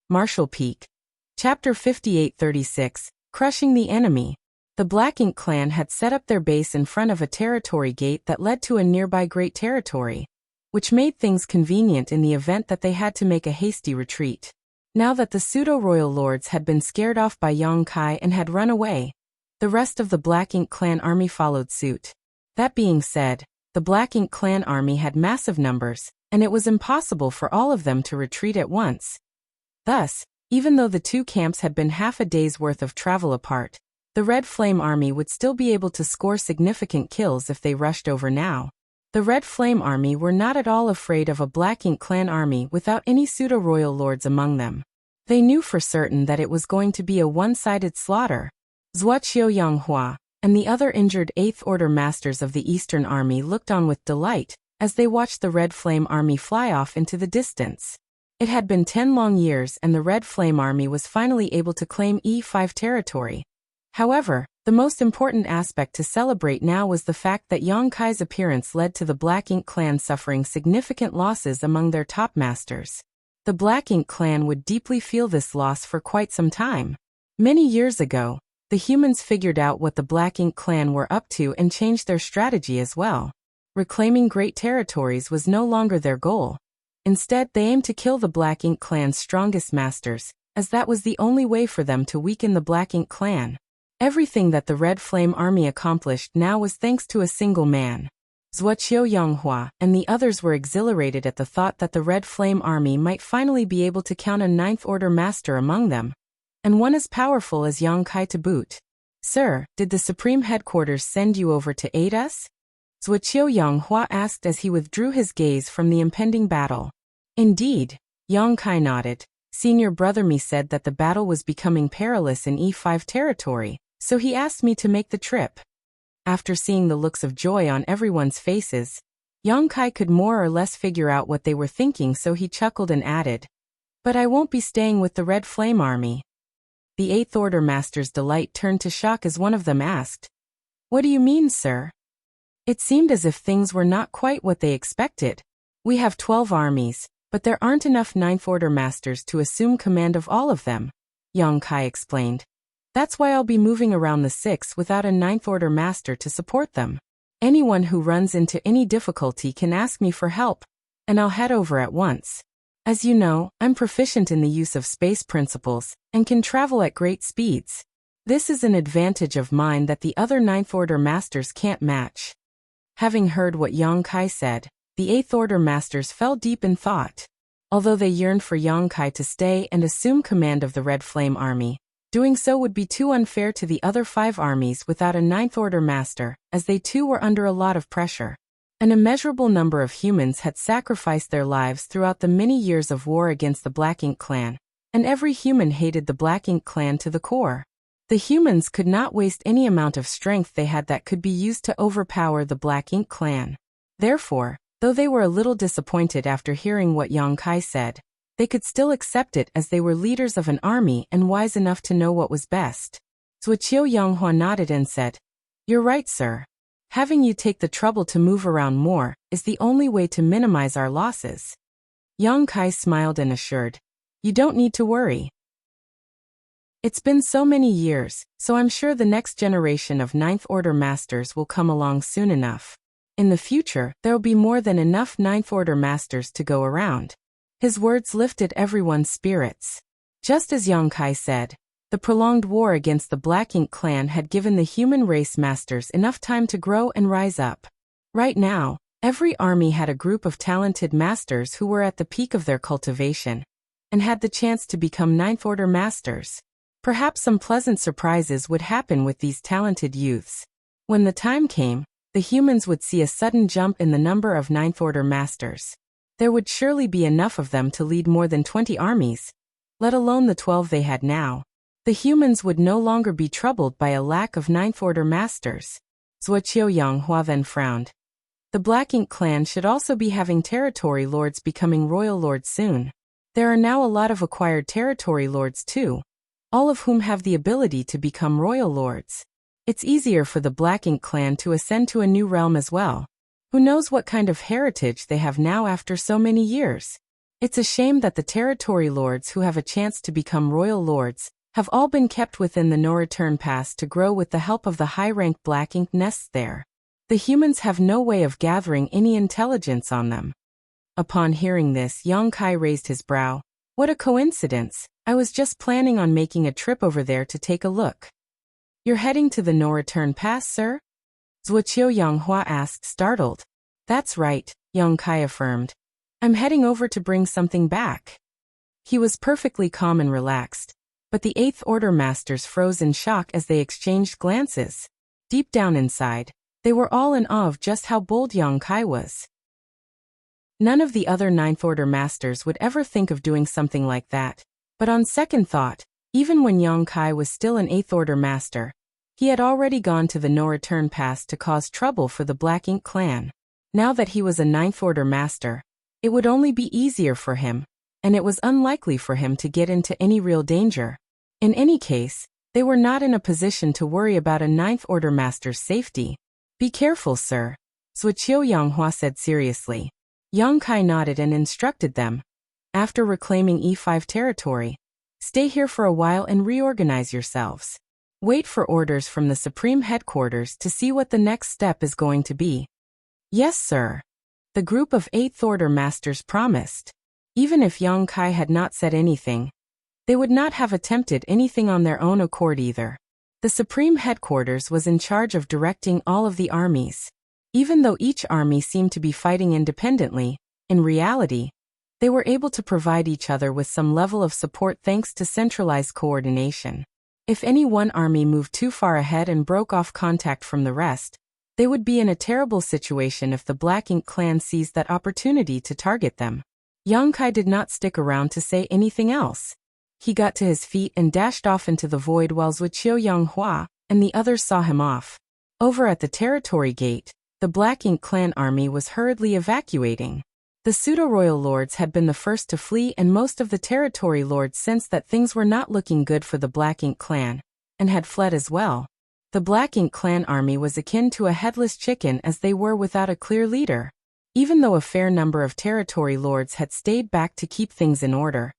Marshall Peak. Chapter 5836, Crushing the Enemy. The Black Ink clan had set up their base in front of a territory gate that led to a nearby great territory, which made things convenient in the event that they had to make a hasty retreat. Now that the pseudo-royal lords had been scared off by Yang Kai and had run away, the rest of the Black Ink clan army followed suit. That being said, the Black Ink clan army had massive numbers, and it was impossible for all of them to retreat at once. Thus, even though the two camps had been half a day's worth of travel apart, the Red Flame army would still be able to score significant kills if they rushed over now. The Red Flame army were not at all afraid of a Black Ink clan army without any pseudo-royal lords among them. They knew for certain that it was going to be a one-sided slaughter. Zuoqiu Yanghua and the other injured 8th Order masters of the Eastern Army looked on with delight as they watched the Red Flame army fly off into the distance. It had been 10 long years and the Red Flame army was finally able to claim E5 territory. However, the most important aspect to celebrate now was the fact that Yang Kai's appearance led to the Black Ink clan suffering significant losses among their top masters. The Black Ink clan would deeply feel this loss for quite some time. Many years ago, the humans figured out what the Black Ink clan were up to and changed their strategy as well. Reclaiming great territories was no longer their goal. Instead, they aimed to kill the Black Ink clan's strongest masters, as that was the only way for them to weaken the Black Ink clan. Everything that the Red Flame army accomplished now was thanks to a single man. Zuoqiu Yanghua and the others were exhilarated at the thought that the Red Flame army might finally be able to count a 9th Order master among them, and one as powerful as Yang Kai to boot. "Sir, did the Supreme Headquarters send you over to aid us?" Zuoqiu Yanghua asked as he withdrew his gaze from the impending battle. "Indeed," Yang Kai nodded. "Senior Brother Mi said that the battle was becoming perilous in E5 territory, so he asked me to make the trip." After seeing the looks of joy on everyone's faces, Yang Kai could more or less figure out what they were thinking, so he chuckled and added, "But I won't be staying with the Red Flame army." The 8th Order master's delight turned to shock as one of them asked, "What do you mean, sir?" It seemed as if things were not quite what they expected. "We have 12 armies, but there aren't enough 9th Order masters to assume command of all of them," Yang Kai explained. "That's why I'll be moving around the 6 without a 9th Order master to support them. Anyone who runs into any difficulty can ask me for help, and I'll head over at once. As you know, I'm proficient in the use of space principles, and can travel at great speeds. This is an advantage of mine that the other 9th Order masters can't match." Having heard what Yang Kai said, the 8th Order masters fell deep in thought. Although they yearned for Yang Kai to stay and assume command of the Red Flame army, doing so would be too unfair to the other 5 armies without a 9th Order master, as they too were under a lot of pressure. An immeasurable number of humans had sacrificed their lives throughout the many years of war against the Black Ink clan, and every human hated the Black Ink clan to the core. The humans could not waste any amount of strength they had that could be used to overpower the Black Ink clan. Therefore, though they were a little disappointed after hearing what Yang Kai said, they could still accept it as they were leaders of an army and wise enough to know what was best. Zuoqiu Yanghua nodded and said, "You're right, sir. Having you take the trouble to move around more is the only way to minimize our losses." Yang Kai smiled and assured, "You don't need to worry. It's been so many years, so I'm sure the next generation of 9th Order masters will come along soon enough. In the future, there'll be more than enough 9th Order masters to go around." His words lifted everyone's spirits. Just as Yang Kai said, the prolonged war against the Black Ink clan had given the human race masters enough time to grow and rise up. Right now, every army had a group of talented masters who were at the peak of their cultivation, and had the chance to become 9th Order masters. Perhaps some pleasant surprises would happen with these talented youths. When the time came, the humans would see a sudden jump in the number of 9th Order masters. There would surely be enough of them to lead more than 20 armies, let alone the 12 they had now. The humans would no longer be troubled by a lack of 9th Order masters. Zuoqiu Yanghua then frowned. The Black Ink clan should also be having territory lords becoming royal lords soon. There are now a lot of acquired territory lords too, all of whom have the ability to become royal lords. It's easier for the Black Ink clan to ascend to a new realm as well. Who knows what kind of heritage they have now after so many years? It's a shame that the territory lords who have a chance to become royal lords have all been kept within the no-return pass to grow with the help of the high-ranked black ink nests there. The humans have no way of gathering any intelligence on them. Upon hearing this, Yang Kai raised his brow. What a coincidence! I was just planning on making a trip over there to take a look. You're heading to the no-return pass, sir? Zuoqiu Yanghua asked, startled. That's right, Yang Kai affirmed. I'm heading over to bring something back. He was perfectly calm and relaxed, but the Eighth Order masters froze in shock as they exchanged glances. Deep down inside, they were all in awe of just how bold Yang Kai was. None of the other Ninth Order masters would ever think of doing something like that, but on second thought, even when Yang Kai was still an Eighth Order master, he had already gone to the no-return pass to cause trouble for the Black Ink clan. Now that he was a Ninth Order master, it would only be easier for him, and it was unlikely for him to get into any real danger. In any case, they were not in a position to worry about a Ninth Order master's safety. Be careful, sir, Zuoqiu Yanghua said seriously. Yang Kai nodded and instructed them. After reclaiming E5 territory, stay here for a while and reorganize yourselves. Wait for orders from the Supreme Headquarters to see what the next step is going to be. Yes, sir. The group of Eighth Order masters promised. Even if Yang Kai had not said anything, they would not have attempted anything on their own accord either. The Supreme Headquarters was in charge of directing all of the armies. Even though each army seemed to be fighting independently, in reality, they were able to provide each other with some level of support thanks to centralized coordination. If any one army moved too far ahead and broke off contact from the rest, they would be in a terrible situation if the Black Ink clan seized that opportunity to target them. Yang Kai did not stick around to say anything else. He got to his feet and dashed off into the void while Zuoqiu Yanghua and the others saw him off. Over at the territory gate, the Black Ink clan army was hurriedly evacuating. The pseudo-royal lords had been the first to flee, and most of the territory lords sensed that things were not looking good for the Black Ink clan, and had fled as well. The Black Ink clan army was akin to a headless chicken as they were without a clear leader. Even though a fair number of territory lords had stayed back to keep things in order,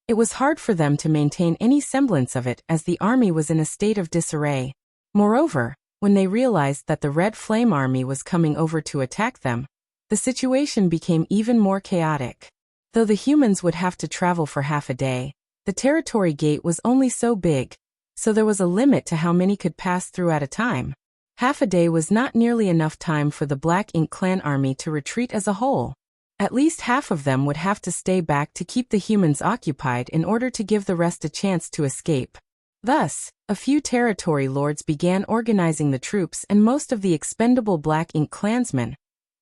it was hard for them to maintain any semblance of it as the army was in a state of disarray. Moreover, when they realized that the Red Flame army was coming over to attack them, the situation became even more chaotic. Though the humans would have to travel for half a day, the territory gate was only so big, so there was a limit to how many could pass through at a time. Half a day was not nearly enough time for the Black Ink clan army to retreat as a whole. At least half of them would have to stay back to keep the humans occupied in order to give the rest a chance to escape. Thus, a few territory lords began organizing the troops, and most of the expendable Black Ink clansmen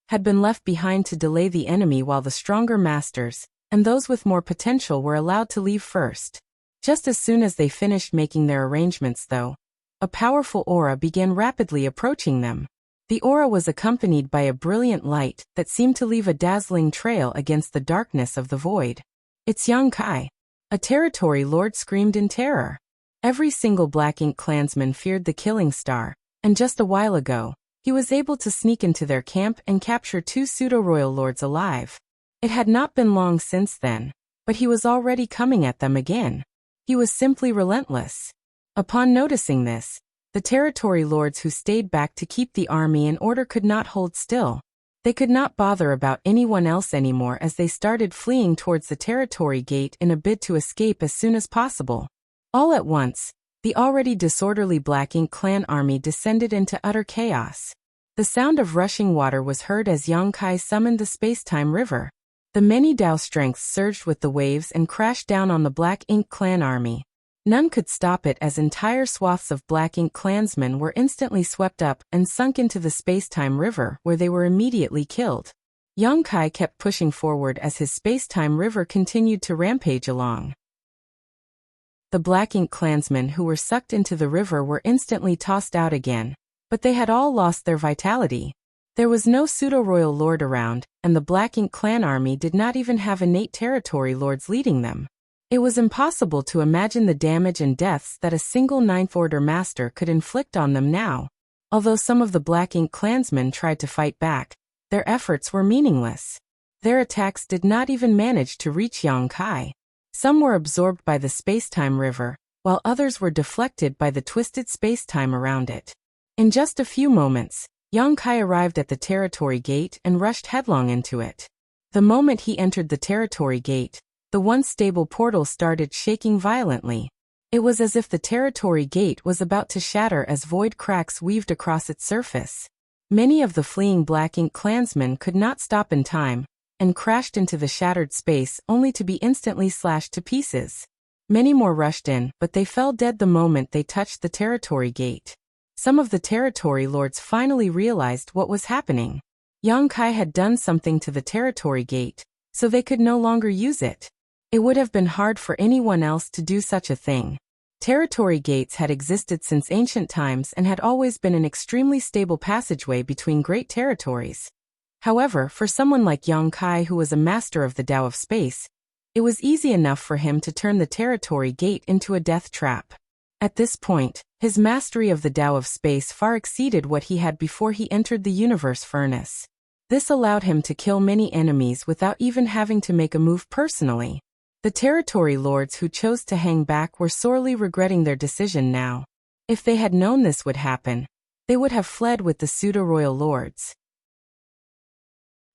had been left behind to delay the enemy, while the stronger masters and those with more potential were allowed to leave first. Just as soon as they finished making their arrangements, though, a powerful aura began rapidly approaching them. The aura was accompanied by a brilliant light that seemed to leave a dazzling trail against the darkness of the void. It's Yang Kai! A territory lord screamed in terror. Every single Black Ink clansman feared the Killing Star, and just a while ago, he was able to sneak into their camp and capture 2 pseudo-royal lords alive. It had not been long since then, but he was already coming at them again. He was simply relentless. Upon noticing this, the territory lords who stayed back to keep the army in order could not hold still. They could not bother about anyone else anymore as they started fleeing towards the territory gate in a bid to escape as soon as possible. All at once, the already disorderly Black Ink clan army descended into utter chaos. The sound of rushing water was heard as Yang Kai summoned the space-time river. The many Dao strengths surged with the waves and crashed down on the Black Ink clan army. None could stop it as entire swaths of Black Ink clansmen were instantly swept up and sunk into the space-time river, where they were immediately killed. Yang Kai kept pushing forward as his space-time river continued to rampage along. The Black Ink clansmen who were sucked into the river were instantly tossed out again, but they had all lost their vitality. There was no pseudo-royal lord around, and the Black Ink clan army did not even have innate territory lords leading them. It was impossible to imagine the damage and deaths that a single Ninth Order master could inflict on them now. Although some of the Black Ink clansmen tried to fight back, their efforts were meaningless. Their attacks did not even manage to reach Yang Kai. Some were absorbed by the space-time river, while others were deflected by the twisted space-time around it. In just a few moments, Yang Kai arrived at the territory gate and rushed headlong into it. The moment he entered the territory gate, the once stable portal started shaking violently. It was as if the territory gate was about to shatter as void cracks weaved across its surface. Many of the fleeing Black Ink clansmen could not stop in time, and crashed into the shattered space only to be instantly slashed to pieces. Many more rushed in, but they fell dead the moment they touched the territory gate. Some of the territory lords finally realized what was happening. Yang Kai had done something to the territory gate, so they could no longer use it. It would have been hard for anyone else to do such a thing. Territory gates had existed since ancient times and had always been an extremely stable passageway between great territories. However, for someone like Yang Kai, who was a master of the Tao of space, it was easy enough for him to turn the territory gate into a death trap. At this point, his mastery of the Tao of space far exceeded what he had before he entered the universe furnace. This allowed him to kill many enemies without even having to make a move personally. The territory lords who chose to hang back were sorely regretting their decision now. If they had known this would happen, they would have fled with the pseudo-royal lords.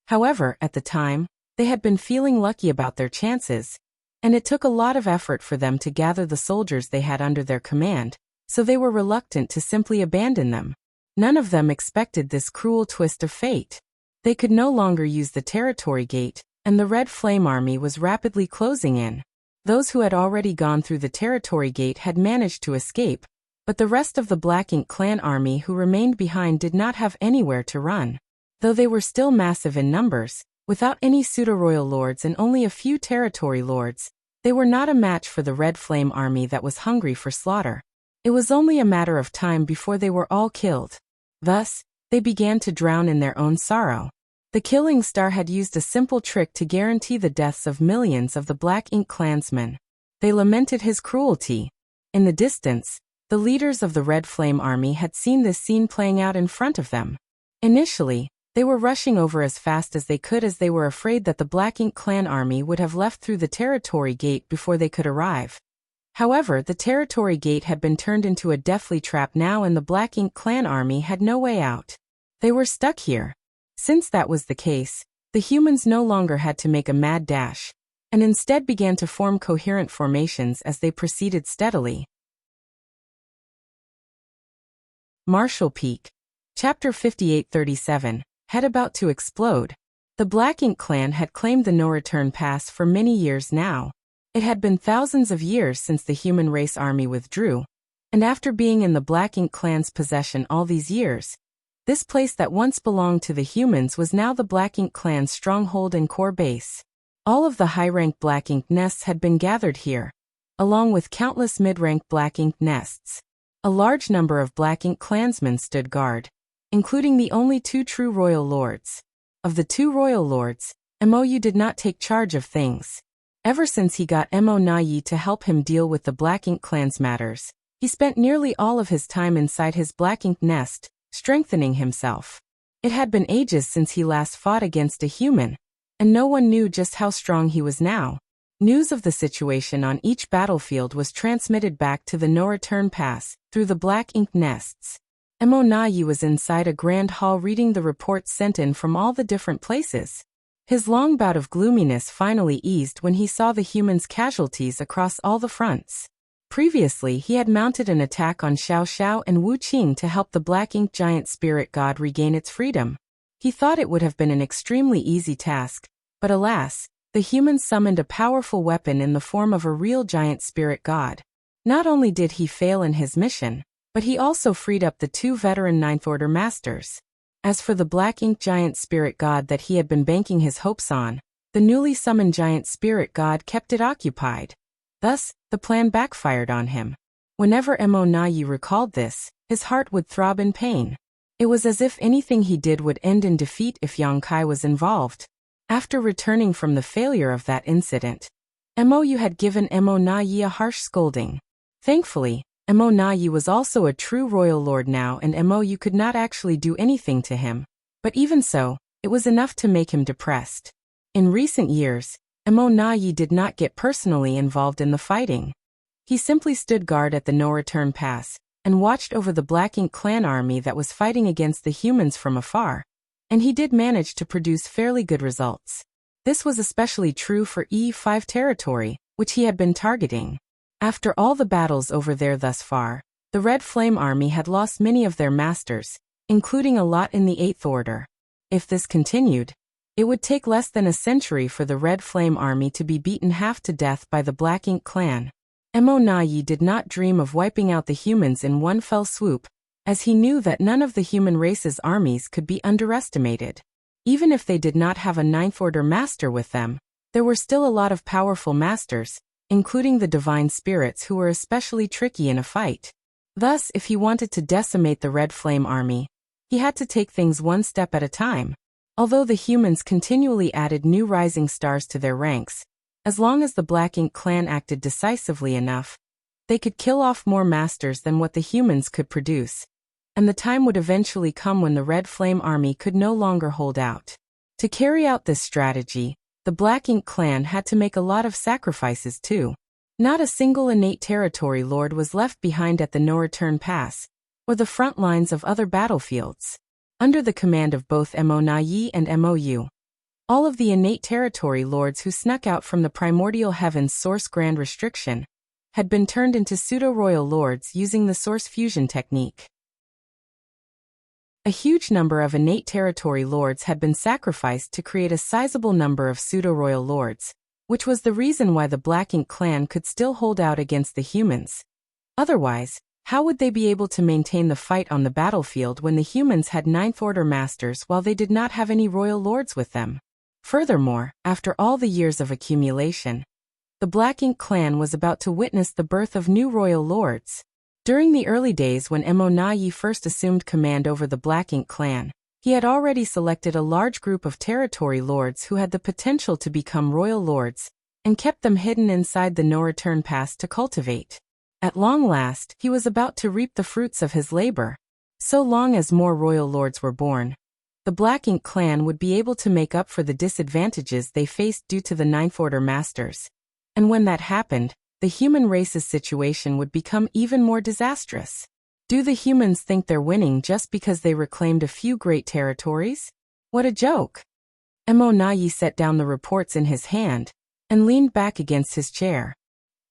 However, at the time, they had been feeling lucky about their chances, and it took a lot of effort for them to gather the soldiers they had under their command, so they were reluctant to simply abandon them. None of them expected this cruel twist of fate. They could no longer use the territory gate, and the Red Flame Army was rapidly closing in. Those who had already gone through the territory gate had managed to escape, but the rest of the Black Ink clan army who remained behind did not have anywhere to run. Though they were still massive in numbers, without any pseudo-royal lords and only a few territory lords, they were not a match for the Red Flame Army that was hungry for slaughter. It was only a matter of time before they were all killed. Thus, they began to drown in their own sorrow. The Killing Star had used a simple trick to guarantee the deaths of millions of the Black Ink clansmen. They lamented his cruelty. In the distance, the leaders of the Red Flame Army had seen this scene playing out in front of them. Initially, they were rushing over as fast as they could as they were afraid that the Black Ink clan army would have left through the territory gate before they could arrive. However, the territory gate had been turned into a deathly trap now and the Black Ink clan army had no way out. They were stuck here. Since that was the case, the humans no longer had to make a mad dash, and instead began to form coherent formations as they proceeded steadily. Marshall Peak. Chapter 5837. Head about to explode. The Black Ink clan had claimed the no-return pass for many years now. It had been thousands of years since the human race army withdrew, and after being in the Black Ink clan's possession all these years, this place that once belonged to the humans was now the Black Ink clan's stronghold and core base. All of the high-ranked Black Ink nests had been gathered here, along with countless mid-ranked Black Ink nests. A large number of Black Ink clansmen stood guard, including the only two true royal lords. Of the two royal lords, Mou did not take charge of things. Ever since he got Mo Na to help him deal with the Black Ink clan's matters, he spent nearly all of his time inside his Black Ink nest, strengthening himself. It had been ages since he last fought against a human, and no one knew just how strong he was now. News of the situation on each battlefield was transmitted back to the no-return pass, through the Black Ink nests. Mo Na was inside a grand hall reading the reports sent in from all the different places. His long bout of gloominess finally eased when he saw the humans' casualties across all the fronts. Previously, he had mounted an attack on Xiao Xiao and Wu Qing to help the Black Ink giant spirit god regain its freedom. He thought it would have been an extremely easy task, but alas, the humans summoned a powerful weapon in the form of a real giant spirit god. Not only did he fail in his mission, but he also freed up the two veteran Ninth Order masters. As for the Black Ink giant spirit god that he had been banking his hopes on, the newly summoned giant spirit god kept it occupied. Thus, the plan backfired on him. Whenever Mo Na recalled this, his heart would throb in pain. It was as if anything he did would end in defeat if Yang Kai was involved. After returning from the failure of that incident, Mou had given Mo Na a harsh scolding. Thankfully, Mo Na was also a true royal lord now and Mou could not actually do anything to him. But even so, it was enough to make him depressed. In recent years, Mo Nayi did not get personally involved in the fighting. He simply stood guard at the no-return pass and watched over the Black Ink clan army that was fighting against the humans from afar, and he did manage to produce fairly good results. This was especially true for E5 territory, which he had been targeting. After all the battles over there thus far, the Red Flame Army had lost many of their masters, including a lot in the 8th Order. If this continued, it would take less than a century for the Red Flame Army to be beaten half to death by the Black Ink clan. Mo Nayi did not dream of wiping out the humans in one fell swoop, as he knew that none of the human race's armies could be underestimated. Even if they did not have a 9th Order master with them, there were still a lot of powerful masters, including the divine spirits who were especially tricky in a fight. Thus, if he wanted to decimate the Red Flame Army, he had to take things one step at a time. Although the humans continually added new rising stars to their ranks, as long as the Black Ink clan acted decisively enough, they could kill off more masters than what the humans could produce, and the time would eventually come when the Red Flame Army could no longer hold out. To carry out this strategy, the Black Ink clan had to make a lot of sacrifices too. Not a single innate territory lord was left behind at the no-return pass, or the front lines of other battlefields. Under the command of both Mo Nayi and Mou, all of the innate territory lords who snuck out from the primordial heaven's source grand restriction had been turned into pseudo-royal lords using the source fusion technique. A huge number of innate territory lords had been sacrificed to create a sizable number of pseudo-royal lords, which was the reason why the Black Ink clan could still hold out against the humans. Otherwise, how would they be able to maintain the fight on the battlefield when the humans had 9th Order masters while they did not have any royal lords with them? Furthermore, after all the years of accumulation, the Black Ink clan was about to witness the birth of new royal lords. During the early days when Mo Nayi first assumed command over the Black Ink clan, he had already selected a large group of territory lords who had the potential to become royal lords, and kept them hidden inside the no-return pass to cultivate. At long last, he was about to reap the fruits of his labor. So long as more royal lords were born, the Black Ink clan would be able to make up for the disadvantages they faced due to the 9th Order masters. And when that happened, the human race's situation would become even more disastrous. Do the humans think they're winning just because they reclaimed a few great territories? What a joke! Mo Nayi set down the reports in his hand and leaned back against his chair.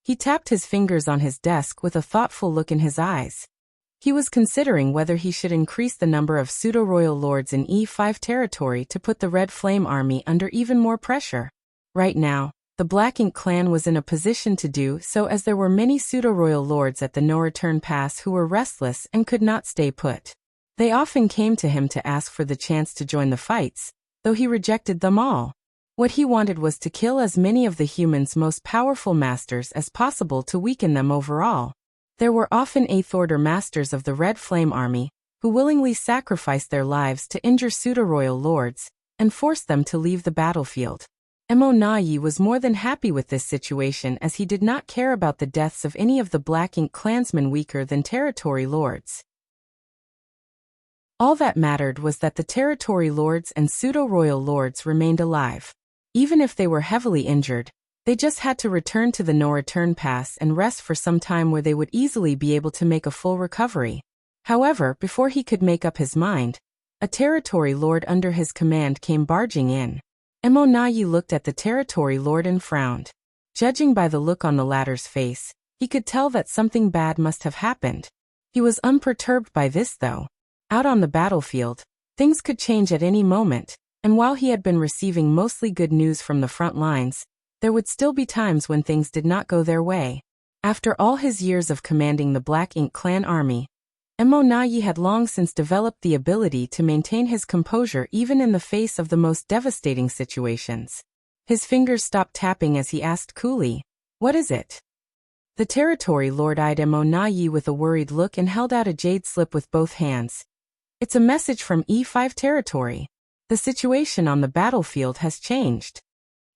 He tapped his fingers on his desk with a thoughtful look in his eyes. He was considering whether he should increase the number of pseudo-royal lords in E5 territory to put the Red Flame Army under even more pressure. Right now, the Black Ink clan was in a position to do so as there were many pseudo-royal lords at the no-return pass who were restless and could not stay put. They often came to him to ask for the chance to join the fights, though he rejected them all. What he wanted was to kill as many of the humans' most powerful masters as possible to weaken them overall. There were often 8th Order masters of the Red Flame Army who willingly sacrificed their lives to injure pseudo-royal lords and force them to leave the battlefield. Mo Nayi was more than happy with this situation as he did not care about the deaths of any of the Black Ink clansmen weaker than territory lords. All that mattered was that the territory lords and pseudo-royal lords remained alive. Even if they were heavily injured, they just had to return to the no-return pass and rest for some time where they would easily be able to make a full recovery. However, before he could make up his mind, a territory lord under his command came barging in. Mo Nayi looked at the territory lord and frowned. Judging by the look on the latter's face, he could tell that something bad must have happened. He was unperturbed by this though. Out on the battlefield, things could change at any moment, and while he had been receiving mostly good news from the front lines, there would still be times when things did not go their way. After all his years of commanding the Black Ink clan army, Mo Nayi had long since developed the ability to maintain his composure even in the face of the most devastating situations. His fingers stopped tapping as he asked coolly, "What is it?" The territory lord eyed Mo Nayi with a worried look and held out a jade slip with both hands. "It's a message from E5 territory. The situation on the battlefield has changed."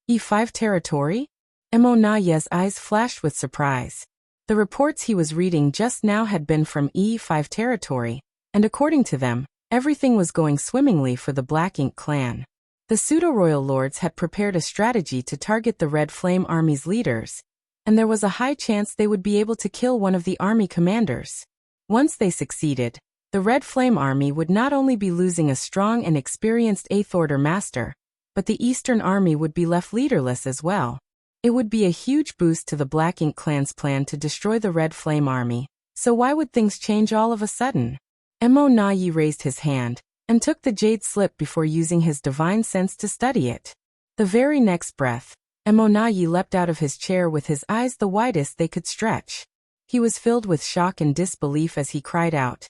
E5 territory? Mo Nayi's eyes flashed with surprise. The reports he was reading just now had been from E5 territory, and according to them, everything was going swimmingly for the Black Ink clan. The pseudo-royal lords had prepared a strategy to target the Red Flame Army's leaders, and there was a high chance they would be able to kill one of the army commanders. Once they succeeded, the Red Flame Army would not only be losing a strong and experienced 8th Order master, but the Eastern Army would be left leaderless as well. It would be a huge boost to the Black Ink clan's plan to destroy the Red Flame Army, so why would things change all of a sudden? Mo Na-yi raised his hand and took the jade slip before using his divine sense to study it. The very next breath, Mo Na-yi leapt out of his chair with his eyes the widest they could stretch. He was filled with shock and disbelief as he cried out,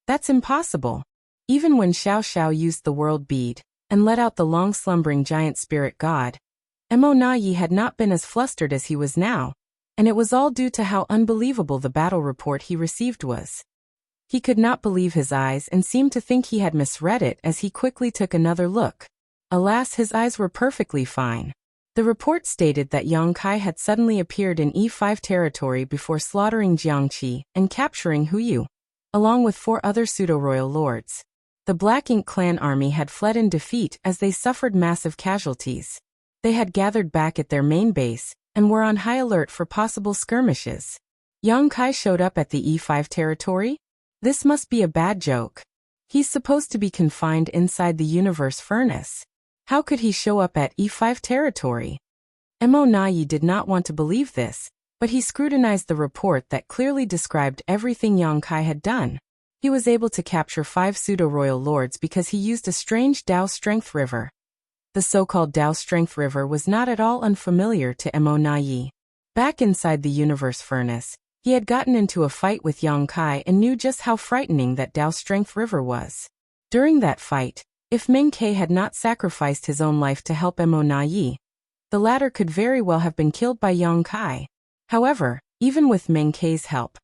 "That's impossible!" Even when Xiao Xiao used the world bead and let out the long-slumbering giant spirit god, Mo Na-yi had not been as flustered as he was now, and it was all due to how unbelievable the battle report he received was. He could not believe his eyes and seemed to think he had misread it as he quickly took another look. Alas, his eyes were perfectly fine. The report stated that Yang Kai had suddenly appeared in E5 territory before slaughtering Jiangqi and capturing Huyu, along with 4 other pseudo-royal lords. The Black Ink clan army had fled in defeat as they suffered massive casualties. They had gathered back at their main base and were on high alert for possible skirmishes. Yang Kai showed up at the E5 territory? This must be a bad joke. He's supposed to be confined inside the universe furnace. How could he show up at E5 territory? Mo Na-yi did not want to believe this, but he scrutinized the report that clearly described everything Yang Kai had done. He was able to capture 5 pseudo-royal lords because he used a strange Dao Strength River. The so-called Dao Strength River was not at all unfamiliar to Mo Na-yi. Back inside the universe furnace, he had gotten into a fight with Yang Kai and knew just how frightening that Dao Strength River was. During that fight, if Meng Ke had not sacrificed his own life to help Mo Na-yi, the latter could very well have been killed by Yang Kai. However, even with Meng Ke's help,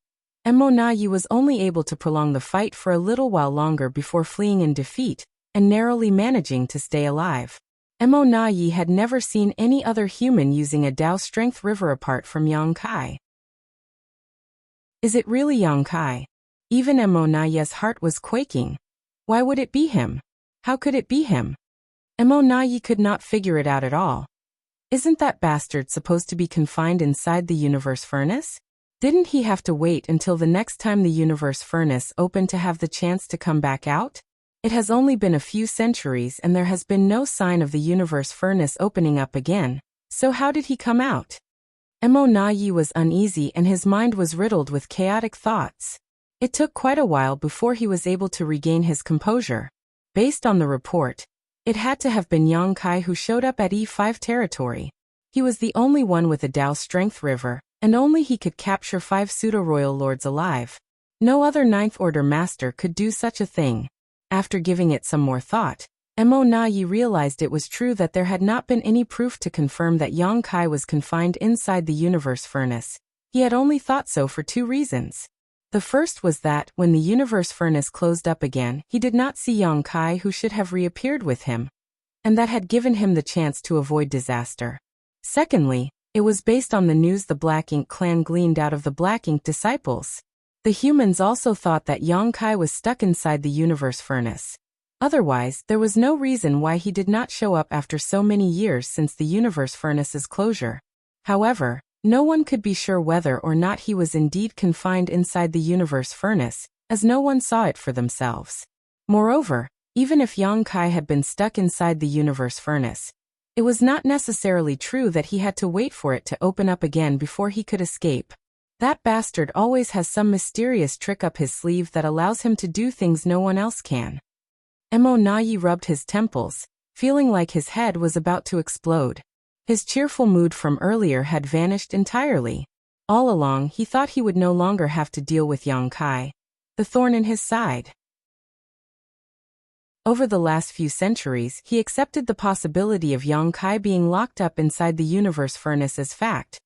Mo Na-yi was only able to prolong the fight for a little while longer before fleeing in defeat and narrowly managing to stay alive. Mo Na-yi had never seen any other human using a Dao Strength River apart from Yang Kai. Is it really Yang Kai? Even Mo Na-yi's heart was quaking. Why would it be him? How could it be him? Mo Na-yi could not figure it out at all. Isn't that bastard supposed to be confined inside the universe furnace? Didn't he have to wait until the next time the universe furnace opened to have the chance to come back out? It has only been a few centuries and there has been no sign of the universe furnace opening up again, so how did he come out? Mo Na-yi was uneasy and his mind was riddled with chaotic thoughts. It took quite a while before he was able to regain his composure. Based on the report, it had to have been Yang Kai who showed up at E5 territory. He was the only one with a Dao Strength River, and only he could capture 5 pseudo-royal lords alive. No other 9th Order master could do such a thing. After giving it some more thought, Mo Na-yi realized it was true that there had not been any proof to confirm that Yang Kai was confined inside the universe furnace. He had only thought so for 2 reasons. The first was that, when the universe furnace closed up again, he did not see Yang Kai who should have reappeared with him, and that had given him the chance to avoid disaster. Secondly, it was based on the news the Black Ink clan gleaned out of the Black Ink disciples. The humans also thought that Yang Kai was stuck inside the universe furnace. Otherwise, there was no reason why he did not show up after so many years since the universe furnace's closure. However, no one could be sure whether or not he was indeed confined inside the universe furnace, as no one saw it for themselves. Moreover, even if Yang Kai had been stuck inside the universe furnace, it was not necessarily true that he had to wait for it to open up again before he could escape. That bastard always has some mysterious trick up his sleeve that allows him to do things no one else can. Mo Na-yi rubbed his temples, feeling like his head was about to explode. His cheerful mood from earlier had vanished entirely. All along, he thought he would no longer have to deal with Yang Kai, the thorn in his side. Over the last few centuries, he accepted the possibility of Yang Kai being locked up inside the universe furnace as fact.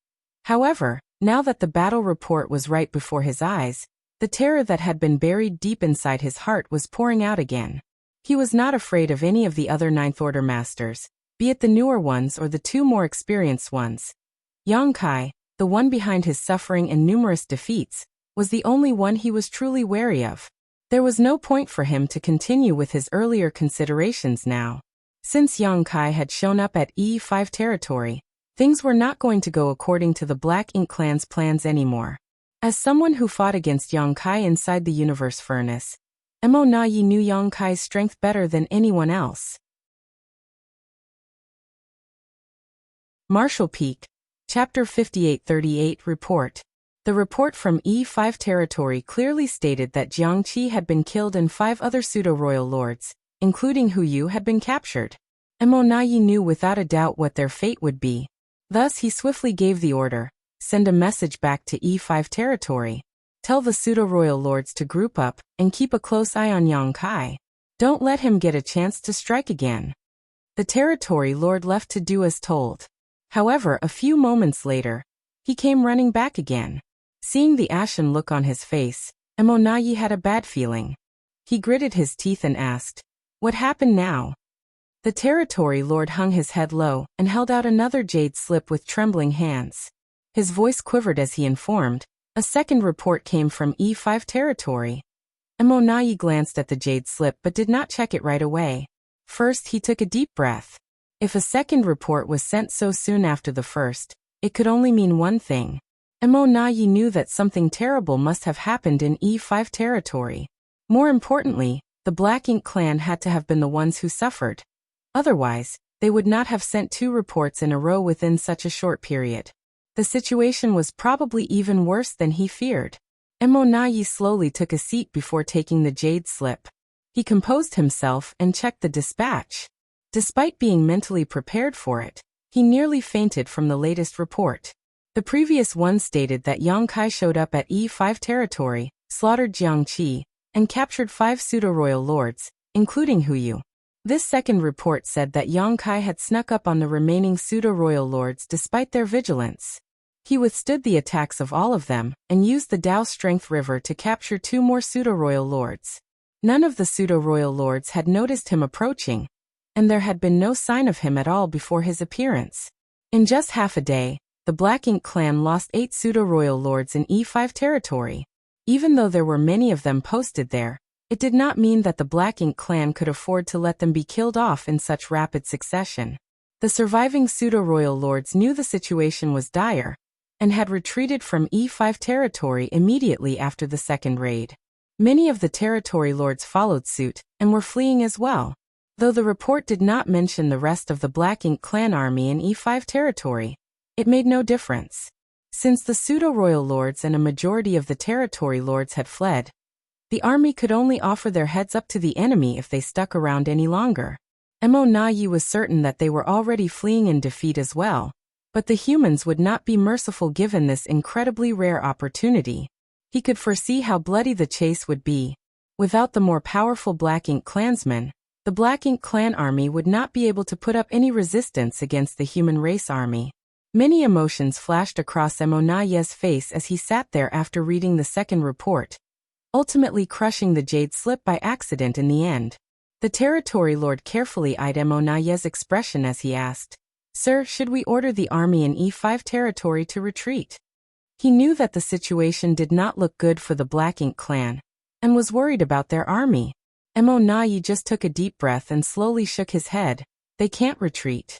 However, now that the battle report was right before his eyes, the terror that had been buried deep inside his heart was pouring out again. He was not afraid of any of the other 9th Order masters, be it the newer ones or the 2 more experienced ones. Yang Kai, the one behind his suffering and numerous defeats, was the only one he was truly wary of. There was no point for him to continue with his earlier considerations now. Since Yang Kai had shown up at E5 territory, things were not going to go according to the Black Ink clan's plans anymore. As someone who fought against Yang Kai inside the universe furnace, Mo Nayi knew Yang Kai's strength better than anyone else. Marshall Peak, Chapter 5838 Report. The report from E5 territory clearly stated that Jiang Qi had been killed and 5 other pseudo-royal lords, including Hu Yu, had been captured. Mo Nayi knew without a doubt what their fate would be. Thus he swiftly gave the order, send a message back to E5 territory. Tell the pseudo-royal lords to group up and keep a close eye on Yang Kai. Don't let him get a chance to strike again. The territory lord left to do as told. However, a few moments later, he came running back again. Seeing the ashen look on his face, Mo Nayi had a bad feeling. He gritted his teeth and asked, "What happened now?" The territory lord hung his head low and held out another jade slip with trembling hands. His voice quivered as he informed, "A second report came from E5 territory." Mo Nayi glanced at the jade slip but did not check it right away. First he took a deep breath. If a second report was sent so soon after the first, it could only mean one thing. Mo Nayi knew that something terrible must have happened in E5 territory. More importantly, the Black Ink clan had to have been the ones who suffered. Otherwise, they would not have sent 2 reports in a row within such a short period. The situation was probably even worse than he feared. Mo Nayi slowly took a seat before taking the jade slip. He composed himself and checked the dispatch. Despite being mentally prepared for it, he nearly fainted from the latest report. The previous one stated that Yang Kai showed up at E5 territory, slaughtered Jiang Qi, and captured 5 pseudo-royal lords, including Hu Yu. This second report said that Yang Kai had snuck up on the remaining pseudo-royal lords despite their vigilance. He withstood the attacks of all of them and used the Dao Strength River to capture 2 more pseudo-royal lords. None of the pseudo-royal lords had noticed him approaching, and there had been no sign of him at all before his appearance. In just half a day, the Black Ink clan lost 8 pseudo-royal lords in E5 territory. Even though there were many of them posted there, it did not mean that the Black Ink clan could afford to let them be killed off in such rapid succession. The surviving pseudo-royal lords knew the situation was dire, and had retreated from E5 territory immediately after the second raid. Many of the territory lords followed suit, and were fleeing as well. Though the report did not mention the rest of the Black Ink clan army in E5 territory, it made no difference. Since the pseudo-royal lords and a majority of the territory lords had fled, the army could only offer their heads up to the enemy if they stuck around any longer. Mo Nayi was certain that they were already fleeing in defeat as well, but the humans would not be merciful given this incredibly rare opportunity. He could foresee how bloody the chase would be. Without the more powerful Black Ink clansmen, the Black Ink clan army would not be able to put up any resistance against the human race army. Many emotions flashed across Mo Nayi's face as he sat there after reading the second report, ultimately crushing the jade slip by accident in the end. The territory lord carefully eyed Mo Nayi's expression as he asked, "Sir, should we order the army in E5 territory to retreat?" He knew that the situation did not look good for the Black Ink clan, and was worried about their army. Mo Nayi just took a deep breath and slowly shook his head. They can't retreat.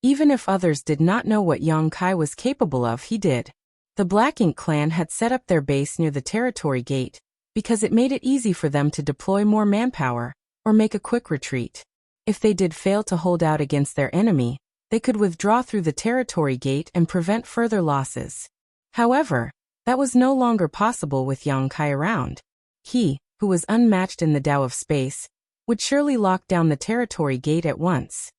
Even if others did not know what Yang Kai was capable of, he did. The Black Ink clan had set up their base near the territory gate, because it made it easy for them to deploy more manpower, or make a quick retreat. If they did fail to hold out against their enemy, they could withdraw through the territory gate and prevent further losses. However, that was no longer possible with Yang Kai around. He, who was unmatched in the Tao of space, would surely lock down the territory gate at once.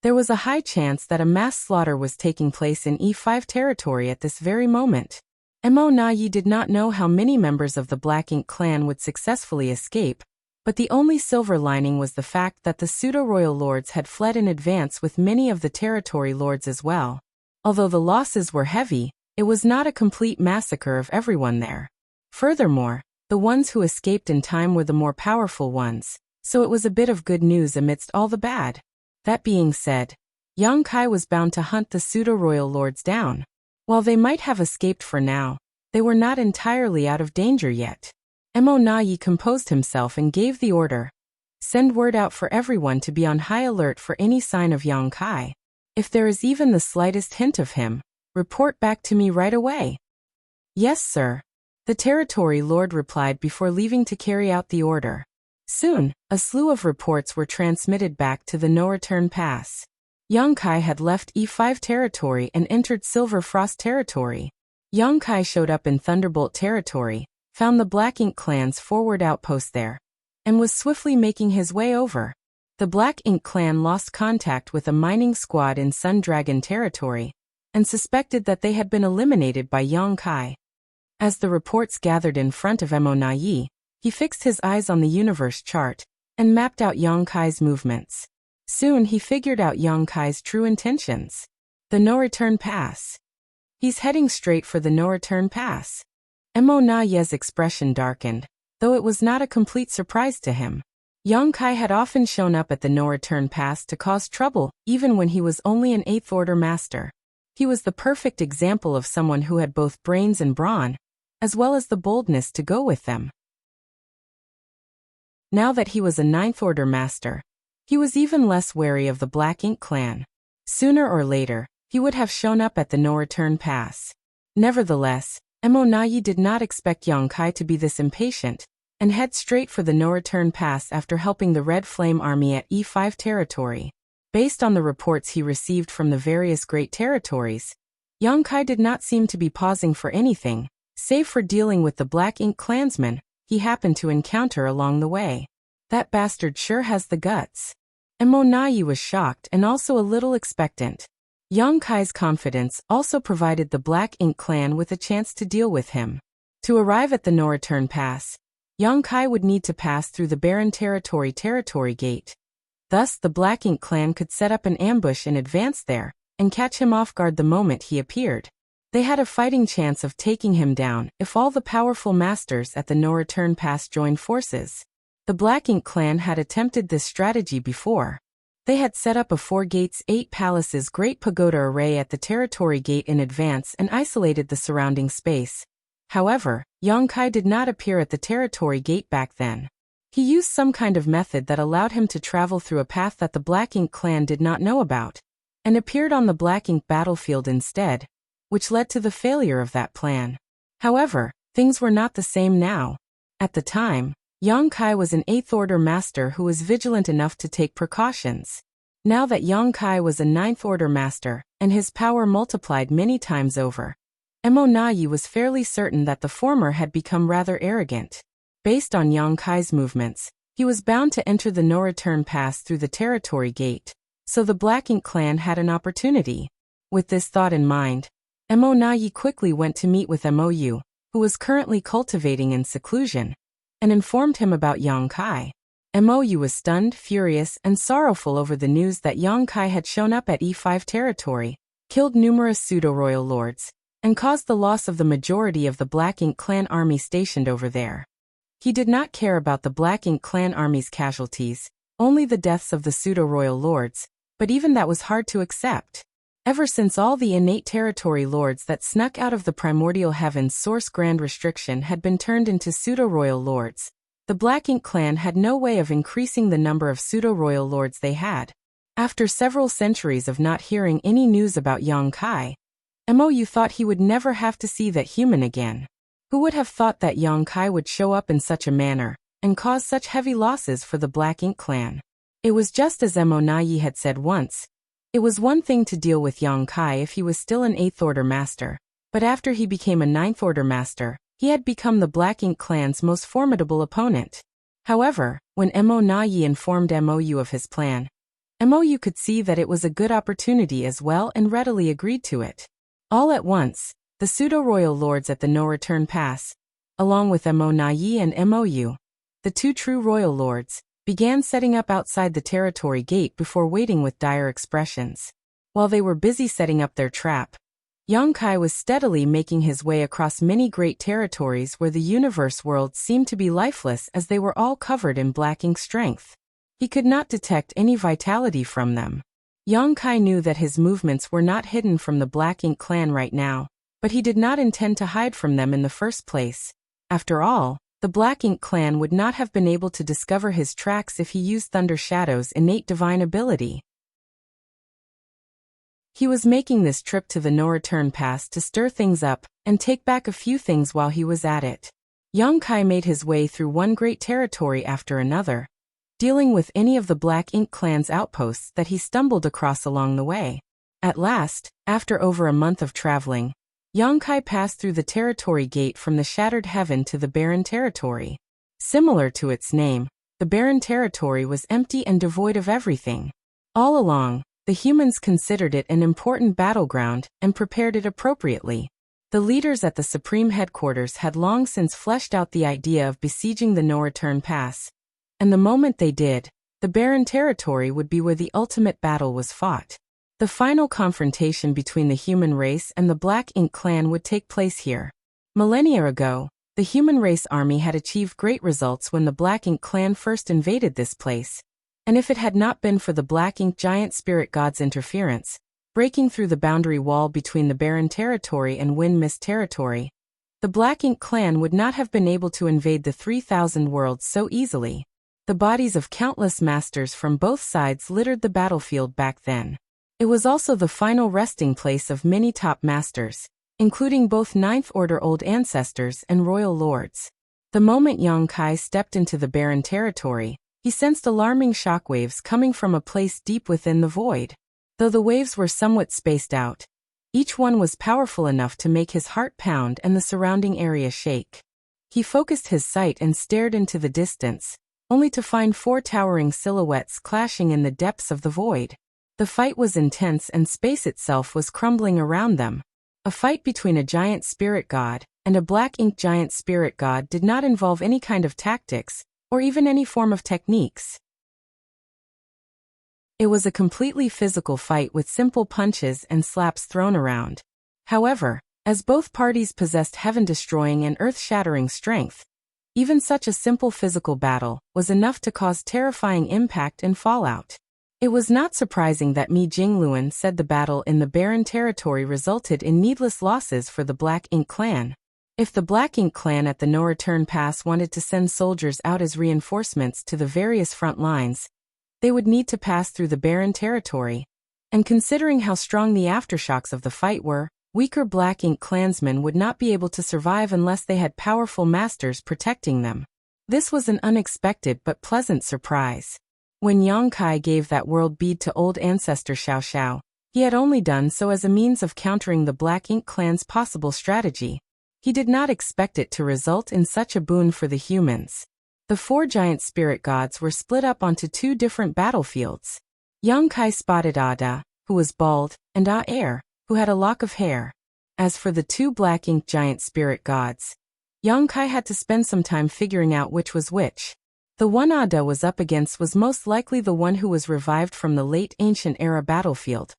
There was a high chance that a mass slaughter was taking place in E5 territory at this very moment. Mo Nayi did not know how many members of the Black Ink clan would successfully escape, but the only silver lining was the fact that the pseudo-royal lords had fled in advance with many of the territory lords as well. Although the losses were heavy, it was not a complete massacre of everyone there. Furthermore, the ones who escaped in time were the more powerful ones, so it was a bit of good news amidst all the bad. That being said, Yang Kai was bound to hunt the pseudo-royal lords down. While they might have escaped for now, they were not entirely out of danger yet. Mo Nayi composed himself and gave the order, Send word out for everyone to be on high alert for any sign of Yang Kai. If there is even the slightest hint of him, report back to me right away." "Yes, sir," the territory lord replied before leaving to carry out the order. Soon, a slew of reports were transmitted back to the no-return pass. Yang Kai had left E5 territory and entered Silver Frost territory. Yang Kai showed up in Thunderbolt territory, found the Black Ink clan's forward outpost there, and was swiftly making his way over. The Black Ink clan lost contact with a mining squad in Sun Dragon territory, and suspected that they had been eliminated by Yang Kai. As the reports gathered in front of Mo Nai, he fixed his eyes on the universe chart, and mapped out Yang Kai's movements. Soon he figured out Yang Kai's true intentions. The no-return pass. He's heading straight for the no-return pass. Mo Nai's expression darkened, though it was not a complete surprise to him. Yang Kai had often shown up at the no-return pass to cause trouble, even when he was only an 8th Order master. He was the perfect example of someone who had both brains and brawn, as well as the boldness to go with them. Now that he was a 9th Order master, he was even less wary of the Black Ink clan. Sooner or later, he would have shown up at the no-return pass. Nevertheless, Mo Nai did not expect Yang Kai to be this impatient, and head straight for the no-return pass after helping the Red Flame Army at E5 territory. Based on the reports he received from the various great territories, Yang Kai did not seem to be pausing for anything, save for dealing with the Black Ink clansmen he happened to encounter along the way. That bastard sure has the guts. Mo Nai was shocked and also a little expectant. Yang Kai's confidence also provided the Black Ink clan with a chance to deal with him. To arrive at the no-return pass, Yang Kai would need to pass through the Barren Territory gate. Thus, the Black Ink clan could set up an ambush in advance there, and catch him off guard the moment he appeared. They had a fighting chance of taking him down if all the powerful masters at the no-return pass joined forces. The Black Ink clan had attempted this strategy before. They had set up a 4 gates 8 palaces great pagoda array at the territory gate in advance and isolated the surrounding space. However, Yang Kai did not appear at the territory gate back then. He used some kind of method that allowed him to travel through a path that the Black Ink clan did not know about, and appeared on the Black Ink battlefield instead, which led to the failure of that plan. However, things were not the same now. At the time, Yang Kai was an 8th Order master who was vigilant enough to take precautions. Now that Yang Kai was a 9th Order master, and his power multiplied many times over, Mo Nai was fairly certain that the former had become rather arrogant. Based on Yang Kai's movements, he was bound to enter the no-return pass through the territory gate, so the Black Ink clan had an opportunity. With this thought in mind, Mo Nai quickly went to meet with Mou, who was currently cultivating in seclusion, and informed him about Yang Kai. Mou was stunned, furious, and sorrowful over the news that Yang Kai had shown up at E5 territory, killed numerous pseudo-royal lords, and caused the loss of the majority of the Black Ink clan army stationed over there. He did not care about the Black Ink clan army's casualties, only the deaths of the pseudo-royal lords, but even that was hard to accept. Ever since all the innate territory lords that snuck out of the primordial heavens source grand restriction had been turned into pseudo-royal lords, the Black Ink clan had no way of increasing the number of pseudo-royal lords they had. After several centuries of not hearing any news about Yang Kai, Mou thought he would never have to see that human again. Who would have thought that Yang Kai would show up in such a manner, and cause such heavy losses for the Black Ink clan? It was just as Mo Nai had said once. It was one thing to deal with Yang Kai if he was still an 8th Order master, but after he became a 9th Order master, he had become the Black Ink clan's most formidable opponent. However, when Mo Nai informed Mou of his plan, Mou could see that it was a good opportunity as well and readily agreed to it. All at once, the pseudo-royal lords at the no-return pass, along with Mo Nai and Mou, the 2 true royal lords, began setting up outside the territory gate before waiting with dire expressions. While they were busy setting up their trap, Yang Kai was steadily making his way across many great territories where the universe worlds seemed to be lifeless as they were all covered in Black Ink strength. He could not detect any vitality from them. Yang Kai knew that his movements were not hidden from the Black Ink clan right now, but he did not intend to hide from them in the first place. After all, The Black Ink clan would not have been able to discover his tracks if he used Thunder Shadow's innate divine ability. He was making this trip to the no-return pass to stir things up and take back a few things while he was at it. Yang Kai made his way through one great territory after another, dealing with any of the Black Ink clan's outposts that he stumbled across along the way. At last, after over a month of traveling, Yang Kai passed through the territory gate from the Shattered Heaven to the Barren Territory. Similar to its name, the Barren Territory was empty and devoid of everything. All along, the humans considered it an important battleground and prepared it appropriately. The leaders at the Supreme Headquarters had long since fleshed out the idea of besieging the no-return pass, and the moment they did, the Barren Territory would be where the ultimate battle was fought. The final confrontation between the human race and the Black Ink clan would take place here. Millennia ago, the human race army had achieved great results when the Black Ink clan first invaded this place, and if it had not been for the Black Ink giant spirit god's interference, breaking through the boundary wall between the Barren Territory and Wind Mist Territory, the Black Ink clan would not have been able to invade the 3,000 worlds so easily. The bodies of countless masters from both sides littered the battlefield back then. It was also the final resting place of many top masters, including both Ninth Order Old Ancestors and Royal Lords. The moment Yang Kai stepped into the Barren Territory, he sensed alarming shockwaves coming from a place deep within the void. Though the waves were somewhat spaced out, each one was powerful enough to make his heart pound and the surrounding area shake. He focused his sight and stared into the distance, only to find 4 towering silhouettes clashing in the depths of the void. The fight was intense and space itself was crumbling around them. A fight between a giant spirit god and a Black Ink giant spirit god did not involve any kind of tactics, or even any form of techniques. It was a completely physical fight with simple punches and slaps thrown around. However, as both parties possessed heaven-destroying and earth-shattering strength, even such a simple physical battle was enough to cause terrifying impact and fallout. It was not surprising that Mi Jingluan said the battle in the Barren Territory resulted in needless losses for the Black Ink clan. If the Black Ink clan at the No-Return Pass wanted to send soldiers out as reinforcements to the various front lines, they would need to pass through the Barren Territory, and considering how strong the aftershocks of the fight were, weaker Black Ink clansmen would not be able to survive unless they had powerful masters protecting them. This was an unexpected but pleasant surprise. When Yang Kai gave that world bead to Old Ancestor Xiao Xiao, he had only done so as a means of countering the Black Ink clan's possible strategy. He did not expect it to result in such a boon for the humans. The 4 giant spirit gods were split up onto 2 different battlefields. Yang Kai spotted Ada, who was bald, and Aer, who had a lock of hair. As for the 2 Black Ink giant spirit gods, Yang Kai had to spend some time figuring out which was which. The one Ada was up against was most likely the one who was revived from the late Ancient Era battlefield,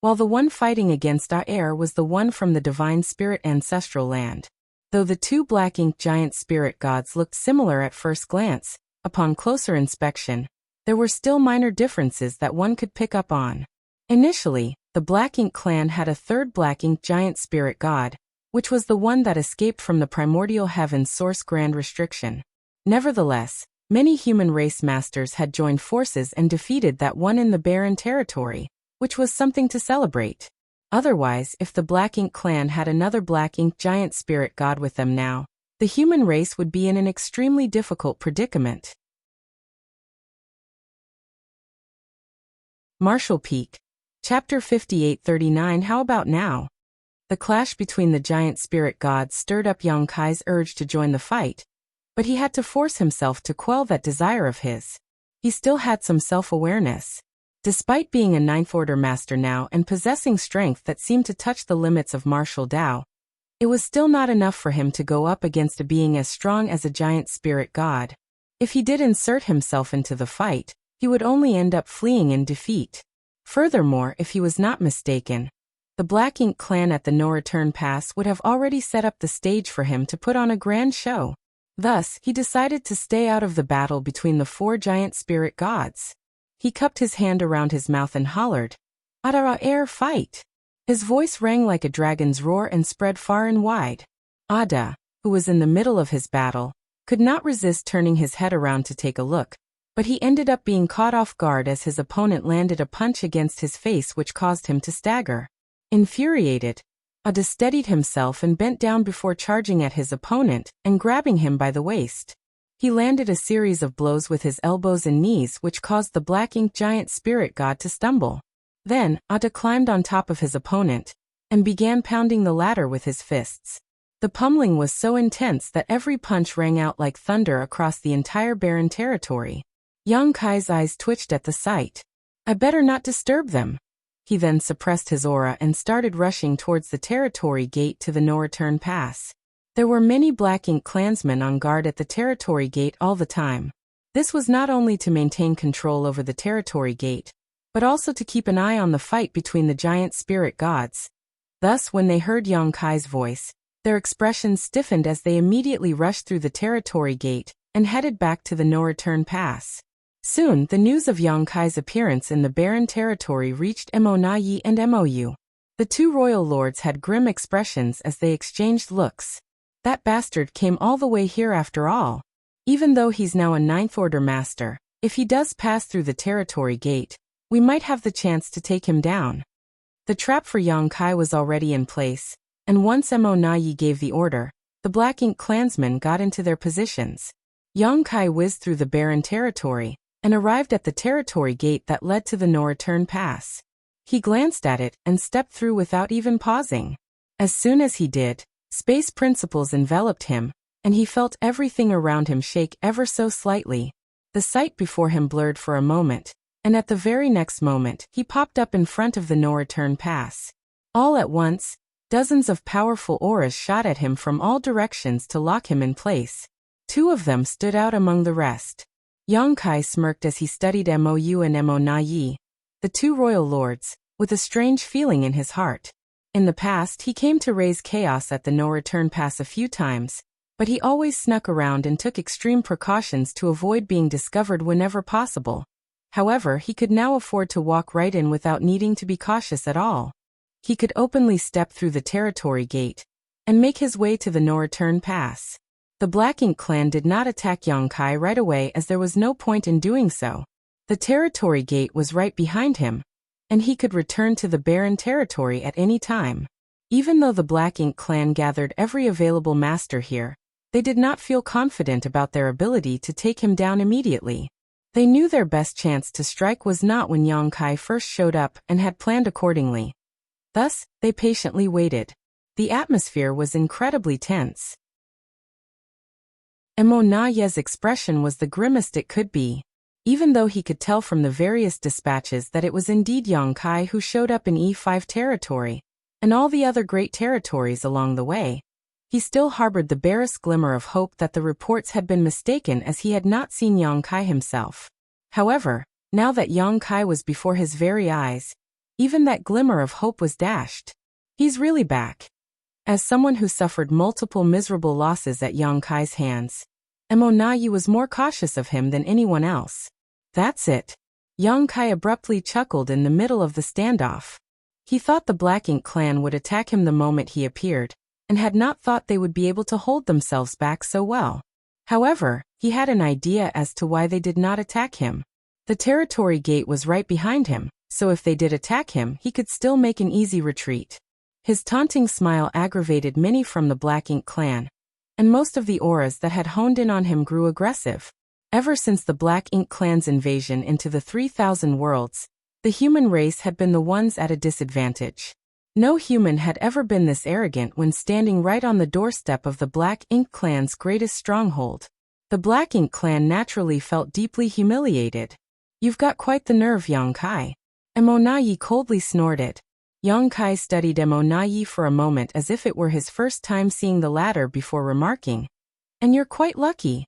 while the one fighting against Aer was the one from the Divine Spirit Ancestral Land. Though the 2 Black Ink giant spirit gods looked similar at first glance, upon closer inspection, there were still minor differences that one could pick up on. Initially, the Black Ink clan had a 3rd Black Ink giant spirit god, which was the one that escaped from the primordial heaven's source grand restriction. Nevertheless, many human race masters had joined forces and defeated that one in the Barren Territory, which was something to celebrate. Otherwise, if the Black Ink clan had another Black Ink giant spirit god with them now, the human race would be in an extremely difficult predicament. Martial Peak. Chapter 5839. How about now? The clash between the giant spirit gods stirred up Yang Kai's urge to join the fight, but he had to force himself to quell that desire of his. He still had some self-awareness. Despite being a Ninth Order master now and possessing strength that seemed to touch the limits of martial Dao, it was still not enough for him to go up against a being as strong as a giant spirit god. If he did insert himself into the fight, he would only end up fleeing in defeat. Furthermore, if he was not mistaken, the Black Ink clan at the No-Return Pass would have already set up the stage for him to put on a grand show. Thus, he decided to stay out of the battle between the 4 giant spirit gods. He cupped his hand around his mouth and hollered, "Ada Aer, fight!" His voice rang like a dragon's roar and spread far and wide. Ada, who was in the middle of his battle, could not resist turning his head around to take a look, but he ended up being caught off guard as his opponent landed a punch against his face which caused him to stagger. Infuriated, Ada steadied himself and bent down before charging at his opponent and grabbing him by the waist. He landed a series of blows with his elbows and knees which caused the black ink giant spirit god to stumble. Then, Ada climbed on top of his opponent and began pounding the latter with his fists. The pummeling was so intense that every punch rang out like thunder across the entire barren territory. Yang Kai's eyes twitched at the sight. I better not disturb them. He then suppressed his aura and started rushing towards the territory gate to the no-return pass. There were many Black Ink clansmen on guard at the territory gate all the time. This was not only to maintain control over the territory gate, but also to keep an eye on the fight between the giant spirit gods. Thus, when they heard Yang Kai's voice, their expressions stiffened as they immediately rushed through the territory gate and headed back to the no-return pass. Soon, the news of Yang Kai's appearance in the barren territory reached Mo Yi and Mou. The two royal lords had grim expressions as they exchanged looks. That bastard came all the way here after all. Even though he's now a Ninth Order master, if he does pass through the territory gate, we might have the chance to take him down. The trap for Yang Kai was already in place, and once Mo Yi gave the order, the Black Ink clansmen got into their positions. Yang Kai whizzed through the barren territory and arrived at the territory gate that led to the no-return pass. He glanced at it and stepped through without even pausing. As soon as he did, space principles enveloped him, and he felt everything around him shake ever so slightly. The sight before him blurred for a moment, and at the very next moment he popped up in front of the no-return pass. All at once, dozens of powerful auras shot at him from all directions to lock him in place. Two of them stood out among the rest. Yang Kai smirked as he studied Mou and Mo Yi, the two royal lords, with a strange feeling in his heart. In the past, he came to raise chaos at the no-return pass a few times, but he always snuck around and took extreme precautions to avoid being discovered whenever possible. However, he could now afford to walk right in without needing to be cautious at all. He could openly step through the territory gate and make his way to the no-return pass. The Black Ink clan did not attack Yang Kai right away as there was no point in doing so. The territory gate was right behind him, and he could return to the barren territory at any time. Even though the Black Ink clan gathered every available master here, they did not feel confident about their ability to take him down immediately. They knew their best chance to strike was not when Yang Kai first showed up and had planned accordingly. Thus, they patiently waited. The atmosphere was incredibly tense. Mo Yi's expression was the grimmest it could be. Even though he could tell from the various dispatches that it was indeed Yang Kai who showed up in E5 territory, and all the other great territories along the way, he still harbored the barest glimmer of hope that the reports had been mistaken as he had not seen Yang Kai himself. However, now that Yang Kai was before his very eyes, even that glimmer of hope was dashed. He's really back. As someone who suffered multiple miserable losses at Yang Kai's hands, Mo Yi was more cautious of him than anyone else. That's it. Yang Kai abruptly chuckled in the middle of the standoff. He thought the Black Ink clan would attack him the moment he appeared, and had not thought they would be able to hold themselves back so well. However, he had an idea as to why they did not attack him. The territory gate was right behind him, so if they did attack him, he could still make an easy retreat. His taunting smile aggravated many from the Black Ink clan, and most of the auras that had honed in on him grew aggressive. Ever since the Black Ink clan's invasion into the 3,000 worlds, the human race had been the ones at a disadvantage. No human had ever been this arrogant when standing right on the doorstep of the Black Ink clan's greatest stronghold. The Black Ink clan naturally felt deeply humiliated. You've got quite the nerve, Yang Kai. Mo Yi coldly snorted. Yang Kai studied Mo Yi for a moment as if it were his first time seeing the latter before remarking, "And you're quite lucky."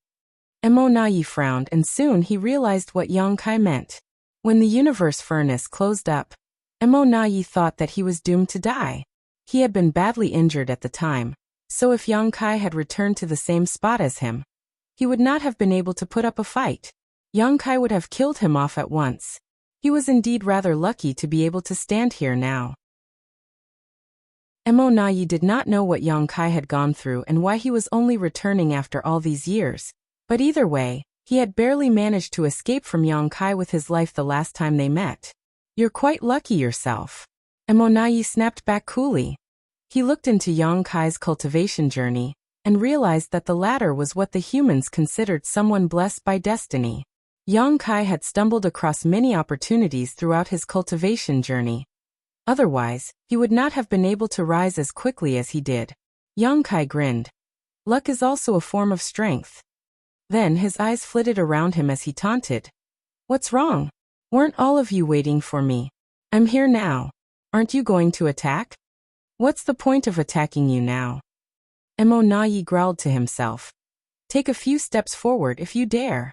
Mo Yi frowned and soon he realized what Yang Kai meant. When the universe furnace closed up, Mo Yi thought that he was doomed to die. He had been badly injured at the time, so if Yang Kai had returned to the same spot as him, he would not have been able to put up a fight. Yang Kai would have killed him off at once. He was indeed rather lucky to be able to stand here now. Mo Nayi did not know what Yang Kai had gone through and why he was only returning after all these years, but either way, he had barely managed to escape from Yang Kai with his life the last time they met. You're quite lucky yourself. Mo Nayi snapped back coolly. He looked into Yang Kai's cultivation journey and realized that the latter was what the humans considered someone blessed by destiny. Yang Kai had stumbled across many opportunities throughout his cultivation journey. Otherwise, he would not have been able to rise as quickly as he did. Yang Kai grinned. Luck is also a form of strength. Then his eyes flitted around him as he taunted. What's wrong? Weren't all of you waiting for me? I'm here now. Aren't you going to attack? What's the point of attacking you now? Mo Nayi growled to himself. Take a few steps forward if you dare.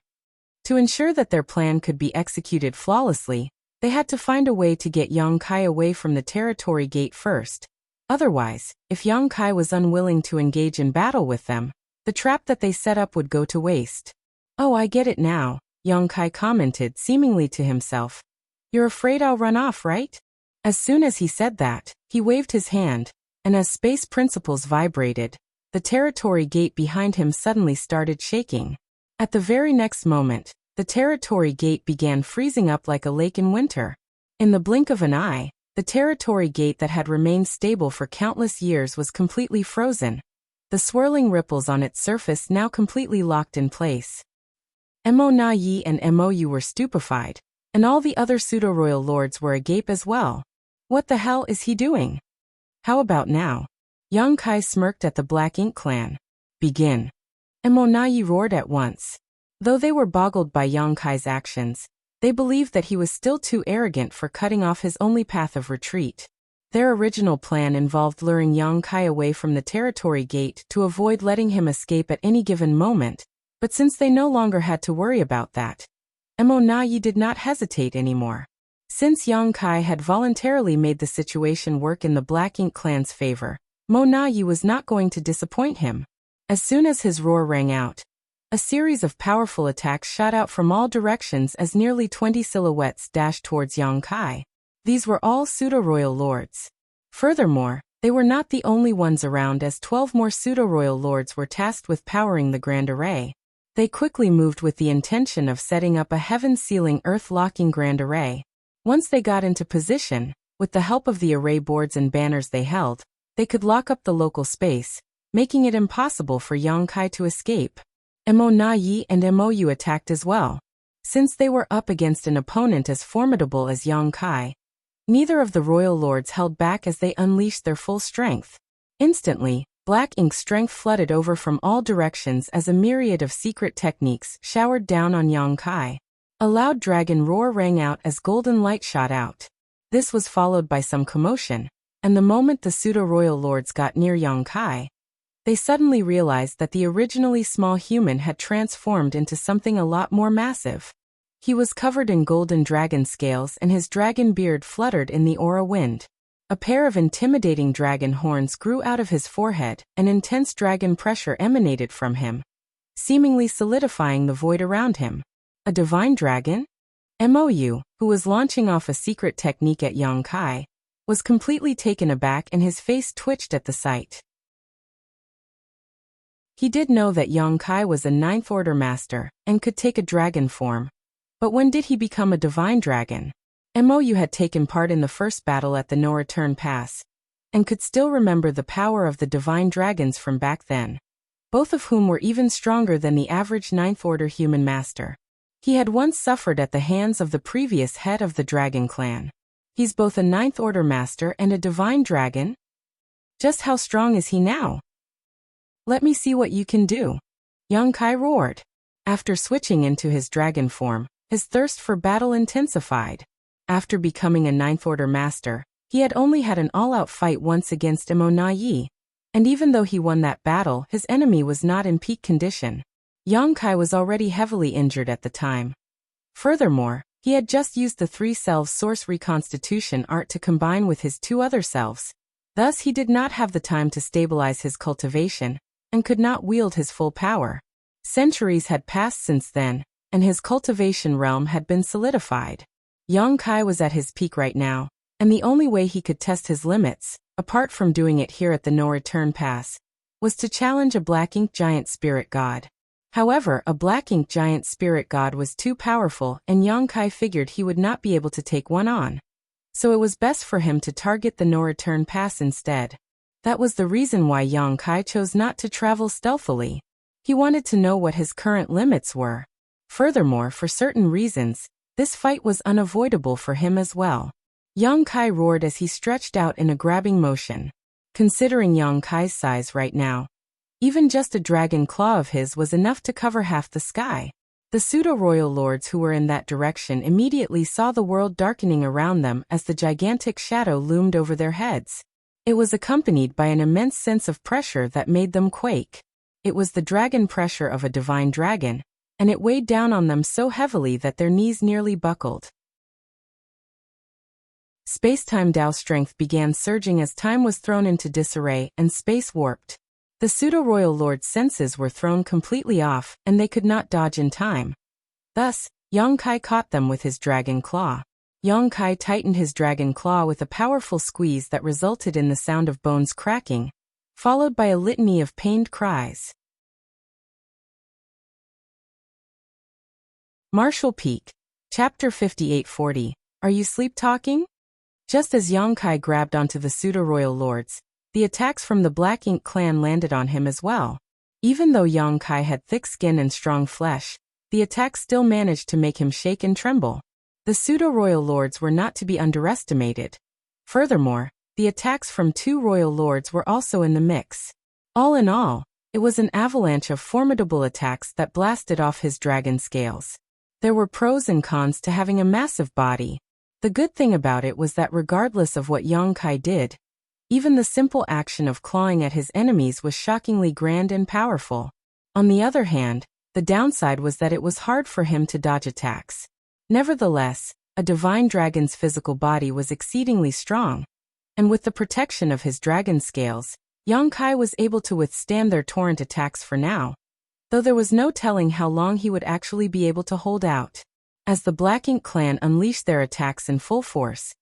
To ensure that their plan could be executed flawlessly, they had to find a way to get Yang Kai away from the territory gate first. Otherwise, if Yang Kai was unwilling to engage in battle with them, the trap that they set up would go to waste. Oh, I get it now, Yang Kai commented seemingly to himself. You're afraid I'll run off, right? As soon as he said that, he waved his hand, and as space principles vibrated, the territory gate behind him suddenly started shaking. At the very next moment, the territory gate began freezing up like a lake in winter. In the blink of an eye, the territory gate that had remained stable for countless years was completely frozen. The swirling ripples on its surface now completely locked in place. Mo Nayi and Mou were stupefied, and all the other pseudo-royal lords were agape as well. What the hell is he doing? How about now? Yang Kai smirked at the Black Ink clan. Begin. Mo Nayi roared at once. Though they were boggled by Yang Kai's actions, they believed that he was still too arrogant for cutting off his only path of retreat. Their original plan involved luring Yang Kai away from the territory gate to avoid letting him escape at any given moment, but since they no longer had to worry about that, Mo Nayi did not hesitate anymore. Since Yang Kai had voluntarily made the situation work in the Black Ink clan's favor, Mo Nayi was not going to disappoint him. As soon as his roar rang out, a series of powerful attacks shot out from all directions as nearly 20 silhouettes dashed towards Yang Kai. These were all pseudo-royal lords. Furthermore, they were not the only ones around, as 12 more pseudo-royal lords were tasked with powering the grand array. They quickly moved with the intention of setting up a heaven-sealing earth-locking grand array. Once they got into position, with the help of the array boards and banners they held, they could lock up the local space, making it impossible for Yang Kai to escape. Mo Nayi and Mou attacked as well. Since they were up against an opponent as formidable as Yang Kai, neither of the royal lords held back as they unleashed their full strength. Instantly, Black Ink's strength flooded over from all directions as a myriad of secret techniques showered down on Yang Kai. A loud dragon roar rang out as golden light shot out. This was followed by some commotion, and the moment the pseudo-royal lords got near Yang Kai, they suddenly realized that the originally small human had transformed into something a lot more massive. He was covered in golden dragon scales and his dragon beard fluttered in the aura wind. A pair of intimidating dragon horns grew out of his forehead, and intense dragon pressure emanated from him, seemingly solidifying the void around him. A divine dragon? Mou, who was launching off a secret technique at Yang Kai, was completely taken aback and his face twitched at the sight. He did know that Yang Kai was a Ninth Order master and could take a dragon form. But when did he become a divine dragon? Mou had taken part in the first battle at the No Return Pass, and could still remember the power of the divine dragons from back then, both of whom were even stronger than the average Ninth Order human master. He had once suffered at the hands of the previous head of the dragon clan. He's both a Ninth Order master and a divine dragon? Just how strong is he now? Let me see what you can do. Yang Kai roared. After switching into his dragon form, his thirst for battle intensified. After becoming a Ninth Order master, he had only had an all-out fight once against Mo Nayi, and even though he won that battle, his enemy was not in peak condition. Yang Kai was already heavily injured at the time. Furthermore, he had just used the 3 selves source reconstitution art to combine with his 2 other selves. Thus he did not have the time to stabilize his cultivation, and could not wield his full power. Centuries had passed since then, and his cultivation realm had been solidified. Yang Kai was at his peak right now, and the only way he could test his limits, apart from doing it here at the No Return Pass, was to challenge a black ink giant spirit god. However, a black ink giant spirit god was too powerful and Yang Kai figured he would not be able to take one on. So it was best for him to target the No Return Pass instead. That was the reason why Yang Kai chose not to travel stealthily. He wanted to know what his current limits were. Furthermore, for certain reasons, this fight was unavoidable for him as well. Yang Kai roared as he stretched out in a grabbing motion. Considering Yang Kai's size right now, even just a dragon claw of his was enough to cover half the sky. The pseudo-royal lords who were in that direction immediately saw the world darkening around them as the gigantic shadow loomed over their heads. It was accompanied by an immense sense of pressure that made them quake. It was the dragon pressure of a divine dragon, and it weighed down on them so heavily that their knees nearly buckled. Space-time Tao strength began surging as time was thrown into disarray and space warped. The pseudo-royal lord's senses were thrown completely off, and they could not dodge in time. Thus, Yang Kai caught them with his dragon claw. Yang Kai tightened his dragon claw with a powerful squeeze that resulted in the sound of bones cracking, followed by a litany of pained cries. Martial Peak, Chapter 5840. Are you sleep-talking? Just as Yang Kai grabbed onto the pseudo-royal lords, the attacks from the Black Ink clan landed on him as well. Even though Yang Kai had thick skin and strong flesh, the attacks still managed to make him shake and tremble. The pseudo-royal lords were not to be underestimated. Furthermore, the attacks from 2 royal lords were also in the mix. All in all, it was an avalanche of formidable attacks that blasted off his dragon scales. There were pros and cons to having a massive body. The good thing about it was that regardless of what Yang Kai did, even the simple action of clawing at his enemies was shockingly grand and powerful. On the other hand, the downside was that it was hard for him to dodge attacks. Nevertheless, a divine dragon's physical body was exceedingly strong, and with the protection of his dragon scales, Yang Kai was able to withstand their torrent attacks for now, though there was no telling how long he would actually be able to hold out. As the Black Ink clan unleashed their attacks in full force,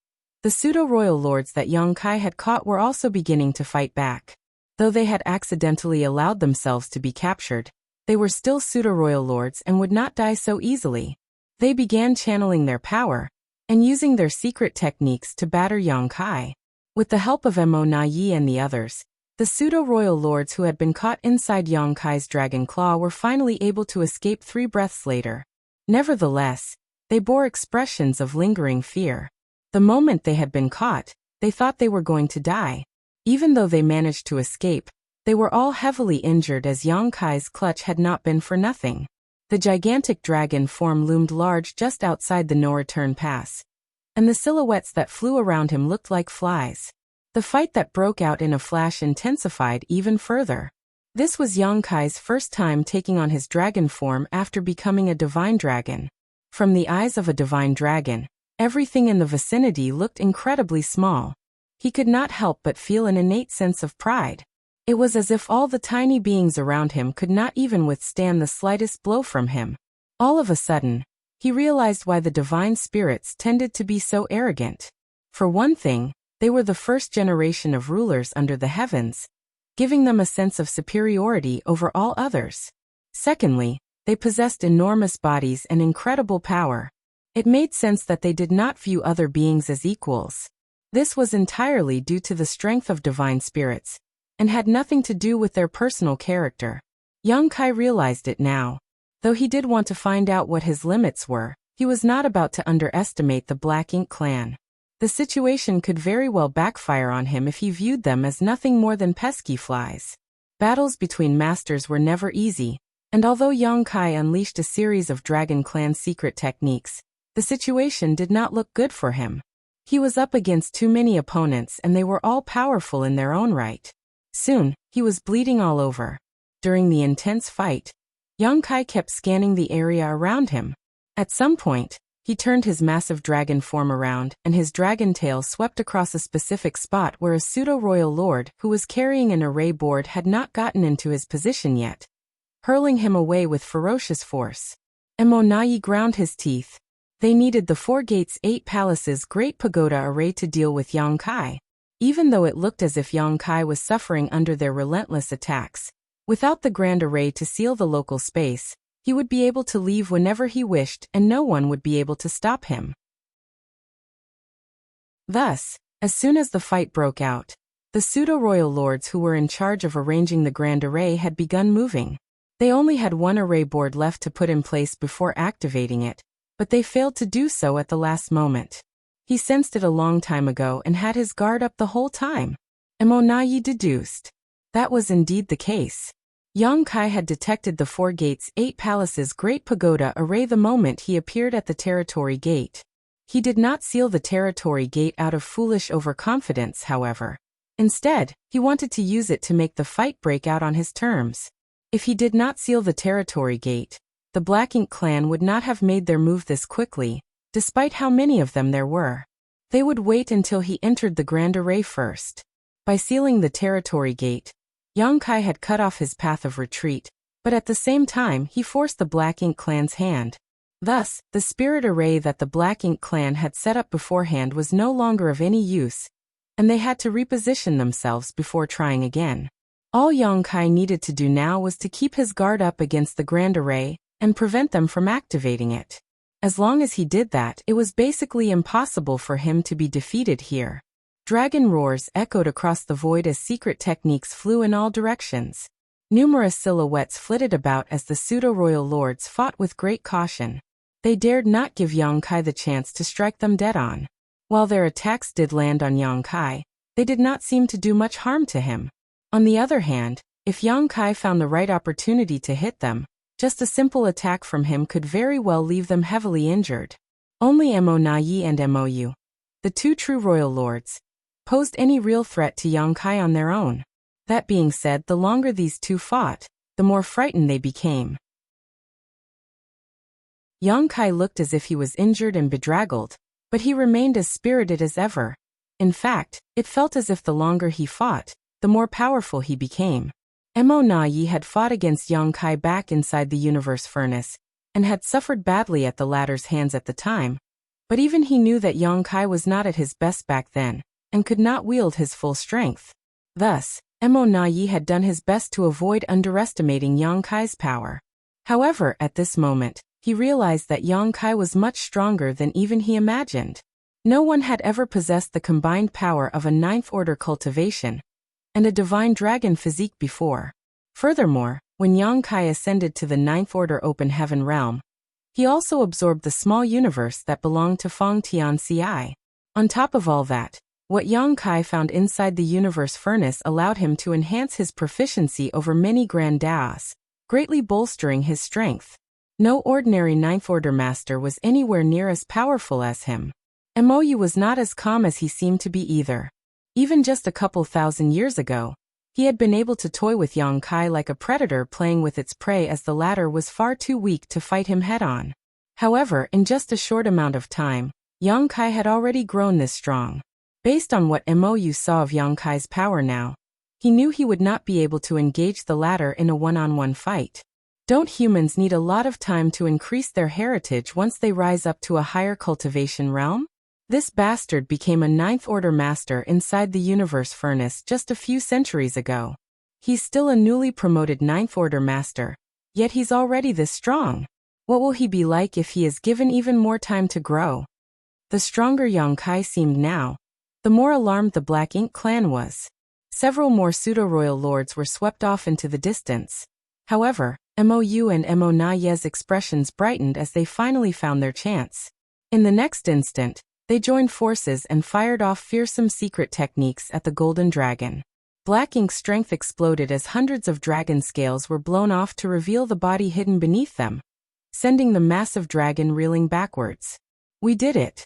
the pseudo-royal lords that Yang Kai had caught were also beginning to fight back. Though they had accidentally allowed themselves to be captured, they were still pseudo-royal lords and would not die so easily. They began channeling their power and using their secret techniques to batter Yang Kai. With the help of Mo Na Yi and the others, the pseudo-royal lords who had been caught inside Yang Kai's dragon claw were finally able to escape 3 breaths later. Nevertheless, they bore expressions of lingering fear. The moment they had been caught, they thought they were going to die. Even though they managed to escape, they were all heavily injured as Yang Kai's clutch had not been for nothing. The gigantic dragon form loomed large just outside the No Return Pass, and the silhouettes that flew around him looked like flies. The fight that broke out in a flash intensified even further. This was Yang Kai's first time taking on his dragon form after becoming a divine dragon. From the eyes of a divine dragon, everything in the vicinity looked incredibly small. He could not help but feel an innate sense of pride. It was as if all the tiny beings around him could not even withstand the slightest blow from him. All of a sudden, he realized why the divine spirits tended to be so arrogant. For one thing, they were the first generation of rulers under the heavens, giving them a sense of superiority over all others. Secondly, they possessed enormous bodies and incredible power. It made sense that they did not view other beings as equals. This was entirely due to the strength of divine spirits, and had nothing to do with their personal character. Yang Kai realized it now. Though he did want to find out what his limits were, he was not about to underestimate the Black Ink clan. The situation could very well backfire on him if he viewed them as nothing more than pesky flies. Battles between masters were never easy, and although Yang Kai unleashed a series of Dragon Clan secret techniques, the situation did not look good for him. He was up against too many opponents and they were all powerful in their own right. Soon, he was bleeding all over. During the intense fight, Yang Kai kept scanning the area around him. At some point, he turned his massive dragon form around and his dragon tail swept across a specific spot where a pseudo-royal lord who was carrying an array board had not gotten into his position yet, hurling him away with ferocious force. Mo Na Yi ground his teeth. They needed the 4 gates 8 palaces great pagoda array to deal with Yang Kai. Even though it looked as if Yongkai was suffering under their relentless attacks, without the Grand Array to seal the local space, he would be able to leave whenever he wished and no one would be able to stop him. Thus, as soon as the fight broke out, the pseudo-royal lords who were in charge of arranging the Grand Array had begun moving. They only had one array board left to put in place before activating it, but they failed to do so at the last moment. He sensed it a long time ago and had his guard up the whole time. Emonayi deduced. That was indeed the case. Yongkai had detected the 4 gates 8 palaces Great Pagoda array the moment he appeared at the territory gate. He did not seal the territory gate out of foolish overconfidence, however. Instead, he wanted to use it to make the fight break out on his terms. If he did not seal the territory gate, the Black Ink clan would not have made their move this quickly, despite how many of them there were. They would wait until he entered the Grand Array first. By sealing the territory gate, Yongkai had cut off his path of retreat, but at the same time he forced the Black Ink clan's hand. Thus, the spirit array that the Black Ink clan had set up beforehand was no longer of any use, and they had to reposition themselves before trying again. All Yongkai needed to do now was to keep his guard up against the Grand Array and prevent them from activating it. As long as he did that, it was basically impossible for him to be defeated here. Dragon roars echoed across the void as secret techniques flew in all directions. Numerous silhouettes flitted about as the pseudo-royal lords fought with great caution. They dared not give Yongkai the chance to strike them dead on. While their attacks did land on Yongkai, they did not seem to do much harm to him. On the other hand, if Yongkai found the right opportunity to hit them, just a simple attack from him could very well leave them heavily injured. Only Emonayi and Mou, the 2 true royal lords, posed any real threat to Yongkai on their own. That being said, the longer these 2 fought, the more frightened they became. Yongkai looked as if he was injured and bedraggled, but he remained as spirited as ever. In fact, it felt as if the longer he fought, the more powerful he became. Emonayi had fought against Yongkai back inside the universe furnace, and had suffered badly at the latter's hands at the time, but even he knew that Yongkai was not at his best back then, and could not wield his full strength. Thus, Emonayi had done his best to avoid underestimating Yongkai's power. However, at this moment, he realized that Yongkai was much stronger than even he imagined. No one had ever possessed the combined power of a 9th order cultivation and a divine dragon physique before. Furthermore, when Yongkai ascended to the 9th order open heaven realm, he also absorbed the small universe that belonged to Feng Tianci. On top of all that, what Yongkai found inside the universe furnace allowed him to enhance his proficiency over many grand daos, greatly bolstering his strength. No ordinary 9th order master was anywhere near as powerful as him. Mou was not as calm as he seemed to be either. Even just a couple thousand years ago, he had been able to toy with Yongkai like a predator playing with its prey, as the latter was far too weak to fight him head-on. However, in just a short amount of time, Yongkai had already grown this strong. Based on what Mou saw of Yongkai's power now, he knew he would not be able to engage the latter in a one-on-one fight. Don't humans need a lot of time to increase their heritage once they rise up to a higher cultivation realm? This bastard became a 9th order master inside the universe furnace just a few centuries ago. He's still a newly promoted 9th order master, yet he's already this strong. What will he be like if he is given even more time to grow? The stronger Yongkai seemed now, the more alarmed the Black Ink clan was. Several more pseudo-royal lords were swept off into the distance. However, Mou and Emonaye's expressions brightened as they finally found their chance. In the next instant, they joined forces and fired off fearsome secret techniques at the Golden Dragon. Black Ink's strength exploded as hundreds of dragon scales were blown off to reveal the body hidden beneath them, sending the massive dragon reeling backwards. We did it.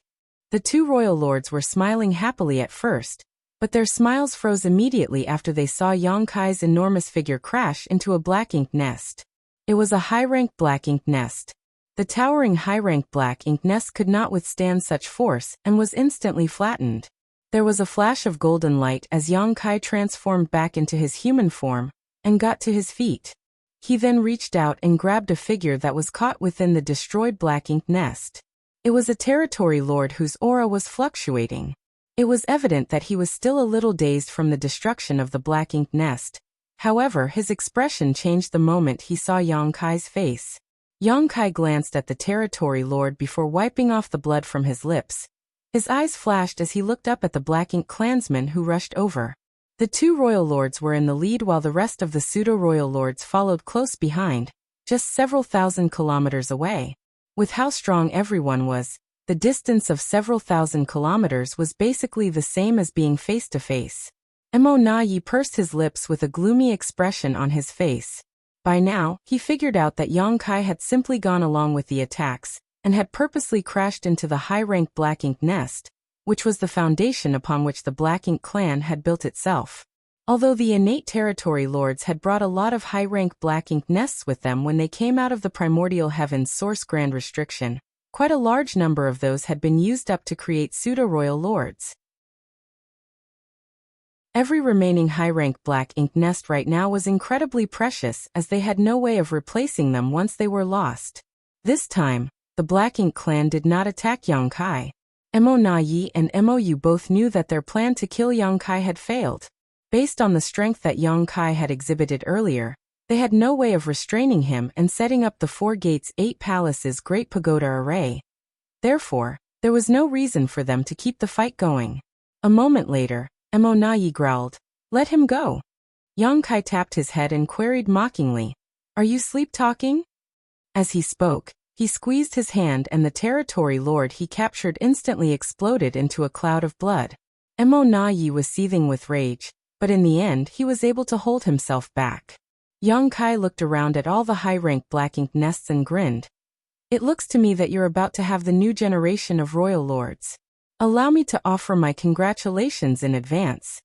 The 2 royal lords were smiling happily at first, but their smiles froze immediately after they saw Yongkai's enormous figure crash into a Black Ink nest. It was a high-rank Black Ink nest. The towering high-rank Black Ink nest could not withstand such force and was instantly flattened. There was a flash of golden light as Yongkai transformed back into his human form and got to his feet. He then reached out and grabbed a figure that was caught within the destroyed Black Ink nest. It was a territory lord whose aura was fluctuating. It was evident that he was still a little dazed from the destruction of the black ink nest. However, his expression changed the moment he saw Yang Kai's face. Yang Kai glanced at the territory lord before wiping off the blood from his lips. His eyes flashed as he looked up at the black ink clansmen who rushed over. The two royal lords were in the lead while the rest of the pseudo-royal lords followed close behind, just several thousand kilometers away. With how strong everyone was, the distance of several thousand kilometers was basically the same as being face to face. Mo Na Yi pursed his lips with a gloomy expression on his face. By now, he figured out that Yang Kai had simply gone along with the attacks, and had purposely crashed into the high-rank black ink nest, which was the foundation upon which the Black Ink clan had built itself. Although the innate territory lords had brought a lot of high-rank black ink nests with them when they came out of the primordial heaven's source grand restriction, quite a large number of those had been used up to create pseudo-royal lords. Every remaining high-rank black ink nest right now was incredibly precious as they had no way of replacing them once they were lost. This time, the Black Ink clan did not attack Yang Kai. Mo Na Yi and Mou both knew that their plan to kill Yang Kai had failed. Based on the strength that Yang Kai had exhibited earlier, they had no way of restraining him and setting up the 4 gates 8 palaces Great Pagoda array. Therefore, there was no reason for them to keep the fight going. A moment later, Mo Na Yi growled, "Let him go." Yang Kai tapped his head and queried mockingly, "Are you sleep-talking?" As he spoke, he squeezed his hand and the territory lord he captured instantly exploded into a cloud of blood. Mo Na Yi was seething with rage, but in the end he was able to hold himself back. Yang Kai looked around at all the high-rank black ink nests and grinned. "It looks to me that you're about to have the new generation of royal lords. Allow me to offer my congratulations in advance."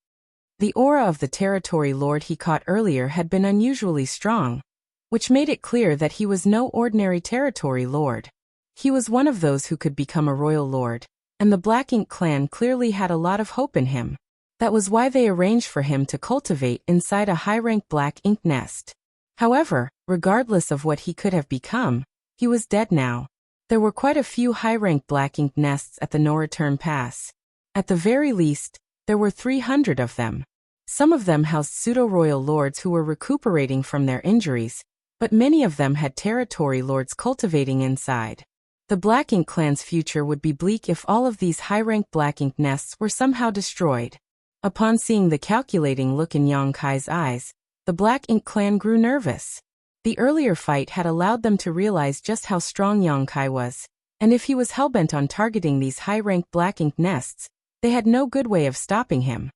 The aura of the territory lord he caught earlier had been unusually strong, which made it clear that he was no ordinary territory lord. He was one of those who could become a royal lord, and the Black Ink clan clearly had a lot of hope in him. That was why they arranged for him to cultivate inside a high-rank black ink nest. However, regardless of what he could have become, he was dead now. There were quite a few high-rank black ink nests at the No-Return Pass. At the very least, there were 300 of them. Some of them housed pseudo-royal lords who were recuperating from their injuries, but many of them had territory lords cultivating inside. The Black Ink clan's future would be bleak if all of these high-rank black ink nests were somehow destroyed. Upon seeing the calculating look in Yang Kai's eyes, the Black Ink clan grew nervous. The earlier fight had allowed them to realize just how strong Yang Kai was, and if he was hellbent on targeting these high-rank black ink nests, they had no good way of stopping him.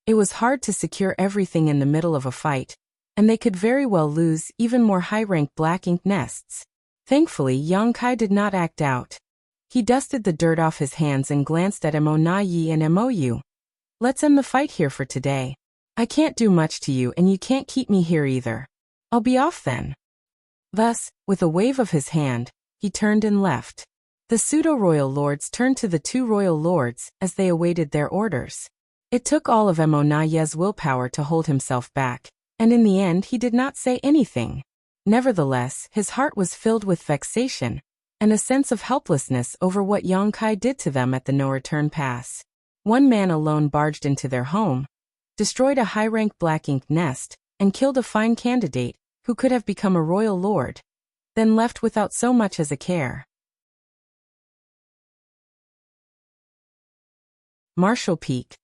It was hard to secure everything in the middle of a fight, and they could very well lose even more high-rank black ink nests. Thankfully, Yang Kai did not act out. He dusted the dirt off his hands and glanced at Mo Na Yi and Mou. "Let's end the fight here for today. I can't do much to you and you can't keep me here either. I'll be off then." Thus, with a wave of his hand, he turned and left. The pseudo-royal lords turned to the 2 royal lords as they awaited their orders. It took all of Mo Na Yi's willpower to hold himself back, and in the end he did not say anything. Nevertheless, his heart was filled with vexation, and a sense of helplessness over what Yang Kai did to them at the No-Return Pass. One man alone barged into their home, destroyed a high-rank black ink nest, and killed a fine candidate who could have become a royal lord, then left without so much as a care. Marshall Peak.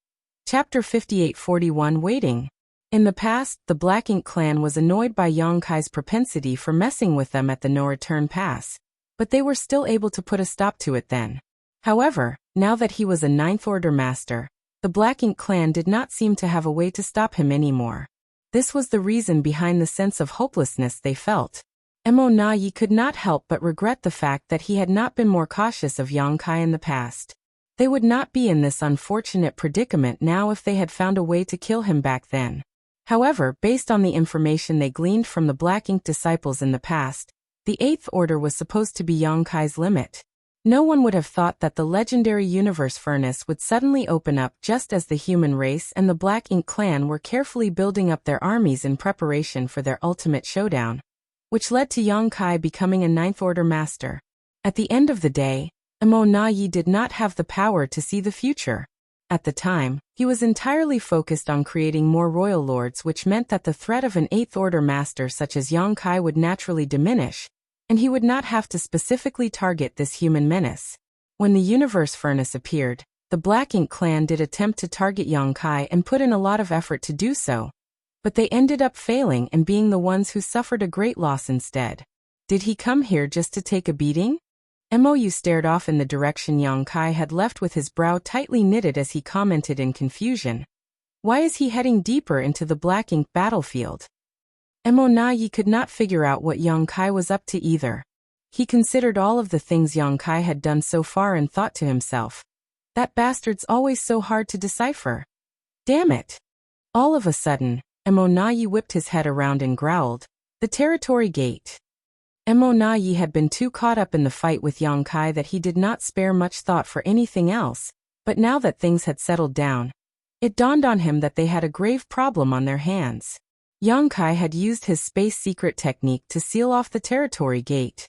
Chapter 5841 Waiting. In the past, the Black Ink clan was annoyed by Yang Kai's propensity for messing with them at the No-Return Pass, but they were still able to put a stop to it then. However, now that he was a 9th Order Master, the Black Ink clan did not seem to have a way to stop him anymore. This was the reason behind the sense of hopelessness they felt. Mo Na Yi could not help but regret the fact that he had not been more cautious of Yang Kai in the past. They would not be in this unfortunate predicament now if they had found a way to kill him back then. However, based on the information they gleaned from the Black Ink disciples in the past, the 8th Order was supposed to be Yang Kai's limit. No one would have thought that the legendary universe furnace would suddenly open up just as the human race and the Black Ink clan were carefully building up their armies in preparation for their ultimate showdown, which led to Yang Kai becoming a 9th Order Master. At the end of the day, Emo Na Yi did not have the power to see the future. At the time, he was entirely focused on creating more royal lords, which meant that the threat of an eighth-order master such as Yang Kai would naturally diminish, and he would not have to specifically target this human menace. When the universe furnace appeared, the Black Ink clan did attempt to target Yang Kai and put in a lot of effort to do so, but they ended up failing and being the ones who suffered a great loss instead. Did he come here just to take a beating? Mou stared off in the direction Yang Kai had left with his brow tightly knitted as he commented in confusion. Why is he heading deeper into the Black Ink battlefield? Emo Na Yi could not figure out what Yang Kai was up to either. He considered all of the things Yang Kai had done so far and thought to himself, that bastard's always so hard to decipher. Damn it! All of a sudden, Emo Na Yi whipped his head around and growled, "The territory gate." Emo Na Yi had been too caught up in the fight with Yang Kai that he did not spare much thought for anything else, but now that things had settled down, it dawned on him that they had a grave problem on their hands. Yang Kai had used his space secret technique to seal off the territory gate.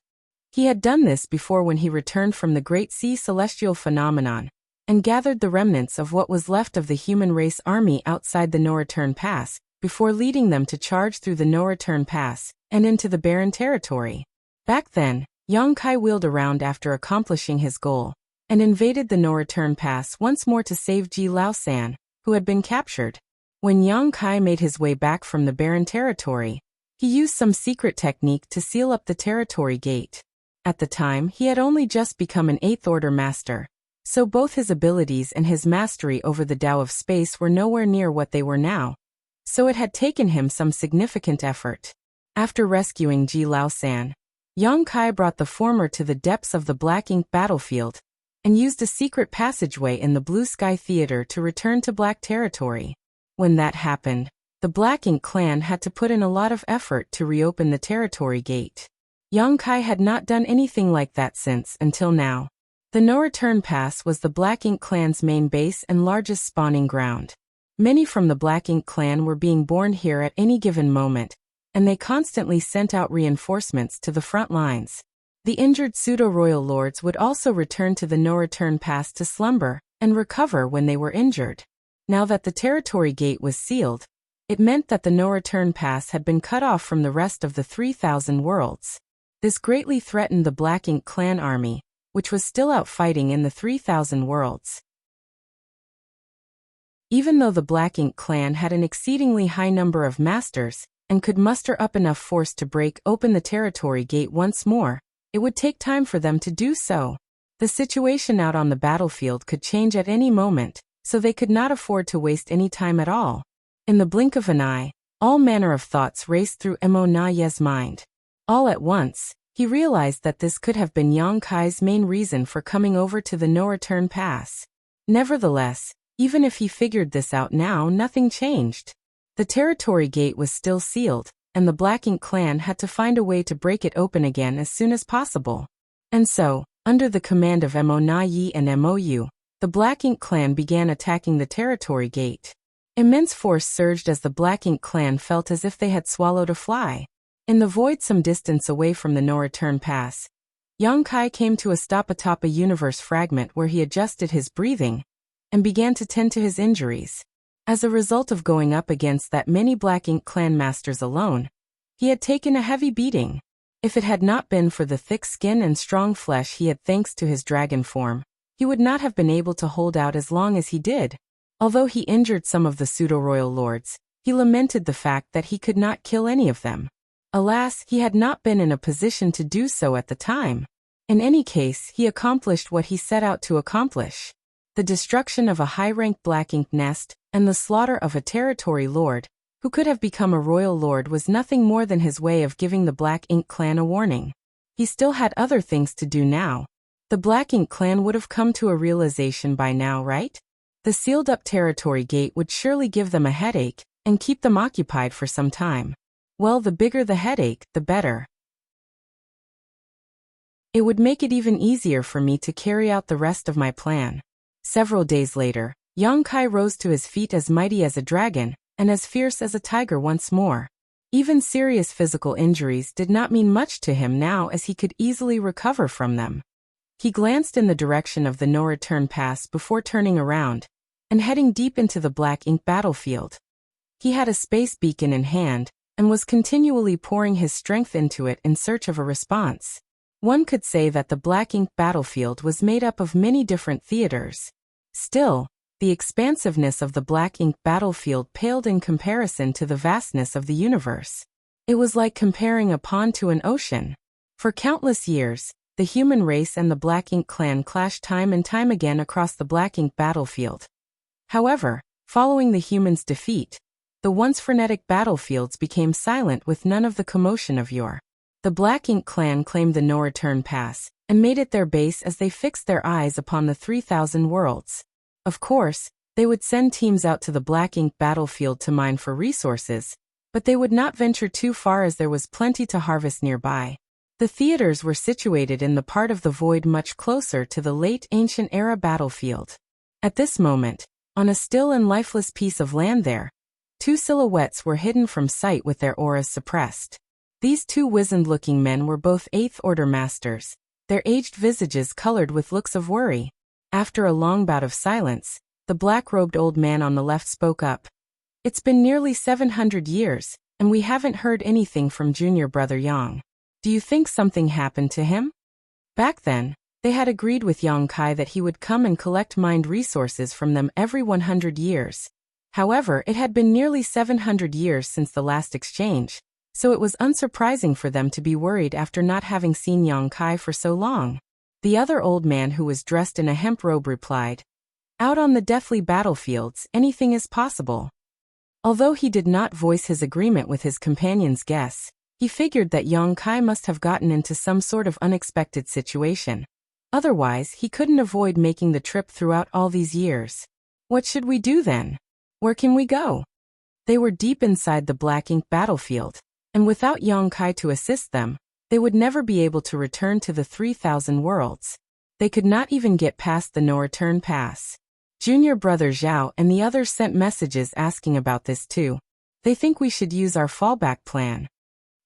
He had done this before when he returned from the Great Sea Celestial Phenomenon, and gathered the remnants of what was left of the human race army outside the No-Return Pass, before leading them to charge through the No-Return Pass and into the barren territory. Back then, Yang Kai wheeled around after accomplishing his goal, and invaded the No-Return Pass once more to save Ji Lao-san, who had been captured. When Yang Kai made his way back from the barren territory, he used some secret technique to seal up the territory gate. At the time, he had only just become an eighth-order master, so both his abilities and his mastery over the Tao of space were nowhere near what they were now. So it had taken him some significant effort. After rescuing Ji Lao-san, Yang Kai brought the former to the depths of the Black Ink battlefield, and used a secret passageway in the Blue Sky Theater to return to Black Territory. When that happened, the Black Ink clan had to put in a lot of effort to reopen the territory gate. Yang Kai had not done anything like that since until now. The No-Return Pass was the Black Ink clan's main base and largest spawning ground. Many from the Black Ink clan were being born here at any given moment, and they constantly sent out reinforcements to the front lines. The injured pseudo-royal lords would also return to the No-Return Pass to slumber and recover when they were injured. Now that the territory gate was sealed, it meant that the No-Return Pass had been cut off from the rest of the 3,000 worlds. This greatly threatened the Black Ink clan army, which was still out fighting in the 3,000 worlds. Even though the Black Ink clan had an exceedingly high number of masters, and could muster up enough force to break open the territory gate once more, it would take time for them to do so. The situation out on the battlefield could change at any moment, so they could not afford to waste any time at all. In the blink of an eye, all manner of thoughts raced through Emo Na Yi's mind. All at once, he realized that this could have been Yang Kai's main reason for coming over to the No-Return Pass. Nevertheless, even if he figured this out now, nothing changed. The territory gate was still sealed, and the Black Ink clan had to find a way to break it open again as soon as possible. And so, under the command of Emo Na Yi and Mou, the Black Ink clan began attacking the territory gate. Immense force surged as the Black Ink clan felt as if they had swallowed a fly. In the void some distance away from the No-Return Pass, Yang Kai came to a stop atop a universe fragment where he adjusted his breathing and began to tend to his injuries. As a result of going up against that many Black Ink clan masters alone, he had taken a heavy beating. If it had not been for the thick skin and strong flesh he had thanks to his dragon form, he would not have been able to hold out as long as he did. Although he injured some of the pseudo-royal lords, he lamented the fact that he could not kill any of them. Alas, he had not been in a position to do so at the time. In any case, he accomplished what he set out to accomplish. The destruction of a high-ranked Black Ink nest, and the slaughter of a territory lord, who could have become a royal lord, was nothing more than his way of giving the Black Ink clan a warning. He still had other things to do now. The Black Ink clan would have come to a realization by now, right? The sealed-up territory gate would surely give them a headache, and keep them occupied for some time. Well, the bigger the headache, the better. It would make it even easier for me to carry out the rest of my plan. Several days later, Yang Kai rose to his feet as mighty as a dragon, and as fierce as a tiger once more. Even serious physical injuries did not mean much to him now, as he could easily recover from them. He glanced in the direction of the no-return pass before turning around and heading deep into the black ink battlefield. He had a space beacon in hand and was continually pouring his strength into it in search of a response. One could say that the black ink battlefield was made up of many different theaters. Still, the expansiveness of the black ink battlefield paled in comparison to the vastness of the universe. It was like comparing a pond to an ocean. For countless years, the human race and the Black Ink clan clashed time and time again across the black ink battlefield. However, following the humans' defeat, the once frenetic battlefields became silent with none of the commotion of yore. The Black Ink clan claimed the no-return pass and made it their base as they fixed their eyes upon the 3,000 worlds. Of course, they would send teams out to the black ink battlefield to mine for resources, but they would not venture too far as there was plenty to harvest nearby. The theaters were situated in the part of the void much closer to the late ancient era battlefield. At this moment, on a still and lifeless piece of land there, two silhouettes were hidden from sight with their auras suppressed. These two wizened-looking men were both Eighth Order masters, their aged visages colored with looks of worry. After a long bout of silence, the black-robed old man on the left spoke up. "It's been nearly 700 years, and we haven't heard anything from junior brother Yang. Do you think something happened to him?" Back then, they had agreed with Yang Kai that he would come and collect mined resources from them every 100 years. However, it had been nearly 700 years since the last exchange, so it was unsurprising for them to be worried after not having seen Yang Kai for so long. The other old man who was dressed in a hemp robe replied, "Out on the deathly battlefields, anything is possible." Although he did not voice his agreement with his companion's guess, he figured that Yang Kai must have gotten into some sort of unexpected situation. Otherwise, he couldn't avoid making the trip throughout all these years. "What should we do then? Where can we go?" They were deep inside the black ink battlefield, and without Yang Kai to assist them, they would never be able to return to the 3,000 worlds. They could not even get past the no-return pass. Junior brother Zhao and the others sent messages asking about this too. "They think we should use our fallback plan."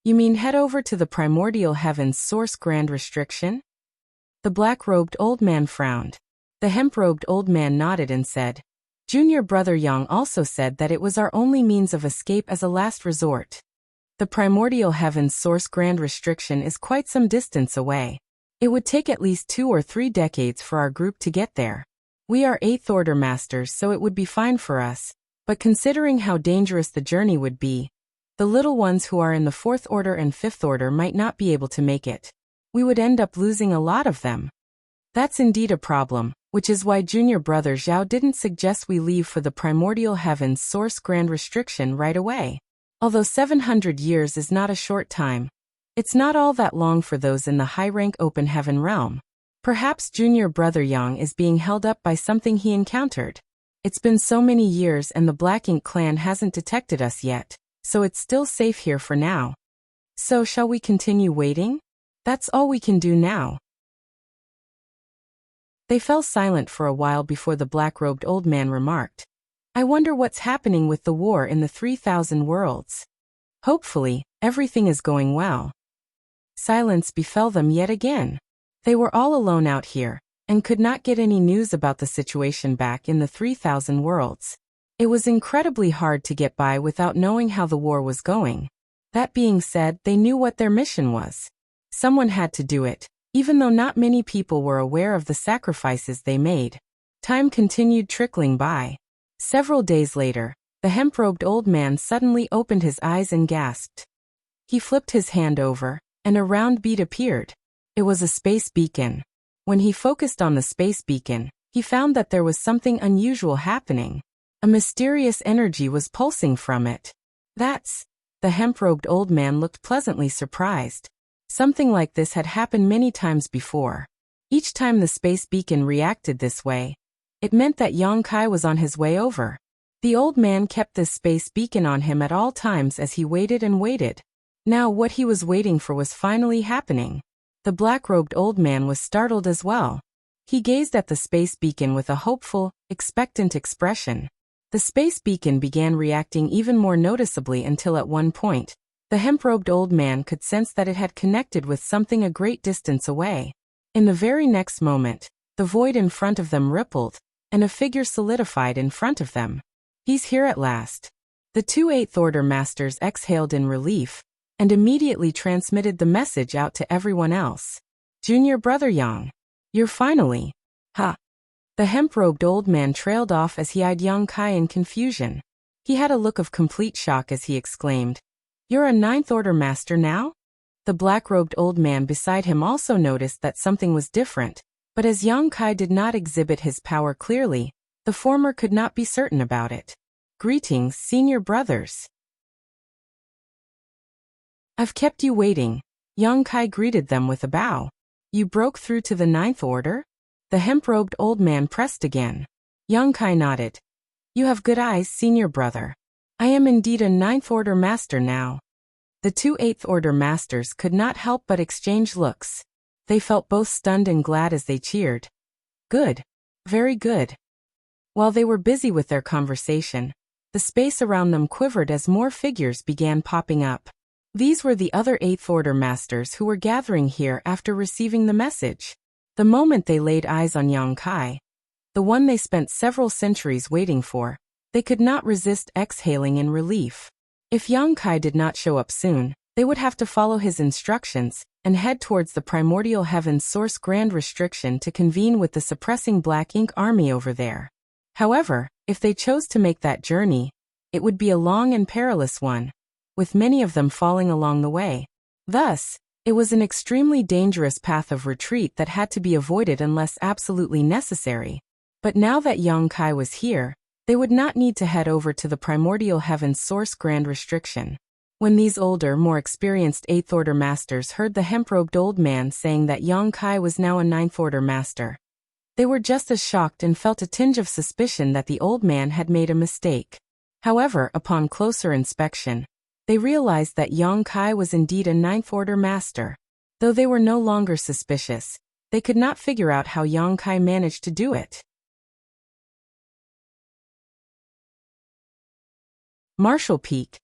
"You mean head over to the primordial heaven's source grand restriction?" The black-robed old man frowned. The hemp-robed old man nodded and said, "Junior brother Yang also said that it was our only means of escape as a last resort. The primordial heaven's source grand restriction is quite some distance away. It would take at least 2 or 3 decades for our group to get there. We are 8th Order masters, so it would be fine for us, but considering how dangerous the journey would be, the little ones who are in the 4th Order and 5th Order might not be able to make it. We would end up losing a lot of them." That's indeed a problem, which is why junior brother Zhao didn't suggest we leave for the primordial heaven's source grand restriction right away. Although 700 years is not a short time, it's not all that long for those in the high-rank open heaven realm. Perhaps junior brother Yang is being held up by something he encountered. It's been so many years and the Black Ink clan hasn't detected us yet, so it's still safe here for now. So shall we continue waiting? That's all we can do now. They fell silent for a while before the black-robed old man remarked, "I wonder what's happening with the war in the 3,000 worlds. Hopefully, everything is going well." Silence befell them yet again. They were all alone out here, and could not get any news about the situation back in the 3,000 worlds. It was incredibly hard to get by without knowing how the war was going. That being said, they knew what their mission was. Someone had to do it, even though not many people were aware of the sacrifices they made. Time continued trickling by. Several days later, the hemp-robed old man suddenly opened his eyes and gasped. He flipped his hand over, and a round bead appeared. It was a space beacon. When he focused on the space beacon, he found that there was something unusual happening. A mysterious energy was pulsing from it. The hemp-robed old man looked pleasantly surprised. Something like this had happened many times before. Each time the space beacon reacted this way, it meant that Yang Kai was on his way over. The old man kept this space beacon on him at all times as he waited and waited. Now what he was waiting for was finally happening. The black-robed old man was startled as well. He gazed at the space beacon with a hopeful, expectant expression. The space beacon began reacting even more noticeably until at one point, the hemp-robed old man could sense that it had connected with something a great distance away. In the very next moment, the void in front of them rippled, and a figure solidified in front of them. He's here at last. The two Eighth Order Masters exhaled in relief, and immediately transmitted the message out to everyone else. Junior Brother Yang, you're finally. Ha! The hemp-robed old man trailed off as he eyed Yang Kai in confusion. He had a look of complete shock as he exclaimed, "You're a Ninth Order Master now?" The black-robed old man beside him also noticed that something was different, but as Yang Kai did not exhibit his power clearly, the former could not be certain about it. "Greetings, senior brothers. I've kept you waiting." Yang Kai greeted them with a bow. "You broke through to the Ninth Order?" The hemp-robed old man pressed again. Yang Kai nodded. "You have good eyes, senior brother. I am indeed a Ninth Order Master now." The two Eighth Order Masters could not help but exchange looks. They felt both stunned and glad as they cheered. "Good. Very good." While they were busy with their conversation, the space around them quivered as more figures began popping up. These were the other Eighth Order Masters who were gathering here after receiving the message. The moment they laid eyes on Yang Kai, the one they spent several centuries waiting for, they could not resist exhaling in relief. If Yang Kai did not show up soon, they would have to follow his instructions and head towards the primordial heaven's source Grand Restriction to convene with the suppressing Black Ink army over there. However, if they chose to make that journey, it would be a long and perilous one, with many of them falling along the way. Thus, it was an extremely dangerous path of retreat that had to be avoided unless absolutely necessary. But now that Yang Kai was here, they would not need to head over to the primordial heaven's source Grand Restriction. When these older, more experienced Eighth Order Masters heard the hemp-robed old man saying that Yang Kai was now a Ninth Order Master, they were just as shocked and felt a tinge of suspicion that the old man had made a mistake. However, upon closer inspection, they realized that Yang Kai was indeed a Ninth Order Master. Though they were no longer suspicious, they could not figure out how Yang Kai managed to do it. Marshall Peak.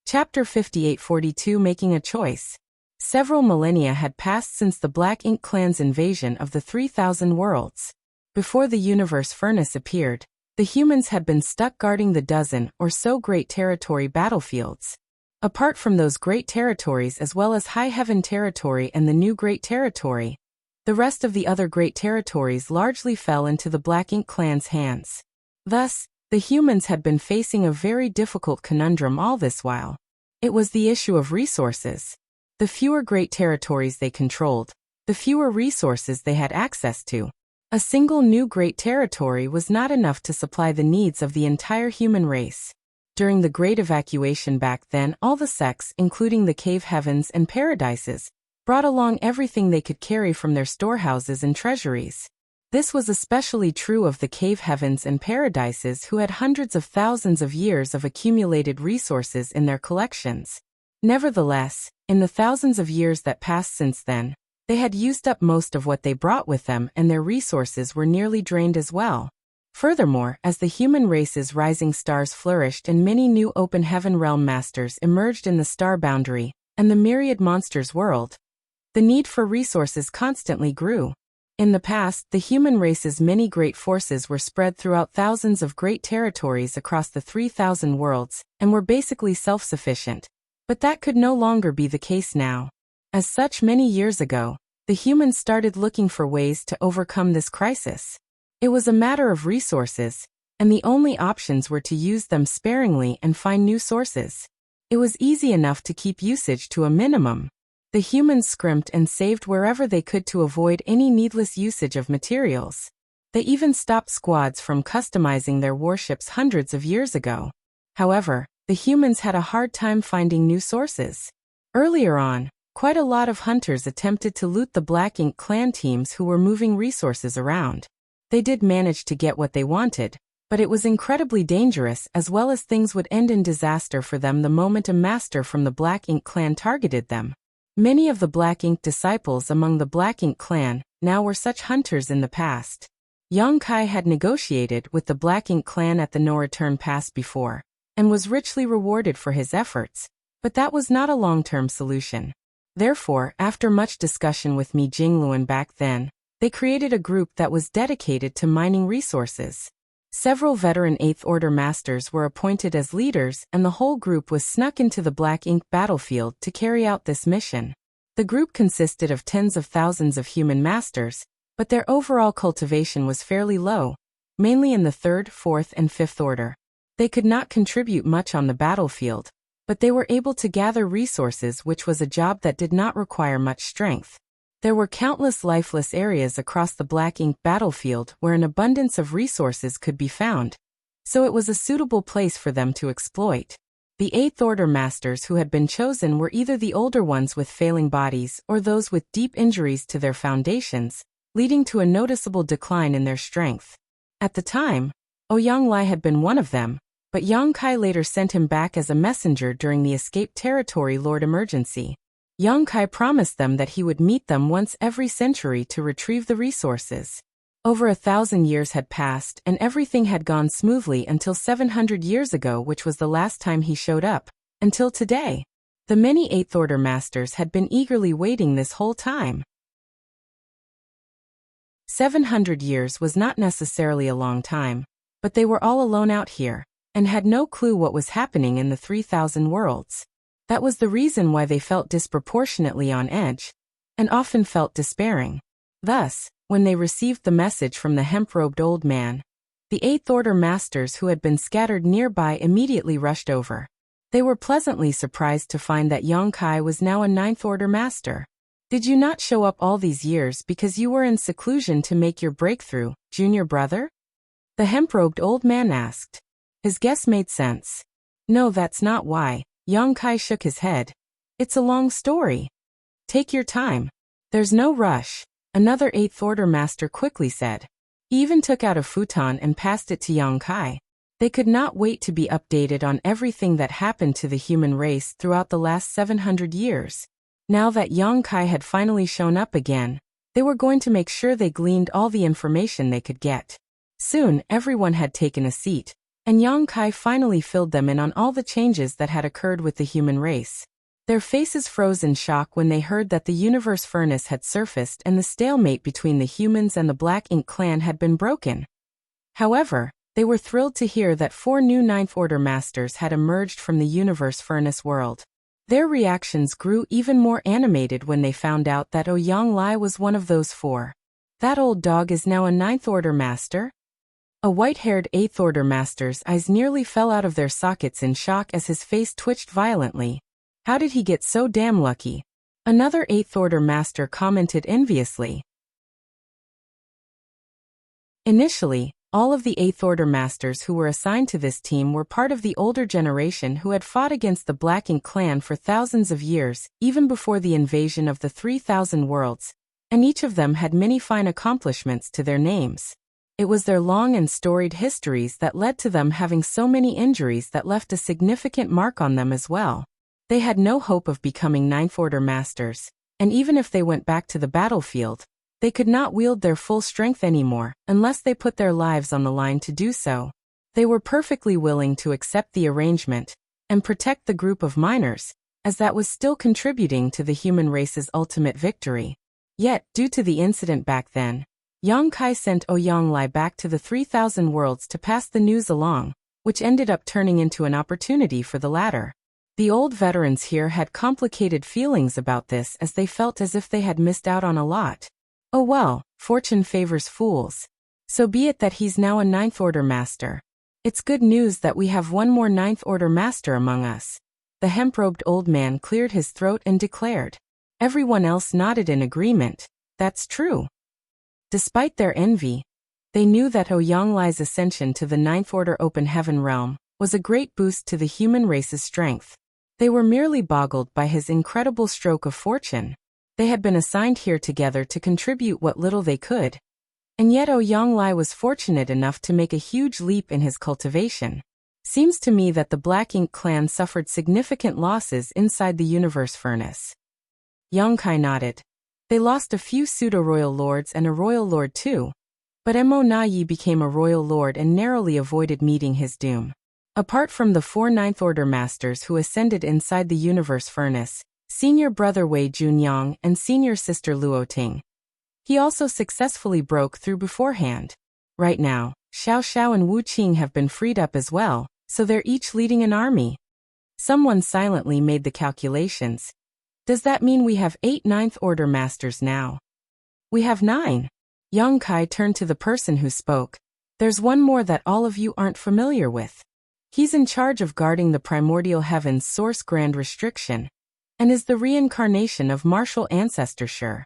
Chapter 5842 Making a Choice. Several millennia had passed since the Black Ink clan's invasion of the 3,000 worlds. Before the universe furnace appeared, the humans had been stuck guarding the dozen or so great territory battlefields. Apart from those great territories as well as High Heaven Territory and the New Great Territory, the rest of the other great territories largely fell into the Black Ink clan's hands. Thus, the humans had been facing a very difficult conundrum all this while. It was the issue of resources. The fewer great territories they controlled, the fewer resources they had access to. A single new great territory was not enough to supply the needs of the entire human race. During the Great Evacuation back then, all the sects, including the cave heavens and paradises, brought along everything they could carry from their storehouses and treasuries. This was especially true of the cave heavens and paradises, who had hundreds of thousands of years of accumulated resources in their collections. Nevertheless, in the thousands of years that passed since then, they had used up most of what they brought with them, and their resources were nearly drained as well. Furthermore, as the human race's rising stars flourished and many new open heaven realm masters emerged in the star boundary and the myriad monsters world, the need for resources constantly grew. In the past, the human race's many great forces were spread throughout thousands of great territories across the 3,000 worlds and were basically self-sufficient. But that could no longer be the case now. As such, many years ago, the humans started looking for ways to overcome this crisis. It was a matter of resources, and the only options were to use them sparingly and find new sources. It was easy enough to keep usage to a minimum. The humans scrimped and saved wherever they could to avoid any needless usage of materials. They even stopped squads from customizing their warships hundreds of years ago. However, the humans had a hard time finding new sources. Earlier on, quite a lot of hunters attempted to loot the Black Ink clan teams who were moving resources around. They did manage to get what they wanted, but it was incredibly dangerous, as well as things would end in disaster for them the moment a master from the Black Ink clan targeted them. Many of the Black Ink disciples among the Black Ink clan now were such hunters in the past. Yang Kai had negotiated with the Black Ink clan at the No Return Pass before, and was richly rewarded for his efforts, but that was not a long-term solution. Therefore, after much discussion with Mi Jingluan back then, They created a group that was dedicated to mining resources. Several veteran Eighth Order Masters were appointed as leaders, and the whole group was snuck into the Black Ink battlefield to carry out this mission. The group consisted of tens of thousands of human masters, but their overall cultivation was fairly low, mainly in the Third, Fourth, and Fifth Order. They could not contribute much on the battlefield, but they were able to gather resources, which was a job that did not require much strength. There were countless lifeless areas across the Black Ink battlefield where an abundance of resources could be found, so it was a suitable place for them to exploit. The Eighth Order Masters who had been chosen were either the older ones with failing bodies or those with deep injuries to their foundations, leading to a noticeable decline in their strength. At the time, Ouyang Lai had been one of them, but Yang Kai later sent him back as a messenger during the Escape Territory Lord emergency. Yang Kai promised them that he would meet them once every century to retrieve the resources. Over 1,000 years had passed and everything had gone smoothly until 700 years ago, which was the last time he showed up, until today. The many Eighth Order Masters had been eagerly waiting this whole time. 700 years was not necessarily a long time, but they were all alone out here, and had no clue what was happening in the 3,000 worlds. That was the reason why they felt disproportionately on edge, and often felt despairing. Thus, when they received the message from the hemp-robed old man, the Eighth Order Masters who had been scattered nearby immediately rushed over. They were pleasantly surprised to find that Yang Kai was now a Ninth Order Master. "Did you not show up all these years because you were in seclusion to make your breakthrough, junior brother?" the hemp-robed old man asked. His guess made sense. "No, that's not why." Yang Kai shook his head. "It's a long story. Take your time. There's no rush," another Eighth Order Master quickly said. He even took out a futon and passed it to Yang Kai. They could not wait to be updated on everything that happened to the human race throughout the last 700 years. Now that Yang Kai had finally shown up again, they were going to make sure they gleaned all the information they could get. Soon, everyone had taken a seat, and Yang Kai finally filled them in on all the changes that had occurred with the human race. Their faces froze in shock when they heard that the universe furnace had surfaced and the stalemate between the humans and the Black Ink clan had been broken. However, they were thrilled to hear that 4 new Ninth Order Masters had emerged from the universe furnace world. Their reactions grew even more animated when they found out that Ouyang Lai was one of those 4. "That old dog is now a Ninth Order Master?" A white-haired Eighth Order Master's eyes nearly fell out of their sockets in shock as his face twitched violently. "How did he get so damn lucky?" another Eighth Order Master commented enviously. Initially, all of the Eighth Order Masters who were assigned to this team were part of the older generation who had fought against the Black Ink clan for thousands of years, even before the invasion of the 3,000 worlds, and each of them had many fine accomplishments to their names. It was their long and storied histories that led to them having so many injuries that left a significant mark on them as well. They had no hope of becoming Ninth Order Masters, and even if they went back to the battlefield, they could not wield their full strength anymore unless they put their lives on the line to do so. They were perfectly willing to accept the arrangement and protect the group of miners, as that was still contributing to the human race's ultimate victory. Yet, due to the incident back then, Yang Kai sent Ouyang Lai back to the 3,000 worlds to pass the news along, which ended up turning into an opportunity for the latter. The old veterans here had complicated feelings about this as they felt as if they had missed out on a lot. Oh well, fortune favors fools. So be it that he's now a Ninth Order Master. It's good news that we have one more Ninth Order Master among us. The hemp-robed old man cleared his throat and declared. Everyone else nodded in agreement. That's true. Despite their envy, they knew that Ouyang Lai's ascension to the Ninth Order Open Heaven realm was a great boost to the human race's strength. They were merely boggled by his incredible stroke of fortune. They had been assigned here together to contribute what little they could. And yet Ouyang Lai was fortunate enough to make a huge leap in his cultivation. Seems to me that the Black Ink clan suffered significant losses inside the universe furnace. Yang Kai nodded. They lost a few pseudo-royal lords and a royal lord too, but Mo Na Yi became a royal lord and narrowly avoided meeting his doom. Apart from the 4 Ninth Order Masters who ascended inside the universe furnace, senior brother Wei Junyang and senior sister Luo Ting, He also successfully broke through beforehand. Right now, Xiao Xiao and Wu Qing have been freed up as well, so they're each leading an army. Someone silently made the calculations. Does that mean we have 8 ninth order masters now? We have 9. Yang Kai turned to the person who spoke. There's one more that all of you aren't familiar with. He's in charge of guarding the primordial heaven's source grand restriction, and is the reincarnation of martial ancestor Shi.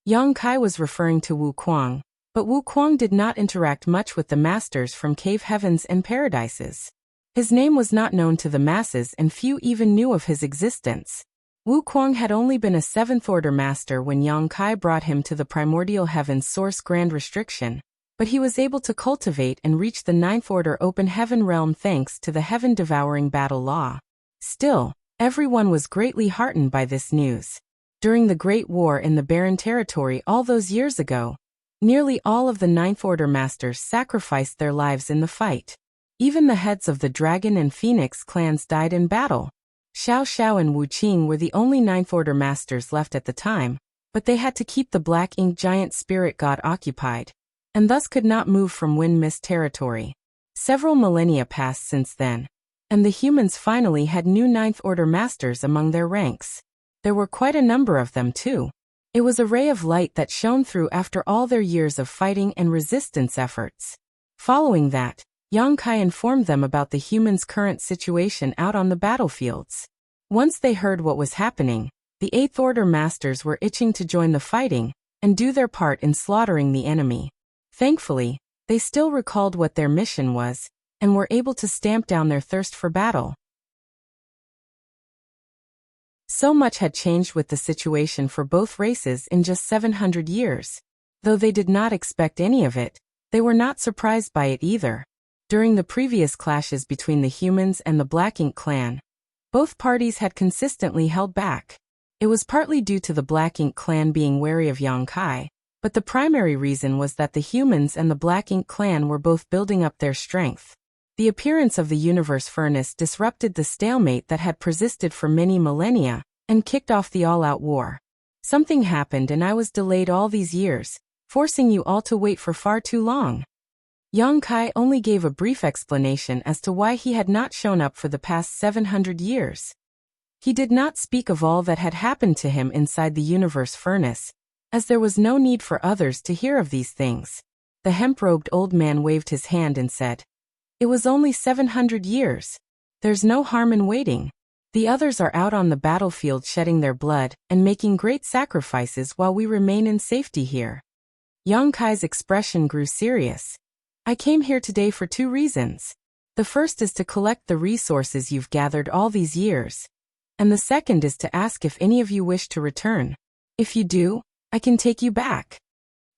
Yang Kai was referring to Wu Kuang, but Wu Kuang did not interact much with the masters from cave heavens and paradises. His name was not known to the masses and few even knew of his existence. Wu Kuang had only been a 7th order master when Yang Kai brought him to the primordial heaven's source grand restriction, but he was able to cultivate and reach the 9th order open heaven realm thanks to the heaven-devouring battle law. Still, everyone was greatly heartened by this news. During the Great War in the Barren Territory all those years ago, nearly all of the 9th order masters sacrificed their lives in the fight. Even the heads of the Dragon and Phoenix clans died in battle. Xiao Xiao and Wu Qing were the only 9th order masters left at the time, but they had to keep the Black Ink Giant Spirit God occupied, and thus could not move from Wind Mist territory. Several millennia passed since then, and the humans finally had new 9th order masters among their ranks. There were quite a number of them too. It was a ray of light that shone through after all their years of fighting and resistance efforts. Following that, Yang Kai informed them about the humans' current situation out on the battlefields. Once they heard what was happening, the 8th order masters were itching to join the fighting and do their part in slaughtering the enemy. Thankfully, they still recalled what their mission was and were able to stamp down their thirst for battle. So much had changed with the situation for both races in just 700 years. Though they did not expect any of it, they were not surprised by it either. During the previous clashes between the humans and the Black Ink clan, both parties had consistently held back. It was partly due to the Black Ink clan being wary of Yang Kai, but the primary reason was that the humans and the Black Ink clan were both building up their strength. The appearance of the universe furnace disrupted the stalemate that had persisted for many millennia and kicked off the all-out war. Something happened and I was delayed all these years, forcing you all to wait for far too long. Yang Kai only gave a brief explanation as to why he had not shown up for the past 700 years. He did not speak of all that had happened to him inside the universe furnace, as there was no need for others to hear of these things. The hemp-robed old man waved his hand and said, "It was only 700 years. There's no harm in waiting. The others are out on the battlefield shedding their blood and making great sacrifices while we remain in safety here." Yang Kai's expression grew serious. "I came here today for 2 reasons. The first is to collect the resources you've gathered all these years, and the second is to ask if any of you wish to return. If you do, I can take you back."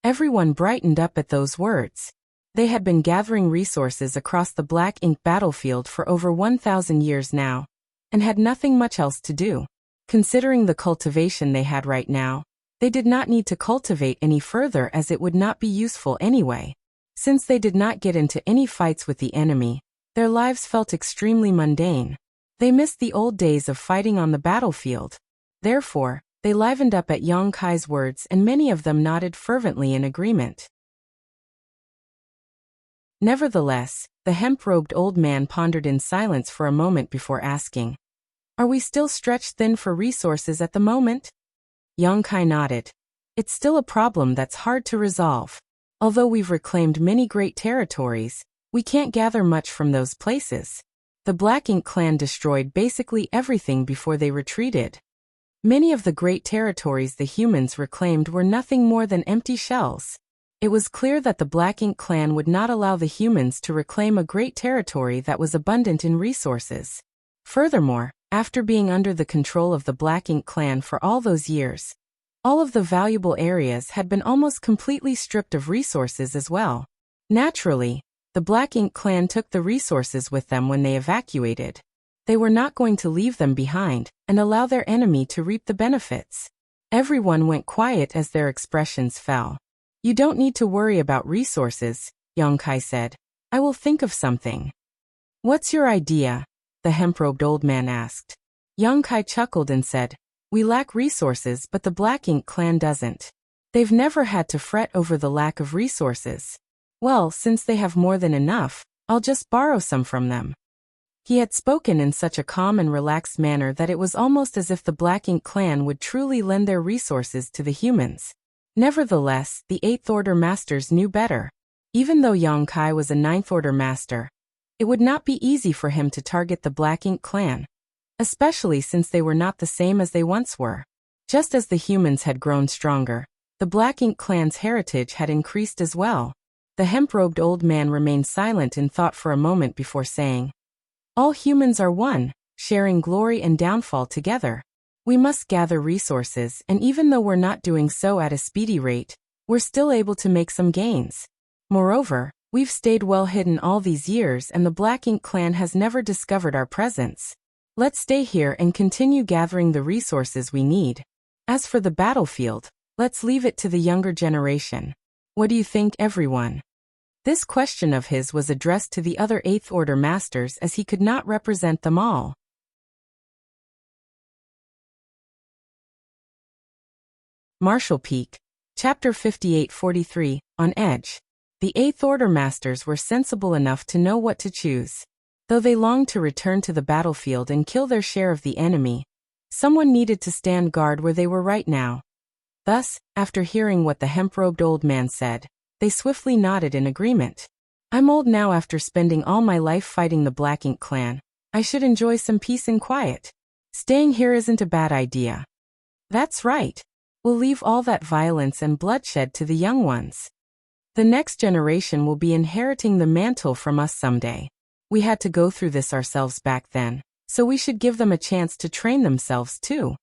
Everyone brightened up at those words. They had been gathering resources across the Black Ink battlefield for over 1,000 years now, and had nothing much else to do. Considering the cultivation they had right now, they did not need to cultivate any further as it would not be useful anyway. Since they did not get into any fights with the enemy, their lives felt extremely mundane. They missed the old days of fighting on the battlefield. Therefore, they livened up at Yang Kai's words and many of them nodded fervently in agreement. Nevertheless, the hemp-robed old man pondered in silence for a moment before asking, "Are we still stretched thin for resources at the moment?" Yang Kai nodded. "It's still a problem that's hard to resolve. Although we've reclaimed many great territories, we can't gather much from those places. The Black Ink clan destroyed basically everything before they retreated. Many of the great territories the humans reclaimed were nothing more than empty shells. It was clear that the Black Ink clan would not allow the humans to reclaim a great territory that was abundant in resources. Furthermore, after being under the control of the Black Ink clan for all those years, all of the valuable areas had been almost completely stripped of resources as well. Naturally, the Black Ink clan took the resources with them when they evacuated. They were not going to leave them behind and allow their enemy to reap the benefits. Everyone went quiet as their expressions fell. "You don't need to worry about resources," Yang Kai said. "I will think of something." "What's your idea?" the hemp-robed old man asked. Yang Kai chuckled and said, "We lack resources but the Black Ink clan doesn't. They've never had to fret over the lack of resources. Well, since they have more than enough, I'll just borrow some from them. He had spoken in such a calm and relaxed manner that it was almost as if the Black Ink clan would truly lend their resources to the humans. Nevertheless, the 8th Order Masters knew better. Even though Yang Kai was a 9th Order Master, it would not be easy for him to target the Black Ink clan, especially since they were not the same as they once were. Just as the humans had grown stronger, the Black Ink clan's heritage had increased as well. The hemp-robed old man remained silent in thought for a moment before saying, "All humans are one, sharing glory and downfall together. We must gather resources, and even though we're not doing so at a speedy rate, we're still able to make some gains. Moreover, we've stayed well hidden all these years and the Black Ink clan has never discovered our presence. Let's stay here and continue gathering the resources we need. As for the battlefield, let's leave it to the younger generation. What do you think, everyone?" This question of his was addressed to the other 8th Order Masters as he could not represent them all. Marshall Peak, Chapter 5843, On Edge. The 8th Order Masters were sensible enough to know what to choose. Though they longed to return to the battlefield and kill their share of the enemy, someone needed to stand guard where they were right now. Thus, after hearing what the hemp-robed old man said, they swiftly nodded in agreement. "I'm old now after spending all my life fighting the Black Ink clan. I should enjoy some peace and quiet. Staying here isn't a bad idea." "That's right. We'll leave all that violence and bloodshed to the young ones. The next generation will be inheriting the mantle from us someday. We had to go through this ourselves back then, so we should give them a chance to train themselves too."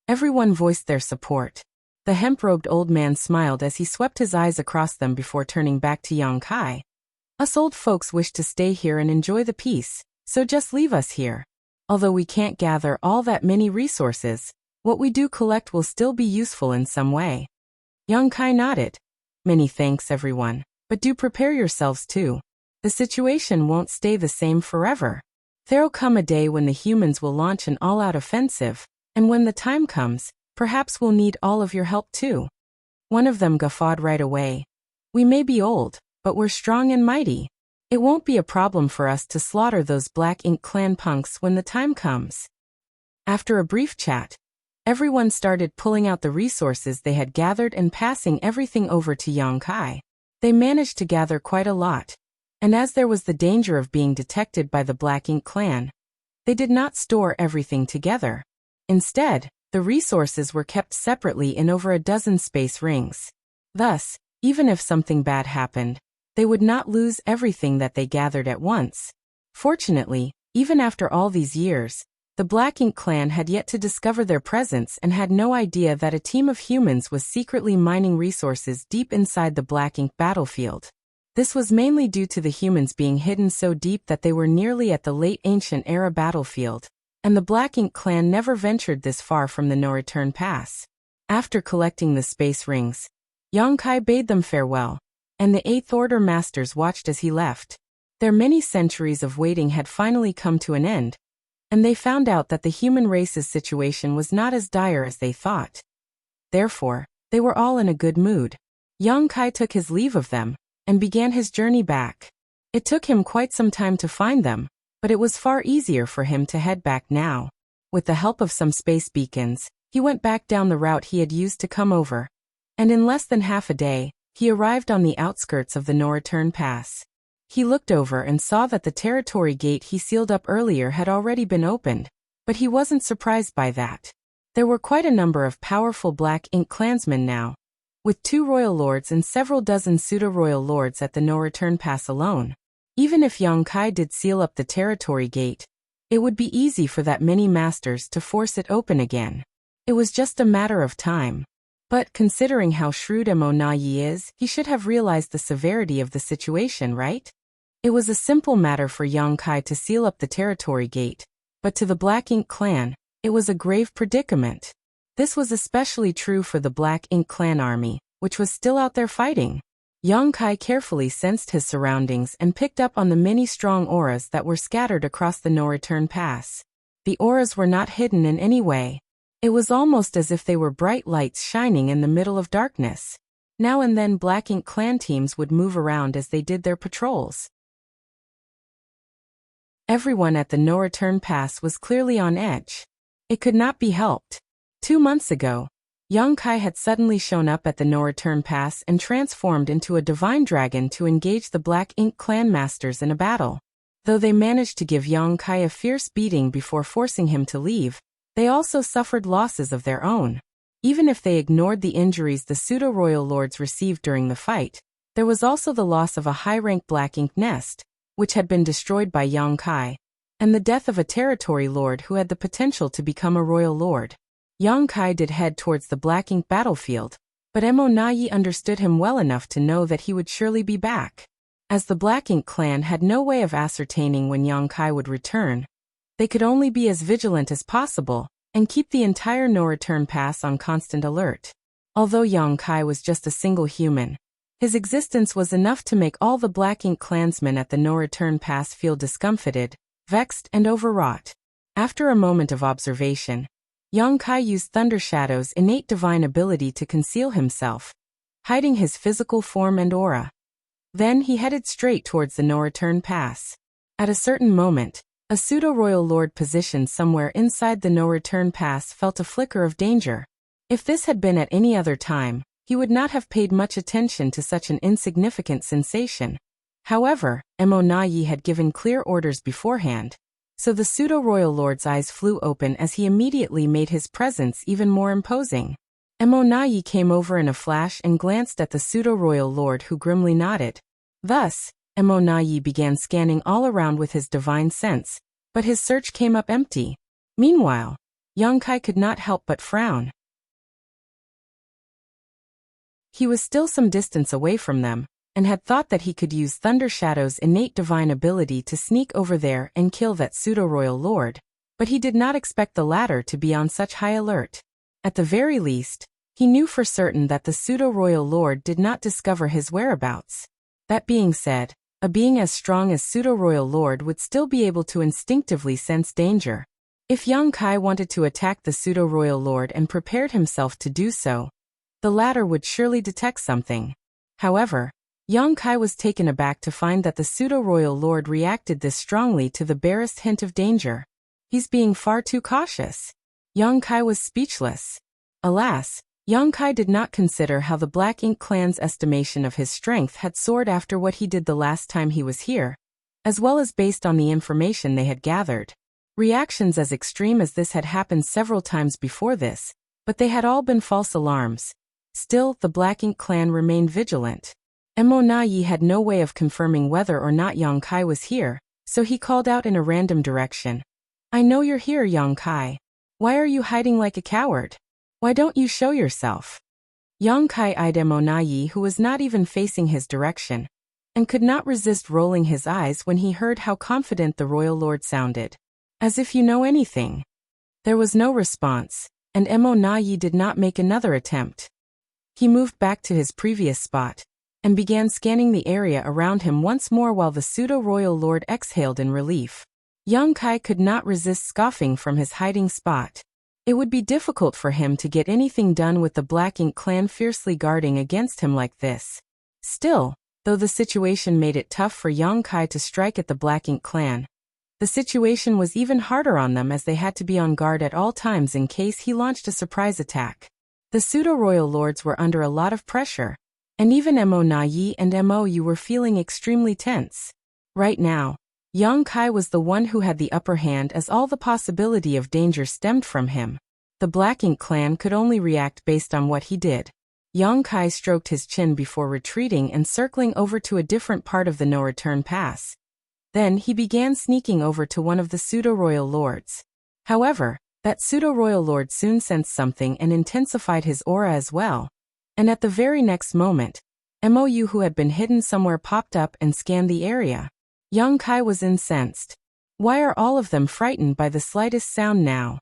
Everyone voiced their support. The hemp-robed old man smiled as he swept his eyes across them before turning back to Yang Kai. "Us old folks wish to stay here and enjoy the peace, so just leave us here. Although we can't gather all that many resources, what we do collect will still be useful in some way." Yang Kai nodded. "Many thanks, everyone, but do prepare yourselves too. The situation won't stay the same forever. There'll come a day when the humans will launch an all-out offensive, and when the time comes, perhaps we'll need all of your help too." One of them guffawed right away. "We may be old, but we're strong and mighty. It won't be a problem for us to slaughter those Black Ink clan punks when the time comes." After a brief chat, everyone started pulling out the resources they had gathered and passing everything over to Yang Kai. They managed to gather quite a lot, and as there was the danger of being detected by the Black Ink clan, they did not store everything together. Instead, the resources were kept separately in over a dozen space rings. Thus, even if something bad happened, they would not lose everything that they gathered at once. Fortunately, even after all these years, the Black Ink clan had yet to discover their presence and had no idea that a team of humans was secretly mining resources deep inside the Black Ink battlefield. This was mainly due to the humans being hidden so deep that they were nearly at the late ancient era battlefield, and the Black Ink clan never ventured this far from the no-return pass. After collecting the space rings, Yang Kai bade them farewell, and the 8th Order Masters watched as he left. Their many centuries of waiting had finally come to an end, and they found out that the human race's situation was not as dire as they thought. Therefore, they were all in a good mood. Yang Kai took his leave of them, and began his journey back. It took him quite some time to find them, but it was far easier for him to head back now. With the help of some space beacons, he went back down the route he had used to come over, and in less than half a day, he arrived on the outskirts of the no-return pass. He looked over and saw that the territory gate he sealed up earlier had already been opened, but he wasn't surprised by that. There were quite a number of powerful Black Ink clansmen now, with 2 royal lords and several dozen pseudo-royal lords at the no-return pass alone. Even if Yang Kai did seal up the territory gate, it would be easy for that many masters to force it open again. It was just a matter of time. But considering how shrewd Mo Na Yi is, he should have realized the severity of the situation, right? It was a simple matter for Yang Kai to seal up the territory gate, but to the Black Ink clan, it was a grave predicament. This was especially true for the Black Ink clan army, which was still out there fighting. Yang Kai carefully sensed his surroundings and picked up on the many strong auras that were scattered across the no-return pass. The auras were not hidden in any way. It was almost as if they were bright lights shining in the middle of darkness. Now and then Black Ink clan teams would move around as they did their patrols. Everyone at the no-return pass was clearly on edge. It could not be helped. 2 months ago, Yongkai had suddenly shown up at the no-return pass and transformed into a divine dragon to engage the Black Ink clan masters in a battle. Though they managed to give Yongkai a fierce beating before forcing him to leave, they also suffered losses of their own. Even if they ignored the injuries the pseudo-royal lords received during the fight, there was also the loss of a high-rank Black Ink nest, which had been destroyed by Yongkai, and the death of a territory lord who had the potential to become a royal lord. Yongkai did head towards the Black Ink battlefield, but Mo Nai understood him well enough to know that he would surely be back. As the Black Ink clan had no way of ascertaining when Yongkai would return, they could only be as vigilant as possible and keep the entire no-return pass on constant alert. Although Yongkai was just a single human, his existence was enough to make all the Black Ink clansmen at the no-return pass feel discomfited, vexed, and overwrought. After a moment of observation, Yongkai used Thunder Shadow's innate divine ability to conceal himself, hiding his physical form and aura. Then he headed straight towards the no-return pass. At a certain moment, a pseudo-royal lord positioned somewhere inside the no-return pass felt a flicker of danger. If this had been at any other time, he would not have paid much attention to such an insignificant sensation. However, Mo Nai had given clear orders beforehand, so the pseudo-royal lord's eyes flew open as he immediately made his presence even more imposing. Mo Nai came over in a flash and glanced at the pseudo-royal lord, who grimly nodded. Thus, Mo Nai began scanning all around with his divine sense, but his search came up empty. Meanwhile, Yongkai could not help but frown. He was still some distance away from them, and had thought that he could use Thunder Shadow's innate divine ability to sneak over there and kill that pseudo-royal lord, but he did not expect the latter to be on such high alert. At the very least, he knew for certain that the pseudo-royal lord did not discover his whereabouts. That being said, a being as strong as pseudo-royal lord would still be able to instinctively sense danger. If Yongkai wanted to attack the pseudo-royal lord and prepared himself to do so, the latter would surely detect something. However, Yongkai was taken aback to find that the pseudo-royal lord reacted this strongly to the barest hint of danger. He's being far too cautious. Yongkai was speechless. Alas, Yongkai did not consider how the Black Ink clan's estimation of his strength had soared after what he did the last time he was here, as well as based on the information they had gathered. Reactions as extreme as this had happened several times before this, but they had all been false alarms. Still, the Black Ink clan remained vigilant. Mo Nai had no way of confirming whether or not Yongkai was here, so he called out in a random direction. "I know you're here, Yongkai. Why are you hiding like a coward? Why don't you show yourself?" Yongkai eyed Mo Nai, who was not even facing his direction, and could not resist rolling his eyes when he heard how confident the royal lord sounded. "As if you know anything." There was no response, and Mo Nai did not make another attempt. He moved back to his previous spot, and began scanning the area around him once more while the pseudo-royal lord exhaled in relief. Yongkai could not resist scoffing from his hiding spot. It would be difficult for him to get anything done with the Black Ink clan fiercely guarding against him like this. Still, though the situation made it tough for Yongkai to strike at the Black Ink clan, the situation was even harder on them as they had to be on guard at all times in case he launched a surprise attack. The pseudo-royal lords were under a lot of pressure, and even Mo Nai and Mo were feeling extremely tense. Right now, Yongkai was the one who had the upper hand as all the possibility of danger stemmed from him. The Black Ink clan could only react based on what he did. Yongkai stroked his chin before retreating and circling over to a different part of the no-return pass. Then he began sneaking over to one of the pseudo-royal lords. However, that pseudo-royal lord soon sensed something and intensified his aura as well. And at the very next moment, Mo who had been hidden somewhere popped up and scanned the area. Yongkai was incensed. Why are all of them frightened by the slightest sound now?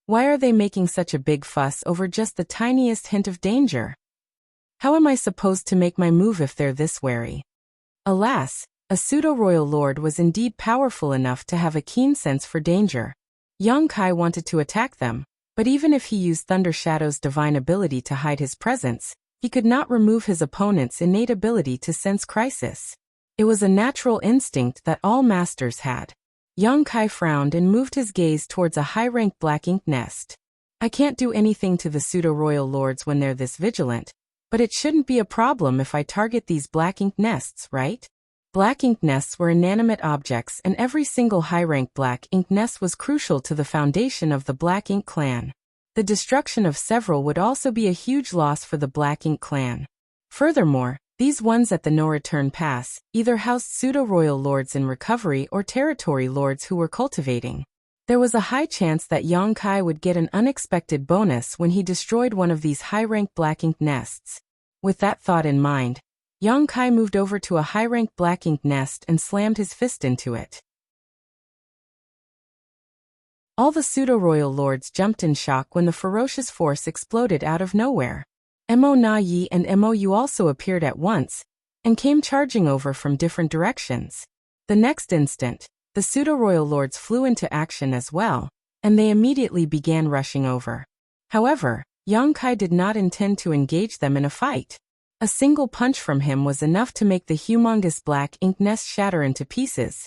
Why are they making such a big fuss over just the tiniest hint of danger? How am I supposed to make my move if they're this wary? Alas, a pseudo-royal lord was indeed powerful enough to have a keen sense for danger. Yongkai wanted to attack them, But even if he used Thunder Shadow's divine ability to hide his presence, he could not remove his opponent's innate ability to sense crisis. It was a natural instinct that all masters had. Yang Kai frowned and moved his gaze towards a high-ranked black ink nest. I can't do anything to the pseudo-royal lords when they're this vigilant, but it shouldn't be a problem if I target these black ink nests, right? Black ink nests were inanimate objects, and every single high-ranked black ink nest was crucial to the foundation of the Black Ink clan. The destruction of several would also be a huge loss for the Black Ink clan. Furthermore, these ones at the no-return pass either housed pseudo-royal lords in recovery or territory lords who were cultivating. There was a high chance that Yang Kai would get an unexpected bonus when he destroyed one of these high-ranked black ink nests. With that thought in mind, Yang Kai moved over to a high-ranked black ink nest and slammed his fist into it. All the pseudo-royal lords jumped in shock when the ferocious force exploded out of nowhere. Mo Na Yi and Mo Yu also appeared at once, and came charging over from different directions. The next instant, the pseudo-royal lords flew into action as well, and they immediately began rushing over. However, Yang Kai did not intend to engage them in a fight. A single punch from him was enough to make the humongous black ink nest shatter into pieces,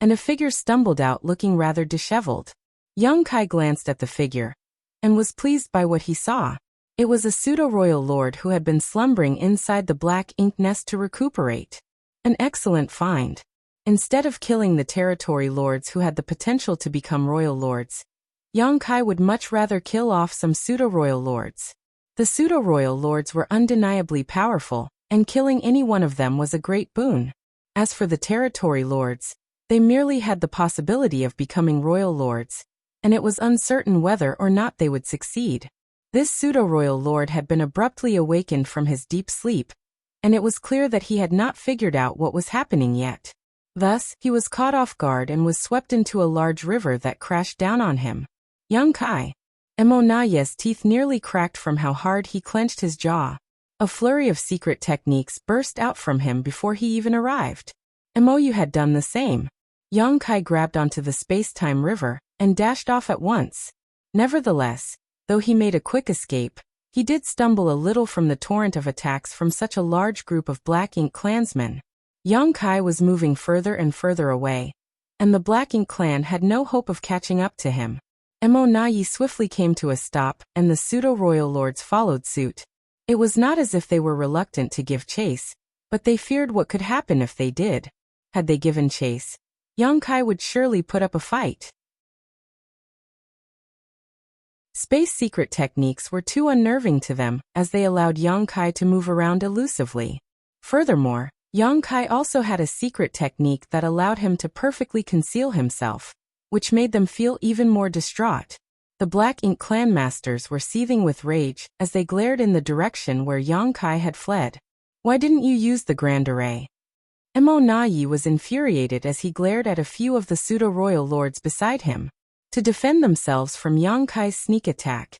and a figure stumbled out looking rather disheveled. Yang Kai glanced at the figure, and was pleased by what he saw. It was a pseudo-royal lord who had been slumbering inside the black ink nest to recuperate. An excellent find. Instead of killing the territory lords who had the potential to become royal lords, Yang Kai would much rather kill off some pseudo-royal lords. The pseudo-royal lords were undeniably powerful, and killing any one of them was a great boon. As for the territory lords, they merely had the possibility of becoming royal lords, and it was uncertain whether or not they would succeed. This pseudo-royal lord had been abruptly awakened from his deep sleep, and it was clear that he had not figured out what was happening yet. Thus, he was caught off guard and was swept into a large river that crashed down on him. Yang Kai. Mo Na Yi's teeth nearly cracked from how hard he clenched his jaw. A flurry of secret techniques burst out from him before he even arrived. Mo Yu had done the same. Yang Kai grabbed onto the space-time river and dashed off at once. Nevertheless, though he made a quick escape, he did stumble a little from the torrent of attacks from such a large group of Black Ink clansmen. Yang Kai was moving further and further away, and the Black Ink clan had no hope of catching up to him. Mo Na Yi swiftly came to a stop, and the pseudo-royal lords followed suit. It was not as if they were reluctant to give chase, but they feared what could happen if they did. Had they given chase, Yang Kai would surely put up a fight. Space secret techniques were too unnerving to them, as they allowed Yang Kai to move around elusively. Furthermore, Yang Kai also had a secret technique that allowed him to perfectly conceal himself, which made them feel even more distraught. The Black Ink clan masters were seething with rage as they glared in the direction where Yang Kai had fled. Why didn't you use the Grand Array? Mo Na Yi was infuriated as he glared at a few of the pseudo-royal lords beside him. To defend themselves from Yang Kai's sneak attack,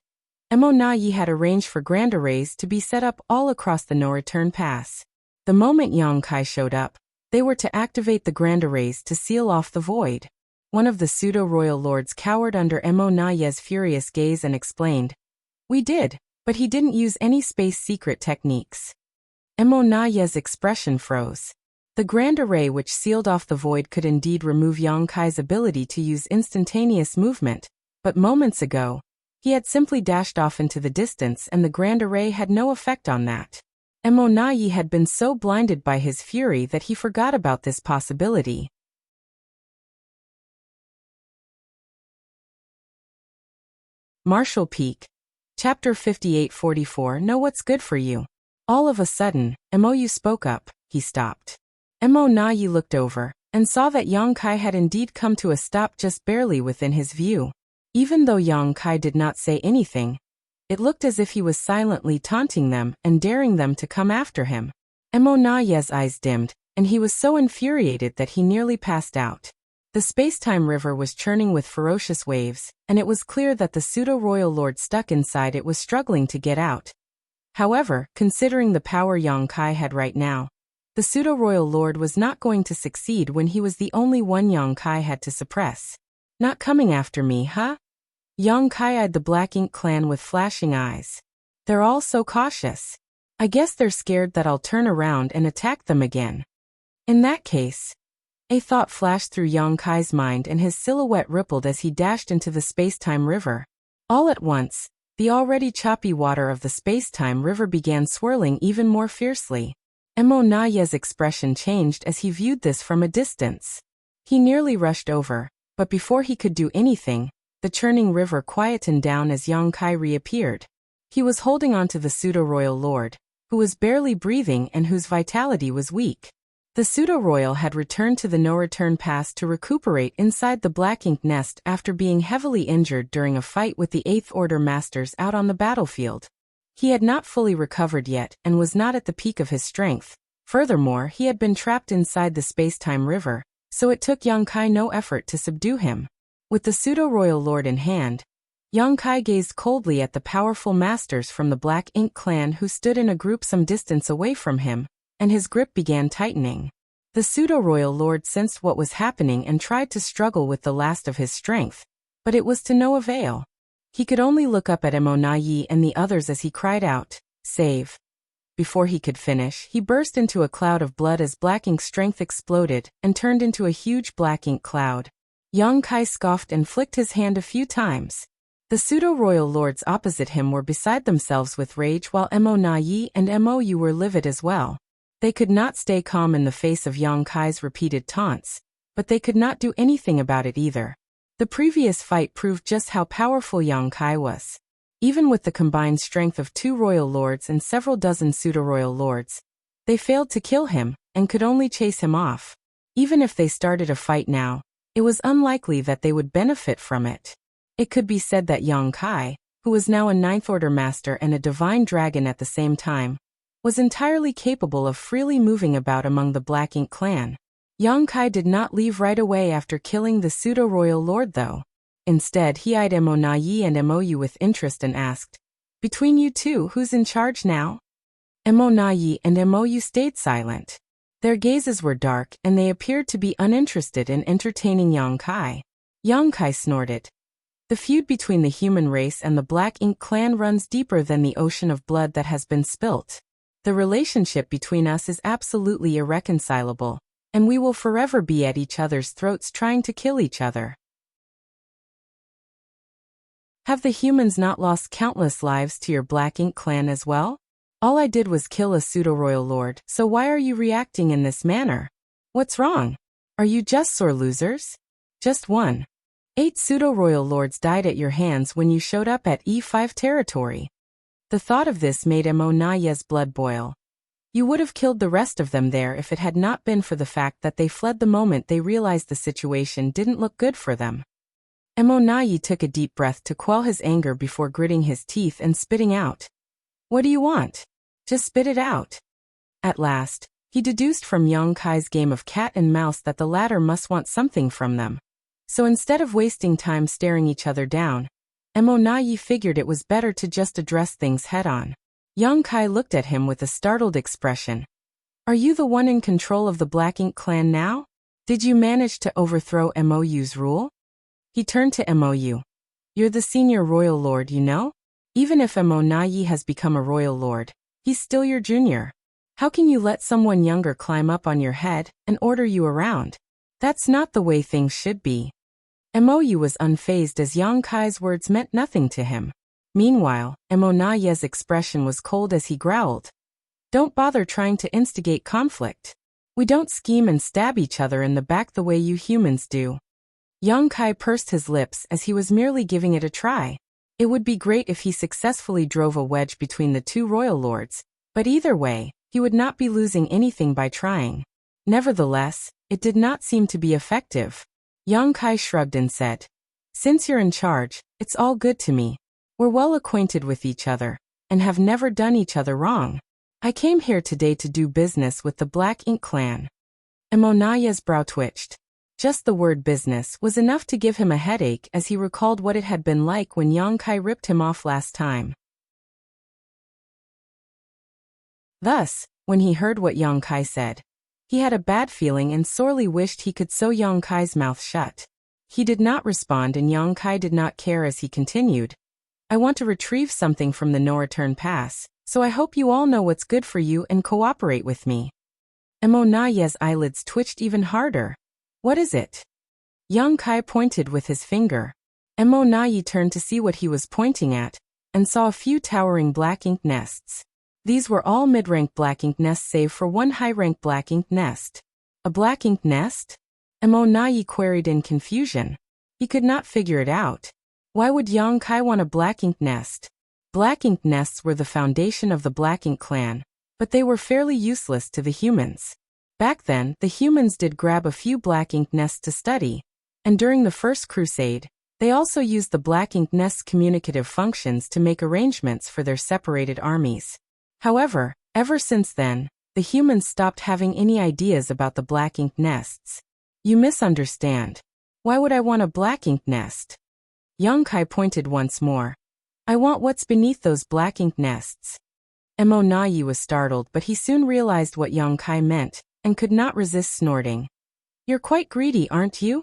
Mo Na Yi had arranged for Grand Arrays to be set up all across the no-return pass. The moment Yang Kai showed up, they were to activate the Grand Arrays to seal off the void. One of the pseudo-royal lords cowered under Mo Na Yi's furious gaze and explained, "We did, but he didn't use any space secret techniques." Mo Na Yi's expression froze. The Grand Array which sealed off the void could indeed remove Yang Kai's ability to use instantaneous movement, but moments ago, he had simply dashed off into the distance and the Grand Array had no effect on that. Mo Na Yi had been so blinded by his fury that he forgot about this possibility. Marshall Peak. Chapter 5844. Know what's good for you. All of a sudden, Mo Yu spoke up. He stopped. Mo Na Yi looked over, and saw that Yang Kai had indeed come to a stop just barely within his view. Even though Yang Kai did not say anything, it looked as if he was silently taunting them and daring them to come after him. Mo Na Yi's eyes dimmed, and he was so infuriated that he nearly passed out. The space-time river was churning with ferocious waves, and it was clear that the pseudo-royal lord stuck inside it was struggling to get out. However, considering the power Yang Kai had right now, the pseudo-royal lord was not going to succeed when he was the only one Yang Kai had to suppress. Not coming after me, huh? Yang Kai eyed the Black Ink Clan with flashing eyes. They're all so cautious. I guess they're scared that I'll turn around and attack them again. In that case, a thought flashed through Yang Kai's mind and his silhouette rippled as he dashed into the space-time river. All at once, the already choppy water of the space-time river began swirling even more fiercely. Mo Naye's expression changed as he viewed this from a distance. He nearly rushed over, but before he could do anything, the churning river quietened down as Yang Kai reappeared. He was holding on to the pseudo-royal lord, who was barely breathing and whose vitality was weak. The pseudo-royal had returned to the no-return pass to recuperate inside the Black Ink nest after being heavily injured during a fight with the 8th Order Masters out on the battlefield. He had not fully recovered yet and was not at the peak of his strength. Furthermore, he had been trapped inside the space-time river, so it took Yang Kai no effort to subdue him. With the pseudo-royal lord in hand, Yang Kai gazed coldly at the powerful masters from the Black Ink Clan who stood in a group some distance away from him, and his grip began tightening. The pseudo-royal lord sensed what was happening and tried to struggle with the last of his strength, but it was to no avail. He could only look up at Mo Naye and the others as he cried out, "Save!" Before he could finish, he burst into a cloud of blood as Black Ink's strength exploded and turned into a huge Black Ink cloud. Yang Kai scoffed and flicked his hand a few times. The pseudo-royal lords opposite him were beside themselves with rage while Mo Naye and Mo Yu were livid as well. They could not stay calm in the face of Yang Kai's repeated taunts, but they could not do anything about it either. The previous fight proved just how powerful Yang Kai was. Even with the combined strength of 2 royal lords and several dozen pseudo-royal lords, they failed to kill him and could only chase him off. Even if they started a fight now, it was unlikely that they would benefit from it. It could be said that Yang Kai, who was now a 9th Order Master and a Divine Dragon at the same time, was entirely capable of freely moving about among the Black Ink Clan. Yang Kai did not leave right away after killing the pseudo-royal lord though. Instead, he eyed Mo Naye and Mo Yu with interest and asked, "Between you two, who's in charge now?" Mo Naye and Mo Yu stayed silent. Their gazes were dark and they appeared to be uninterested in entertaining Yang Kai. Yang Kai snorted. The feud between the human race and the Black Ink Clan runs deeper than the ocean of blood that has been spilt. The relationship between us is absolutely irreconcilable, and we will forever be at each other's throats trying to kill each other. Have the humans not lost countless lives to your Black Ink Clan as well? All I did was kill a pseudo-royal lord, so why are you reacting in this manner? What's wrong? Are you just sore losers? Just one. 8 pseudo-royal lords died at your hands when you showed up at E5 territory. The thought of this made Mo Naye's blood boil. You would have killed the rest of them there if it had not been for the fact that they fled the moment they realized the situation didn't look good for them. Mo Naye took a deep breath to quell his anger before gritting his teeth and spitting out. "What do you want? Just spit it out." At last, he deduced from Yang Kai's game of cat and mouse that the latter must want something from them. So instead of wasting time staring each other down, Mo Naye figured it was better to just address things head-on. Yang Kai looked at him with a startled expression. "Are you the one in control of the Black Ink Clan now? Did you manage to overthrow Mo Yu's rule?" He turned to Mo Yu. "You're the senior royal lord, you know? Even if Mo Naye has become a royal lord, he's still your junior. How can you let someone younger climb up on your head and order you around? That's not the way things should be." Mo Yu was unfazed as Yang Kai's words meant nothing to him. Meanwhile, Mo Naye's expression was cold as he growled. "Don't bother trying to instigate conflict. We don't scheme and stab each other in the back the way you humans do." Yang Kai pursed his lips as he was merely giving it a try. It would be great if he successfully drove a wedge between the 2 royal lords, but either way, he would not be losing anything by trying. Nevertheless, it did not seem to be effective. Yang Kai shrugged and said, "Since you're in charge, it's all good to me. We're well acquainted with each other, and have never done each other wrong. I came here today to do business with the Black Ink Clan." Mo Naye's brow twitched. Just the word business was enough to give him a headache as he recalled what it had been like when Yang Kai ripped him off last time. Thus, when he heard what Yang Kai said, he had a bad feeling and sorely wished he could sew Yang Kai's mouth shut. He did not respond and Yang Kai did not care as he continued. I want to retrieve something from the no-return pass, so I hope you all know what's good for you and cooperate with me. Mo Naye's eyelids twitched even harder. What is it? Yang Kai pointed with his finger. Mo Naye turned to see what he was pointing at, and saw a few towering black ink nests. These were all mid-rank black ink nests save for one high-rank black ink nest. A black ink nest? Mo Naye queried in confusion. He could not figure it out. Why would Yang Kai want a black ink nest? Black ink nests were the foundation of the Black Ink clan, but they were fairly useless to the humans. Back then, the humans did grab a few black ink nests to study, and during the First Crusade, they also used the black ink nest's communicative functions to make arrangements for their separated armies. However, ever since then, the humans stopped having any ideas about the black ink nests. You misunderstand. Why would I want a black ink nest? Yang Kai pointed once more. I want what's beneath those black ink nests. Mo Naye was startled, but he soon realized what Yang Kai meant, and could not resist snorting. You're quite greedy, aren't you?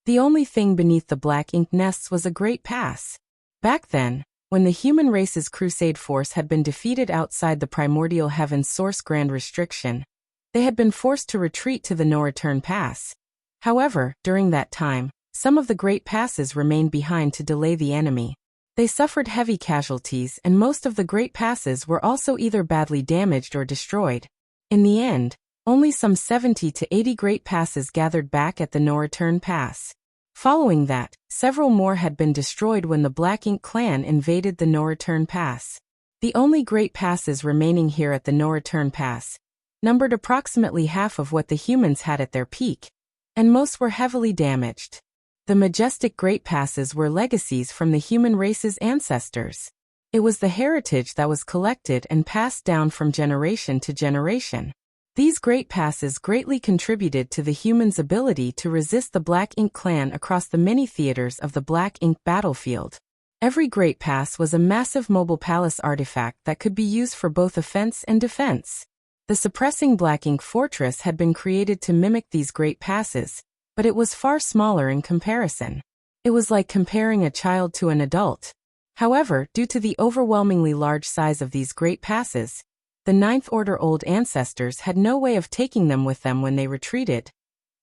The only thing beneath the black ink nests was a great pass. Back then, when the human race's crusade force had been defeated outside the primordial heaven's source grand restriction, they had been forced to retreat to the no-return pass. However, during that time, some of the great passes remained behind to delay the enemy. They suffered heavy casualties and most of the great passes were also either badly damaged or destroyed. In the end, only some 70 to 80 great passes gathered back at the no-return pass. Following that, several more had been destroyed when the Black Ink clan invaded the no-return pass. The only great passes remaining here at the no-return pass numbered approximately half of what the humans had at their peak, and most were heavily damaged. The majestic great passes were legacies from the human race's ancestors. It was the heritage that was collected and passed down from generation to generation. These great passes greatly contributed to the humans' ability to resist the Black Ink clan across the many theaters of the Black Ink battlefield. Every great pass was a massive mobile palace artifact that could be used for both offense and defense. The suppressing Black Ink fortress had been created to mimic these great passes, but it was far smaller in comparison. It was like comparing a child to an adult. However, due to the overwhelmingly large size of these great passes, the Ninth Order old ancestors had no way of taking them with them when they retreated.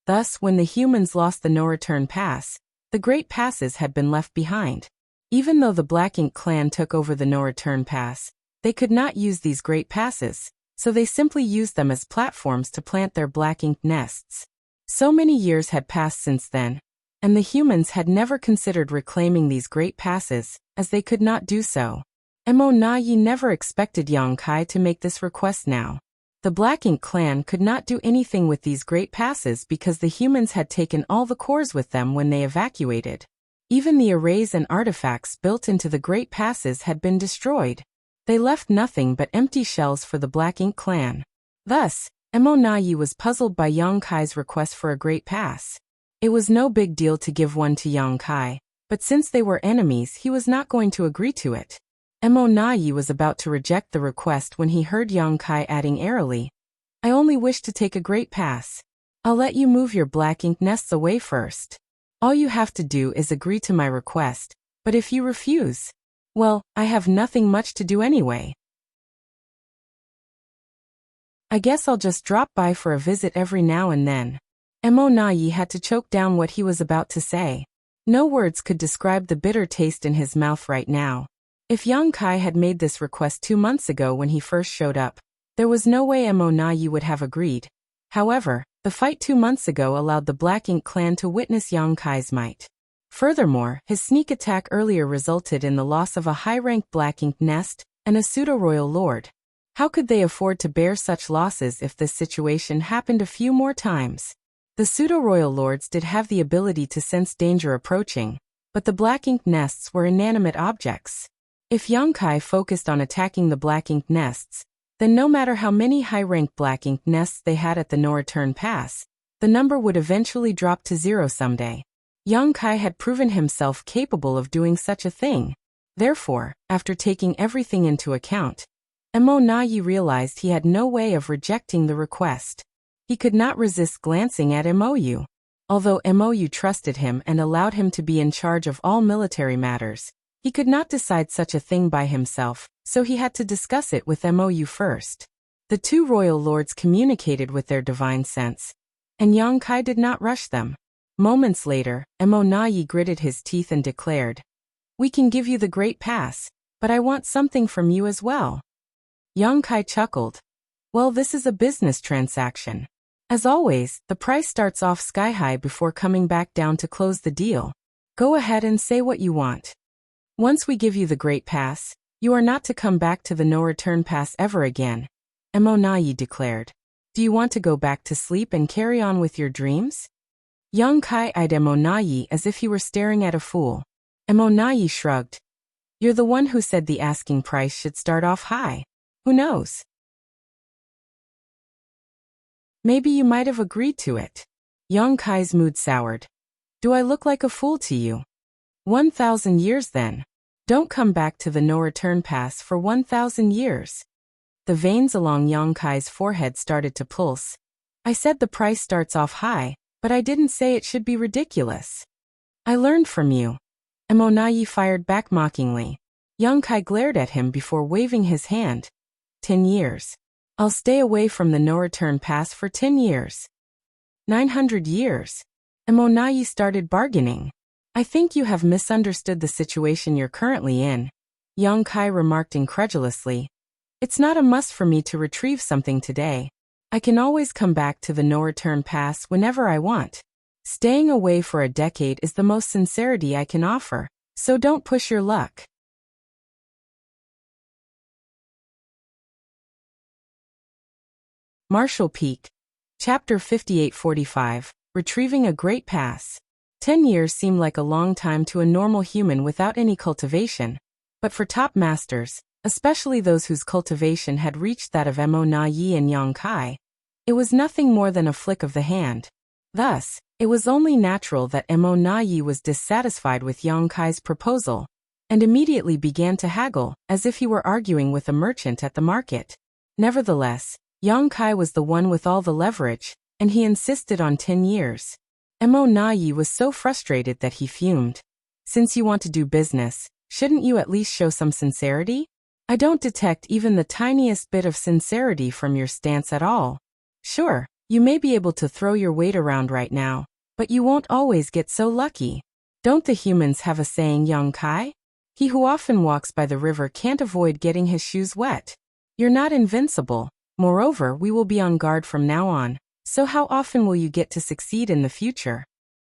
Thus, when the humans lost the no-return pass, the great passes had been left behind. Even though the Black Ink clan took over the no-return pass, they could not use these great passes, so they simply used them as platforms to plant their Black Ink nests. So many years had passed since then, and the humans had never considered reclaiming these great passes, as they could not do so. Mo Naye never expected Yang Kai to make this request now. The Black Ink clan could not do anything with these great passes because the humans had taken all the cores with them when they evacuated. Even the arrays and artifacts built into the great passes had been destroyed. They left nothing but empty shells for the Black Ink clan. Thus, Mo Naye was puzzled by Yang Kai's request for a great pass. It was no big deal to give one to Yang Kai, but since they were enemies he was not going to agree to it. Mo Naye was about to reject the request when he heard Yang Kai adding airily, I only wish to take a great pass. I'll let you move your Black Ink nests away first. All you have to do is agree to my request, but if you refuse, well, I have nothing much to do anyway. I guess I'll just drop by for a visit every now and then. Mo Naye had to choke down what he was about to say. No words could describe the bitter taste in his mouth right now. If Yang Kai had made this request 2 months ago when he first showed up, there was no way Mo Naye would have agreed. However, the fight 2 months ago allowed the Black Ink clan to witness Yang Kai's might. Furthermore, his sneak attack earlier resulted in the loss of a high-ranked Black Ink nest and a pseudo-royal lord. How could they afford to bear such losses if this situation happened a few more times? The pseudo-royal lords did have the ability to sense danger approaching, but the Black Ink nests were inanimate objects. If Yang Kai focused on attacking the Black Ink nests, then no matter how many high-ranked Black Ink nests they had at the no-return pass, the number would eventually drop to 0 someday. Yang Kai had proven himself capable of doing such a thing. Therefore, after taking everything into account, Mo Naye realized he had no way of rejecting the request. He could not resist glancing at Mou. Although Mou trusted him and allowed him to be in charge of all military matters, he could not decide such a thing by himself, so he had to discuss it with Mou first. The two royal lords communicated with their divine sense, and Yang Kai did not rush them. Moments later, Mou gritted his teeth and declared, "We can give you the great pass, but I want something from you as well." Yang Kai chuckled. "Well, this is a business transaction. As always, the price starts off sky high before coming back down to close the deal. Go ahead and say what you want. Once we give you the great pass, you are not to come back to the no-return pass ever again," Mou declared. "Do you want to go back to sleep and carry on with your dreams?" Yang Kai eyed Mou as if he were staring at a fool. Mou shrugged. "You're the one who said the asking price should start off high. Who knows? Maybe you might have agreed to it." Yang Kai's mood soured. "Do I look like a fool to you? 1,000 years then. Don't come back to the no-return pass for 1,000 years. The veins along Yang Kai's forehead started to pulse. "I said the price starts off high, but I didn't say it should be ridiculous. I learned from you." Mou fired back mockingly. Yang Kai glared at him before waving his hand. 10 years. I'll stay away from the no-return pass for 10 years. 900 years. Mou started bargaining. "I think you have misunderstood the situation you're currently in," Yang Kai remarked incredulously. "It's not a must for me to retrieve something today. I can always come back to the no-return pass whenever I want. Staying away for a decade is the most sincerity I can offer, so don't push your luck." Marshall Peak. Chapter 5845, Retrieving a Great Pass. 10 years seemed like a long time to a normal human without any cultivation, but for top masters, especially those whose cultivation had reached that of Mou and Yang Kai, it was nothing more than a flick of the hand. Thus, it was only natural that Mou was dissatisfied with Yang Kai's proposal, and immediately began to haggle, as if he were arguing with a merchant at the market. Nevertheless, Yang Kai was the one with all the leverage, and he insisted on 10 years. Mou was so frustrated that he fumed. "Since you want to do business, shouldn't you at least show some sincerity? I don't detect even the tiniest bit of sincerity from your stance at all. Sure, you may be able to throw your weight around right now, but you won't always get so lucky. Don't the humans have a saying, Yang Kai? He who often walks by the river can't avoid getting his shoes wet. You're not invincible. Moreover, we will be on guard from now on, so how often will you get to succeed in the future?"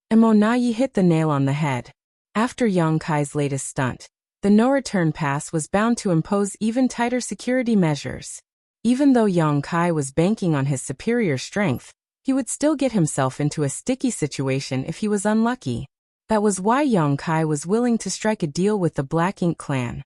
Mou hit the nail on the head. After Yang Kai's latest stunt, the no-return pass was bound to impose even tighter security measures. Even though Yang Kai was banking on his superior strength, he would still get himself into a sticky situation if he was unlucky. That was why Yang Kai was willing to strike a deal with the Black Ink clan.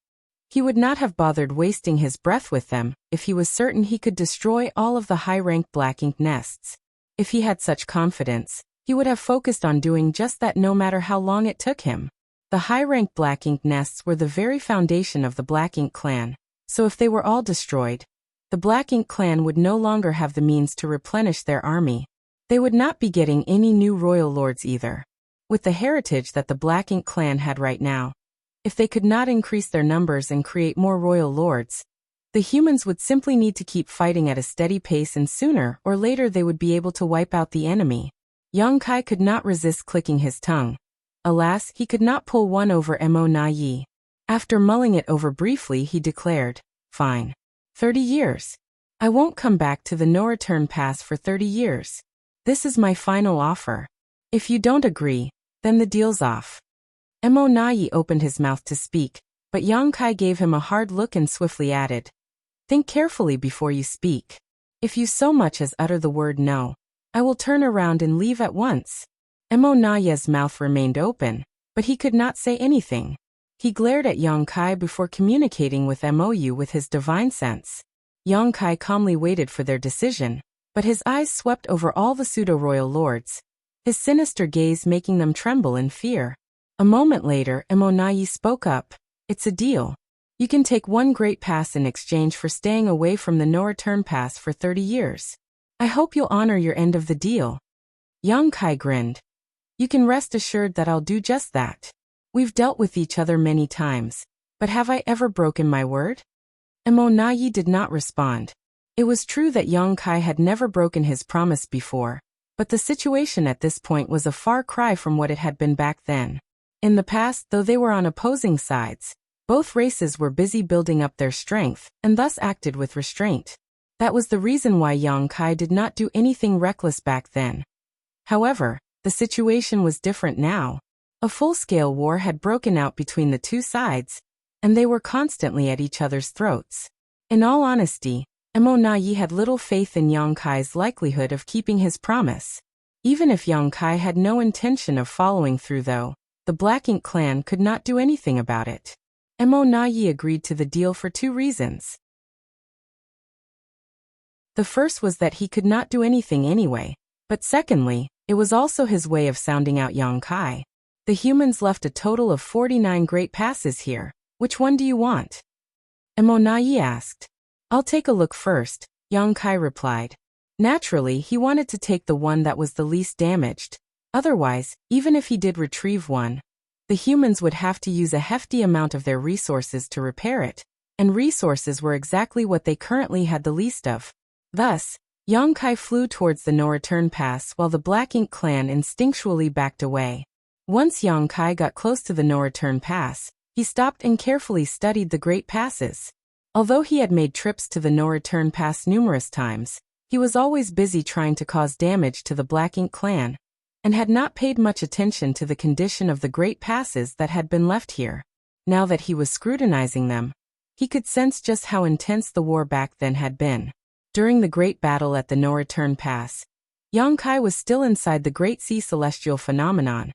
He would not have bothered wasting his breath with them if he was certain he could destroy all of the high-ranked Black Ink nests. If he had such confidence, he would have focused on doing just that no matter how long it took him. The high-ranked Black Ink nests were the very foundation of the Black Ink clan, so if they were all destroyed, the Black Ink clan would no longer have the means to replenish their army. They would not be getting any new royal lords either. With the heritage that the Black Ink clan had right now, if they could not increase their numbers and create more royal lords, the humans would simply need to keep fighting at a steady pace, and sooner or later they would be able to wipe out the enemy. Yang Kai could not resist clicking his tongue. Alas, he could not pull one over Mou. After mulling it over briefly, he declared, "Fine. 30 years. I won't come back to the no-return pass for 30 years. This is my final offer. If you don't agree, then the deal's off." Mou opened his mouth to speak, but Yang Kai gave him a hard look and swiftly added, "Think carefully before you speak. If you so much as utter the word no, I will turn around and leave at once." Mou's mouth remained open, but he could not say anything. He glared at Yang Kai before communicating with Mou with his divine sense. Yang Kai calmly waited for their decision, but his eyes swept over all the pseudo-royal lords, his sinister gaze making them tremble in fear. A moment later, Mou spoke up. "It's a deal. You can take one great pass in exchange for staying away from the no-return pass for 30 years. I hope you'll honor your end of the deal." Yang Kai grinned. You can rest assured that I'll do just that. We've dealt with each other many times, but have I ever broken my word? Mo Nayi did not respond. It was true that Yang Kai had never broken his promise before, but the situation at this point was a far cry from what it had been back then. In the past, though they were on opposing sides, both races were busy building up their strength and thus acted with restraint. That was the reason why Yang Kai did not do anything reckless back then. However, the situation was different now. A full-scale war had broken out between the two sides, and they were constantly at each other's throats. In all honesty, Mo Nayi had little faith in Yang Kai's likelihood of keeping his promise. Even if Yang Kai had no intention of following through though, the Black Ink clan could not do anything about it. Mo Nayi agreed to the deal for two reasons. The first was that he could not do anything anyway, but secondly, it was also his way of sounding out Yang Kai. The humans left a total of 49 great passes here. Which one do you want? Mo Nayi asked. I'll take a look first, Yang Kai replied. Naturally, he wanted to take the one that was the least damaged. Otherwise, even if he did retrieve one, the humans would have to use a hefty amount of their resources to repair it, and resources were exactly what they currently had the least of. Thus, Yang Kai flew towards the no-return pass while the Black Ink clan instinctually backed away. Once Yang Kai got close to the no-return pass, he stopped and carefully studied the great passes. Although he had made trips to the no-return pass numerous times, he was always busy trying to cause damage to the Black Ink clan, and had not paid much attention to the condition of the great passes that had been left here. Now that he was scrutinizing them, he could sense just how intense the war back then had been. During the great battle at the no-return pass, Yang Kai was still inside the Great Sea Celestial Phenomenon,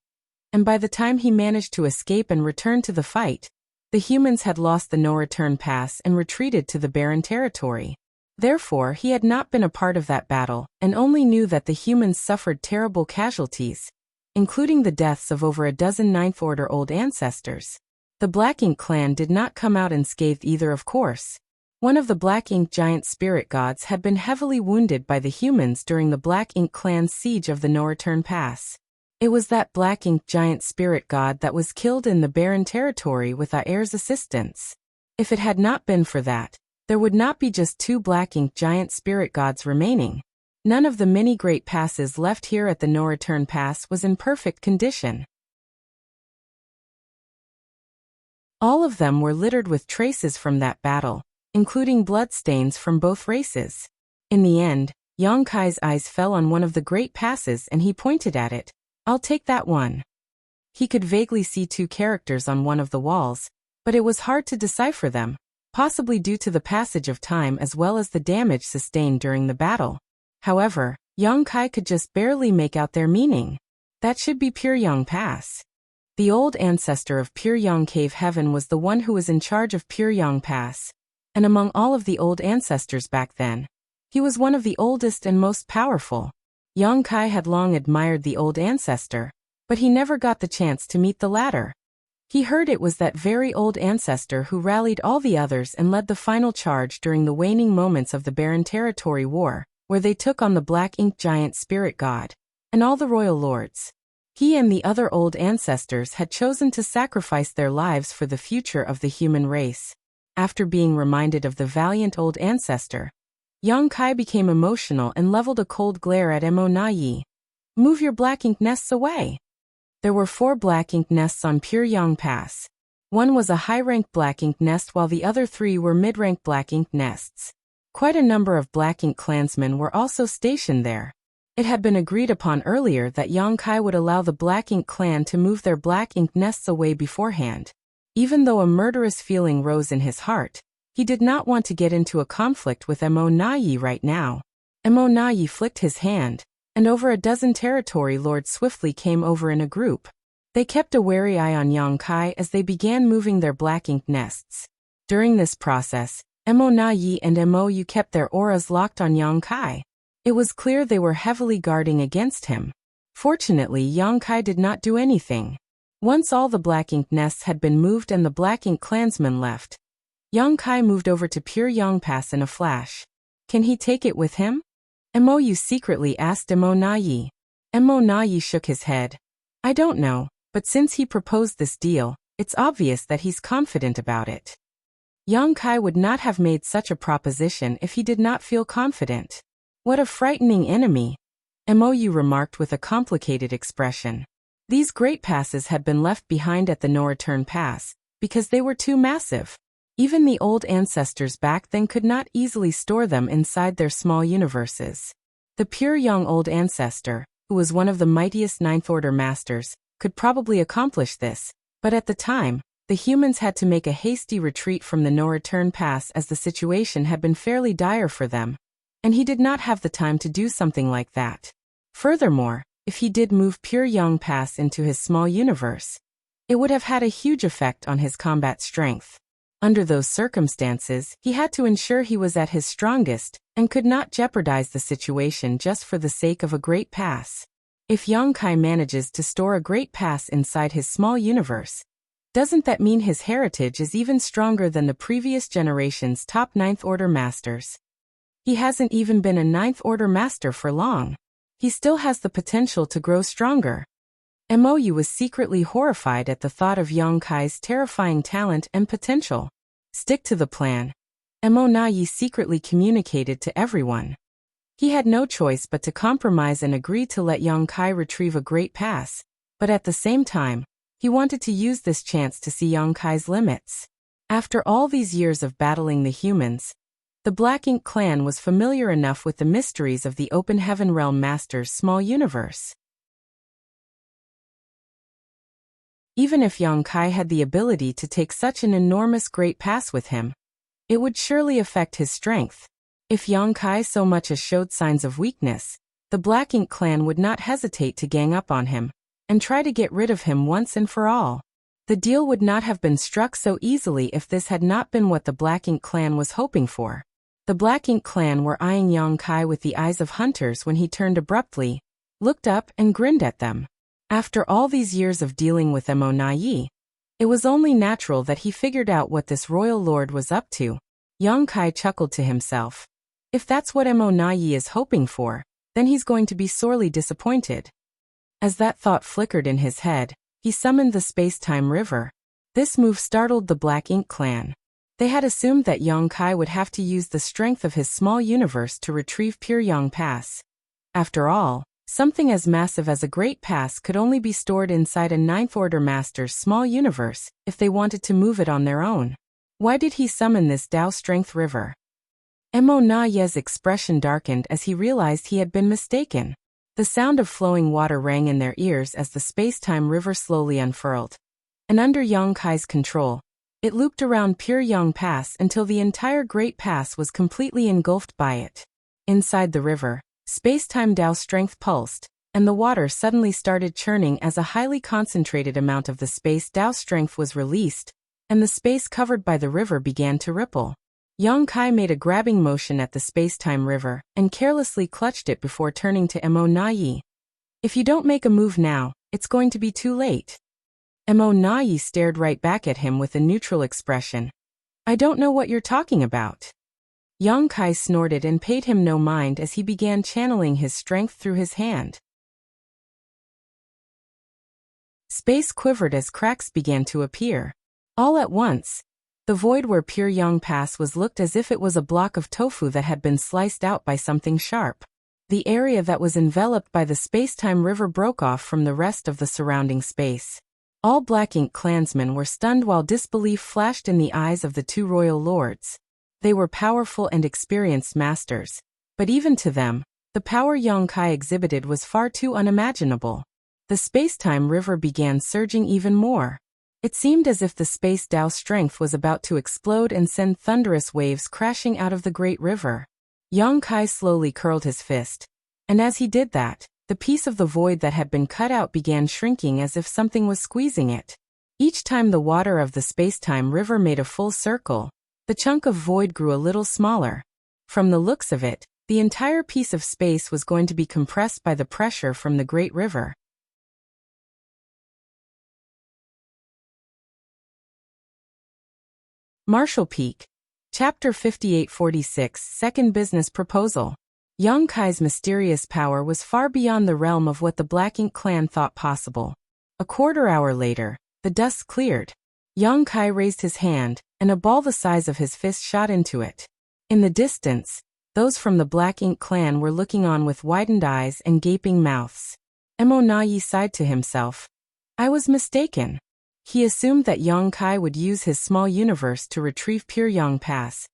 and by the time he managed to escape and return to the fight, the humans had lost the no-return pass and retreated to the barren territory. Therefore, he had not been a part of that battle and only knew that the humans suffered terrible casualties, including the deaths of over a dozen Ninth Order old ancestors. The Black Ink clan did not come out unscathed either, of course. One of the Black Ink giant spirit gods had been heavily wounded by the humans during the Black Ink clan's siege of the no-return pass. It was that Black Ink giant spirit god that was killed in the barren territory with Aer's assistance. If it had not been for that, there would not be just two Black Ink giant spirit gods remaining. None of the many great passes left here at the no-return pass was in perfect condition. All of them were littered with traces from that battle, including bloodstains from both races. In the end, Yang Kai's eyes fell on one of the great passes and he pointed at it. I'll take that one. He could vaguely see two characters on one of the walls, but it was hard to decipher them, possibly due to the passage of time as well as the damage sustained during the battle. However, Yang Kai could just barely make out their meaning. That should be Pure Yang Pass. The old ancestor of Pure Yang Cave Heaven was the one who was in charge of Pure Yang Pass, and among all of the old ancestors back then, he was one of the oldest and most powerful. Yang Kai had long admired the old ancestor, but he never got the chance to meet the latter. He heard it was that very old ancestor who rallied all the others and led the final charge during the waning moments of the Barren Territory War, where they took on the Black Ink giant spirit god, and all the royal lords. He and the other old ancestors had chosen to sacrifice their lives for the future of the human race. After being reminded of the valiant old ancestor, Yang Kai became emotional and leveled a cold glare at Mo Nayi. Move your Black Ink nests away. There were 4 Black Ink nests on Pure Yang Pass. One was a high-rank Black Ink nest while the other 3 were mid-rank Black Ink nests. Quite a number of Black Ink clansmen were also stationed there. It had been agreed upon earlier that Yang Kai would allow the Black Ink clan to move their Black Ink nests away beforehand. Even though a murderous feeling rose in his heart, he did not want to get into a conflict with Mo Nayi right now. Mo Nayi flicked his hand, and over a dozen territory lords swiftly came over in a group. They kept a wary eye on Yang Kai as they began moving their Black Ink nests. During this process, Mo Nayi and Mo Yu kept their auras locked on Yang Kai. It was clear they were heavily guarding against him. Fortunately, Yang Kai did not do anything. Once all the Black Ink nests had been moved and the Black Ink clansmen left, Yang Kai moved over to Pure Yang Pass in a flash. Can he take it with him? Mo Yu secretly asked Mo Nayi. Mo Nayi shook his head. I don't know, but since he proposed this deal, it's obvious that he's confident about it. Yang Kai would not have made such a proposition if he did not feel confident. What a frightening enemy, Mou remarked with a complicated expression. These great passes had been left behind at the no-return pass, because they were too massive. Even the old ancestors back then could not easily store them inside their small universes. The pure young old ancestor, who was one of the mightiest Ninth Order masters, could probably accomplish this, but at the time, the humans had to make a hasty retreat from the no-return pass as the situation had been fairly dire for them, and he did not have the time to do something like that. Furthermore, if he did move pure young pass into his small universe, it would have had a huge effect on his combat strength. Under those circumstances, he had to ensure he was at his strongest, and could not jeopardize the situation just for the sake of a great pass. If Yang Kai manages to store a great pass inside his small universe, doesn't that mean his heritage is even stronger than the previous generation's top Ninth Order masters? He hasn't even been a Ninth Order master for long. He still has the potential to grow stronger. Mou was secretly horrified at the thought of Yang Kai's terrifying talent and potential. Stick to the plan, Mou secretly communicated to everyone. He had no choice but to compromise and agree to let Yang Kai retrieve a great pass, but at the same time, he wanted to use this chance to see Yang Kai's limits. After all these years of battling the humans, the Black Ink clan was familiar enough with the mysteries of the Open Heaven Realm Master's small universe. Even if Yang Kai had the ability to take such an enormous great pass with him, it would surely affect his strength. If Yang Kai so much as showed signs of weakness, the Black Ink clan would not hesitate to gang up on him and try to get rid of him once and for all. The deal would not have been struck so easily if this had not been what the Black Ink clan was hoping for. The Black Ink clan were eyeing Yang Kai with the eyes of hunters when he turned abruptly, looked up and grinned at them. After all these years of dealing with Mou, it was only natural that he figured out what this royal lord was up to. Yang Kai chuckled to himself. If that's what Mou is hoping for, then he's going to be sorely disappointed. As that thought flickered in his head, he summoned the space-time river. This move startled the Black Ink clan. They had assumed that Yang Kai would have to use the strength of his small universe to retrieve pure Yang Pass. After all, something as massive as a great pass could only be stored inside a Ninth Order master's small universe if they wanted to move it on their own. Why did he summon this Tao Strength River? Mou's expression darkened as he realized he had been mistaken. The sound of flowing water rang in their ears as the space-time river slowly unfurled. And under Yang Kai's control, it looped around pure Yang Pass until the entire Great Pass was completely engulfed by it. Inside the river, space-time Tao strength pulsed, and the water suddenly started churning as a highly concentrated amount of the space Tao strength was released, and the space covered by the river began to ripple. Yang Kai made a grabbing motion at the space-time river and carelessly clutched it before turning to Mou. If you don't make a move now, it's going to be too late. Mou stared right back at him with a neutral expression. I don't know what you're talking about. Yang Kai snorted and paid him no mind as he began channeling his strength through his hand. Space quivered as cracks began to appear. All at once, the void where pure Yang Pass was looked as if it was a block of tofu that had been sliced out by something sharp. The area that was enveloped by the space-time river broke off from the rest of the surrounding space. All Black Ink clansmen were stunned while disbelief flashed in the eyes of the two royal lords. They were powerful and experienced masters, but even to them, the power Yang Kai exhibited was far too unimaginable. The space-time river began surging even more. It seemed as if the space Tao strength was about to explode and send thunderous waves crashing out of the great river. Yang Kai slowly curled his fist, and as he did that, the piece of the void that had been cut out began shrinking as if something was squeezing it. Each time the water of the space-time river made a full circle, the chunk of void grew a little smaller. From the looks of it, the entire piece of space was going to be compressed by the pressure from the great river. Marshall Peak. Chapter 5846 Second Business Proposal. Yang Kai's mysterious power was far beyond the realm of what the Black Ink clan thought possible. A quarter hour later, the dust cleared. Yang Kai raised his hand, and a ball the size of his fist shot into it. In the distance, those from the Black Ink clan were looking on with widened eyes and gaping mouths. Mo Na Yi sighed to himself. I was mistaken. He assumed that Yang Kai would use his small universe to retrieve Pure Yang Pass,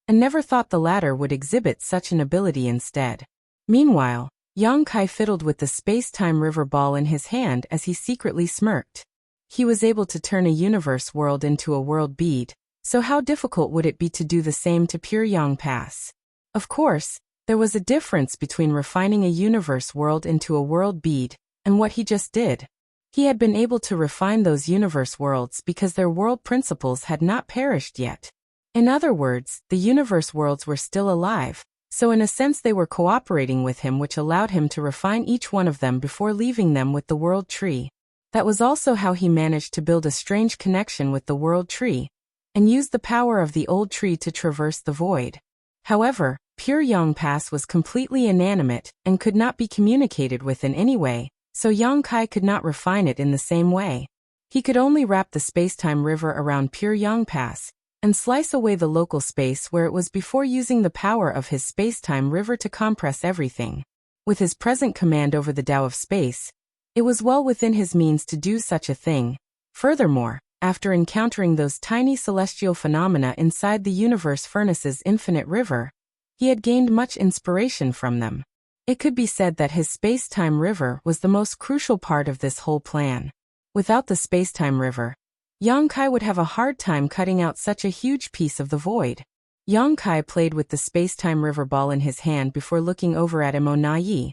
and never thought the latter would exhibit such an ability instead. Meanwhile, Yang Kai fiddled with the space-time river ball in his hand as he secretly smirked. He was able to turn a universe world into a world bead, so how difficult would it be to do the same to Pure Yang Pass? Of course, there was a difference between refining a universe world into a world bead and what he just did. He had been able to refine those universe worlds because their world principles had not perished yet. In other words, the universe worlds were still alive, so in a sense they were cooperating with him, which allowed him to refine each one of them before leaving them with the world tree. That was also how he managed to build a strange connection with the world tree, and use the power of the old tree to traverse the void. However, Pure Yang Pass was completely inanimate and could not be communicated with in any way, so Yang Kai could not refine it in the same way. He could only wrap the space-time river around Pure Yang Pass, and slice away the local space where it was before using the power of his space-time river to compress everything. With his present command over the Tao of space, it was well within his means to do such a thing. Furthermore, after encountering those tiny celestial phenomena inside the universe furnace's infinite river, he had gained much inspiration from them. It could be said that his space-time river was the most crucial part of this whole plan. Without the space-time river, Yang Kai would have a hard time cutting out such a huge piece of the void. Yang Kai played with the space-time river ball in his hand before looking over at Mo Na Yi.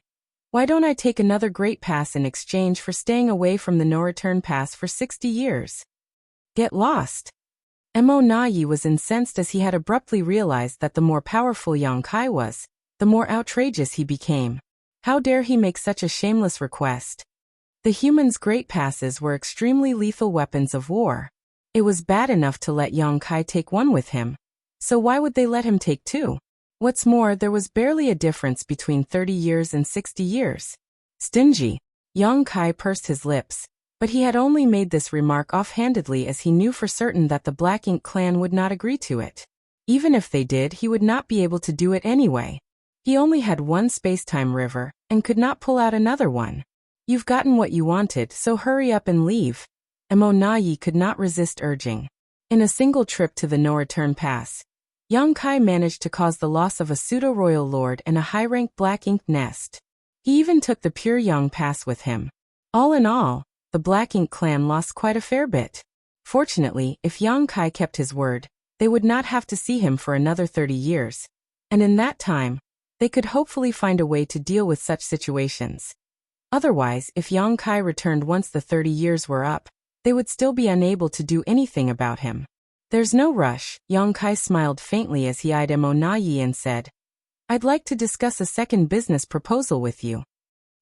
Why don't I take another great pass in exchange for staying away from the no-return pass for 60 years? Get lost. Mo Na Yi was incensed as he had abruptly realized that the more powerful Yang Kai was, the more outrageous he became. How dare he make such a shameless request? The human's great passes were extremely lethal weapons of war. It was bad enough to let Yang Kai take one with him, so why would they let him take two? What's more, there was barely a difference between 30 years and 60 years. Stingy. Yang Kai pursed his lips, but he had only made this remark offhandedly as he knew for certain that the Black Ink clan would not agree to it. Even if they did, he would not be able to do it anyway. He only had one space-time river, and could not pull out another one. You've gotten what you wanted, so hurry up and leave. Mo Na Yi could not resist urging. In a single trip to the no-return pass, Yang Kai managed to cause the loss of a pseudo-royal lord and a high-rank Black Ink nest. He even took the Pure Yang Pass with him. All in all, the Black Ink clan lost quite a fair bit. Fortunately, if Yang Kai kept his word, they would not have to see him for another 30 years. And in that time, they could hopefully find a way to deal with such situations. Otherwise, if Yang Kai returned once the 30 years were up, they would still be unable to do anything about him. There's no rush. Yang Kai smiled faintly as he eyed Mo Na Yi and said, I'd like to discuss a second business proposal with you.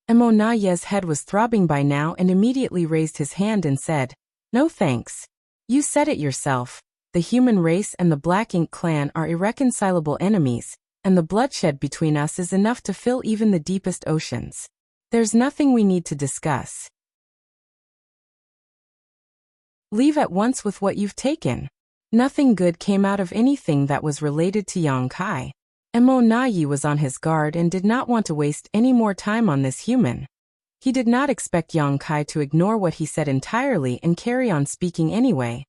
Mo Na Yi's head was throbbing by now and immediately raised his hand and said, No thanks. You said it yourself. The human race and the Black Ink clan are irreconcilable enemies, and the bloodshed between us is enough to fill even the deepest oceans. There's nothing we need to discuss. Leave at once with what you've taken. Nothing good came out of anything that was related to Yang Kai. Mo Na Yi was on his guard and did not want to waste any more time on this human. He did not expect Yang Kai to ignore what he said entirely and carry on speaking anyway.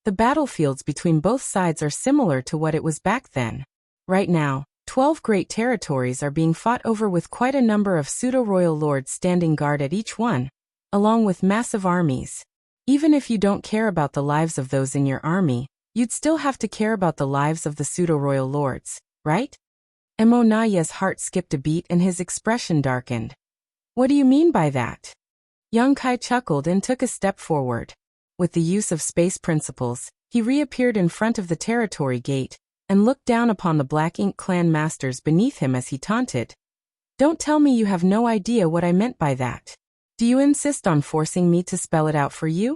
The battlefields between both sides are similar to what it was back then. Right now, 12 great territories are being fought over with quite a number of pseudo-royal lords standing guard at each one, along with massive armies. Even if you don't care about the lives of those in your army, you'd still have to care about the lives of the pseudo-royal lords, right? Mo Na Yi's heart skipped a beat and his expression darkened. What do you mean by that? Yang Kai chuckled and took a step forward. With the use of space principles, he reappeared in front of the territory gate, and looked down upon the Black Ink clan masters beneath him as he taunted. Don't tell me you have no idea what I meant by that. Do you insist on forcing me to spell it out for you?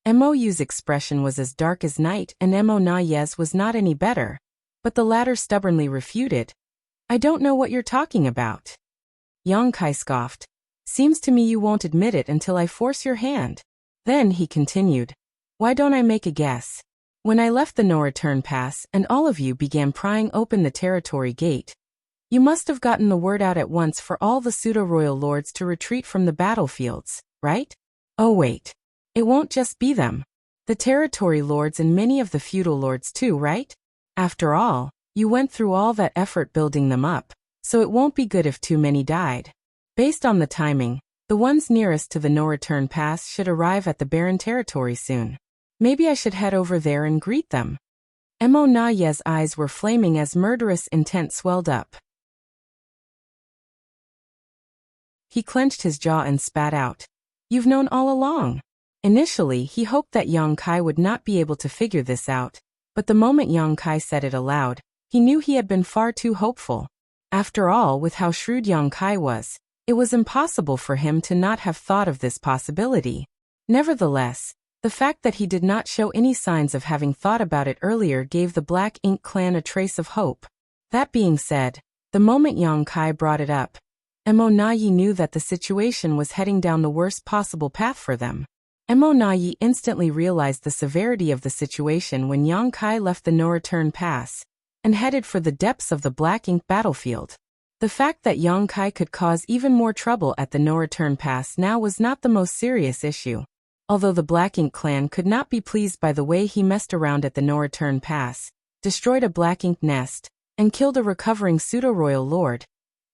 Mo's expression was as dark as night and Mo Na Yi's was not any better, but the latter stubbornly refuted. I don't know what you're talking about. Yang Kai scoffed. Seems to me you won't admit it until I force your hand. Then he continued, "Why don't I make a guess? When I left the no-return pass and all of you began prying open the territory gate, you must have gotten the word out at once for all the pseudo-royal lords to retreat from the battlefields, right? Oh wait. It won't just be them. The territory lords and many of the feudal lords too, right? After all, you went through all that effort building them up, so it won't be good if too many died. Based on the timing, the ones nearest to the no-return pass should arrive at the barren territory soon. Maybe I should head over there and greet them." Mo Naye's eyes were flaming as murderous intent swelled up. He clenched his jaw and spat out, "You've known all along." Initially, he hoped that Yang Kai would not be able to figure this out, but the moment Yang Kai said it aloud, he knew he had been far too hopeful. After all, with how shrewd Yang Kai was, it was impossible for him to not have thought of this possibility. Nevertheless, the fact that he did not show any signs of having thought about it earlier gave the Black Ink clan a trace of hope. That being said, the moment Yang Kai brought it up, Mo Naye knew that the situation was heading down the worst possible path for them. Mo Naye instantly realized the severity of the situation when Yang Kai left the no-return pass and headed for the depths of the Black Ink battlefield. The fact that Yang Kai could cause even more trouble at the no-return pass now was not the most serious issue. Although the Black Ink clan could not be pleased by the way he messed around at the no-return pass, destroyed a Black Ink nest, and killed a recovering pseudo-royal lord,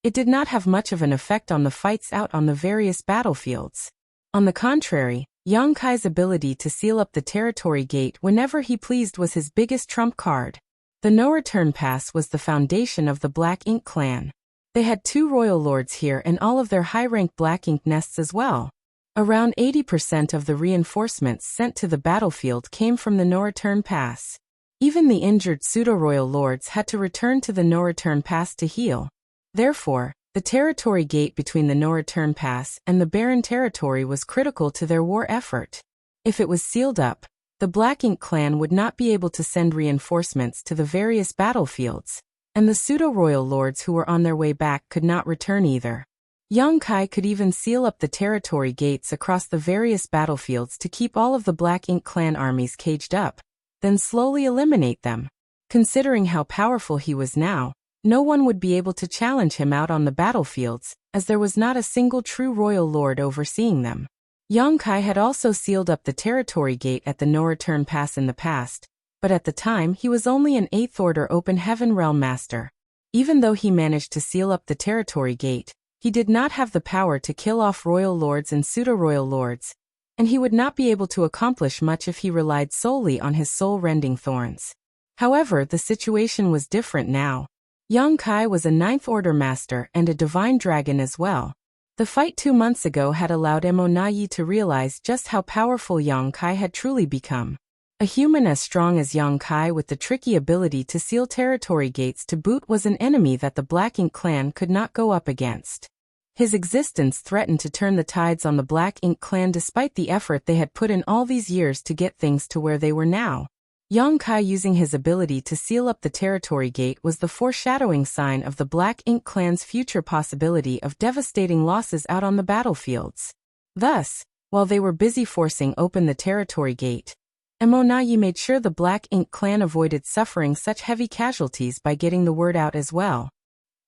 it did not have much of an effect on the fights out on the various battlefields. On the contrary, Yang Kai's ability to seal up the territory gate whenever he pleased was his biggest trump card. The no-return pass was the foundation of the Black Ink clan. They had 2 royal lords here and all of their high-rank Black Ink nests as well. Around 80% of the reinforcements sent to the battlefield came from the no-return pass. Even the injured pseudo-royal lords had to return to the no-return pass to heal. Therefore, the territory gate between the no-return pass and the barren territory was critical to their war effort. If it was sealed up, the Black Ink clan would not be able to send reinforcements to the various battlefields, and the pseudo-royal lords who were on their way back could not return either. Yang Kai could even seal up the territory gates across the various battlefields to keep all of the Black Ink clan armies caged up, then slowly eliminate them. Considering how powerful he was now, no one would be able to challenge him out on the battlefields, as there was not a single true royal lord overseeing them. Yang Kai had also sealed up the territory gate at the no-return pass in the past, but at the time he was only an 8th Order Open Heaven Realm Master. Even though he managed to seal up the territory gate, he did not have the power to kill off royal lords and pseudo-royal lords, and he would not be able to accomplish much if he relied solely on his soul-rending thorns. However, the situation was different now. Yang Kai was a 9th Order Master and a Divine Dragon as well. The fight 2 months ago had allowed Mo Naye to realize just how powerful Yang Kai had truly become. A human as strong as Yang Kai with the tricky ability to seal territory gates to boot was an enemy that the Black Ink clan could not go up against. His existence threatened to turn the tides on the Black Ink clan despite the effort they had put in all these years to get things to where they were now. Yang Kai using his ability to seal up the territory gate was the foreshadowing sign of the Black Ink clan's future possibility of devastating losses out on the battlefields. Thus, while they were busy forcing open the territory gate, Mo Naye made sure the Black Ink clan avoided suffering such heavy casualties by getting the word out as well.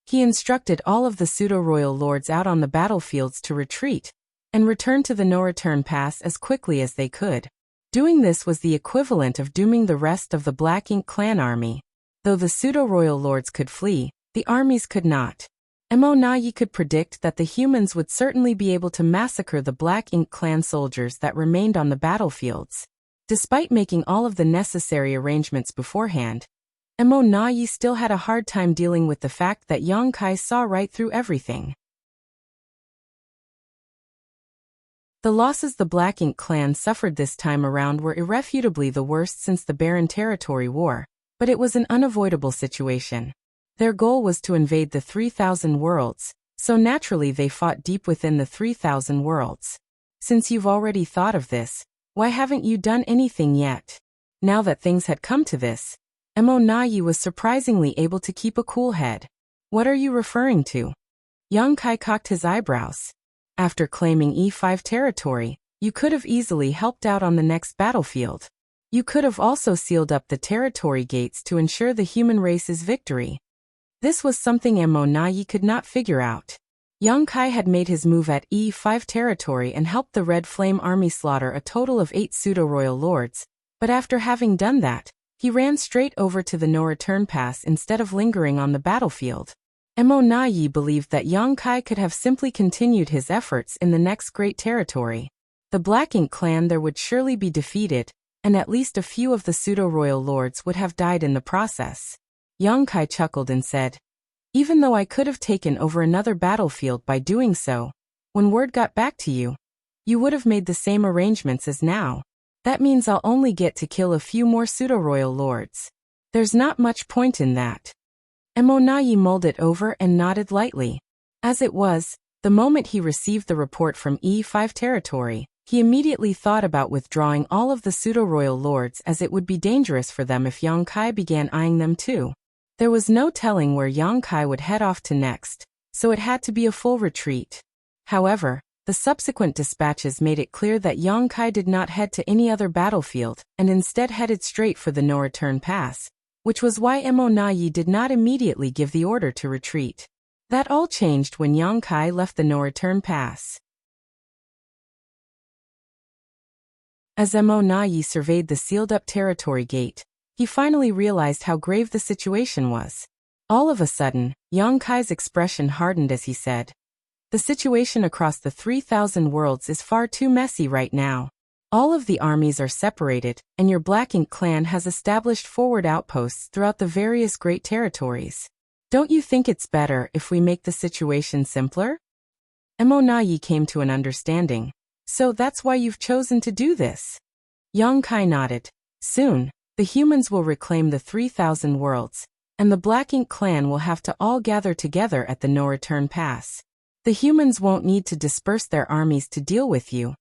He instructed all of the pseudo-royal lords out on the battlefields to retreat and return to the no-return pass as quickly as they could. Doing this was the equivalent of dooming the rest of the Black Ink clan army. Though the pseudo-royal lords could flee, the armies could not. Mo Naye could predict that the humans would certainly be able to massacre the Black Ink clan soldiers that remained on the battlefields. Despite making all of the necessary arrangements beforehand, Mo Naye still had a hard time dealing with the fact that Yang Kai saw right through everything. The losses the Black Ink clan suffered this time around were irrefutably the worst since the Barren Territory War, but it was an unavoidable situation. Their goal was to invade the 3,000 worlds, so naturally they fought deep within the 3,000 worlds. Since you've already thought of this, why haven't you done anything yet? Now that things had come to this, Mo Naye was surprisingly able to keep a cool head. What are you referring to? Yang Kai cocked his eyebrows. After claiming E5 territory, You could have easily helped out on the next battlefield. You could have also sealed up the territory gates to ensure the human race's victory. This was something Emonayi could not figure out. Yang Kai had made his move at E5 territory and helped the Red Flame army slaughter a total of 8 pseudo-royal lords, but after having done that, he ran straight over to the no-return pass instead of lingering on the battlefield. Emonayi believed that Yang Kai could have simply continued his efforts in the next great territory. The Black Ink clan there would surely be defeated, and at least a few of the pseudo-royal lords would have died in the process. Yang Kai chuckled and said, "Even though I could have taken over another battlefield by doing so, when word got back to you, you would have made the same arrangements as now. That means I'll only get to kill a few more pseudo-royal lords. There's not much point in that." Emonayi mulled it over and nodded lightly. As it was, the moment he received the report from E5 territory, he immediately thought about withdrawing all of the pseudo-royal lords as it would be dangerous for them if Yang Kai began eyeing them too. There was no telling where Yang Kai would head off to next, so it had to be a full retreat. However, the subsequent dispatches made it clear that Yang Kai did not head to any other battlefield and instead headed straight for the no-return pass, which was why Emonayi did not immediately give the order to retreat. That all changed when Yang Kai left the no-return pass. As Emonayi surveyed the sealed-up territory gate, he finally realized how grave the situation was. All of a sudden, Yang Kai's expression hardened as he said, "The situation across the 3,000 worlds is far too messy right now. All of the armies are separated, and your Black Ink clan has established forward outposts throughout the various great territories. Don't you think it's better if we make the situation simpler?" Emonayi came to an understanding. "So that's why you've chosen to do this?" Yang Kai nodded. "Soon, the humans will reclaim the 3,000 worlds, and the Black Ink clan will have to all gather together at the no-return pass. The humans won't need to disperse their armies to deal with you.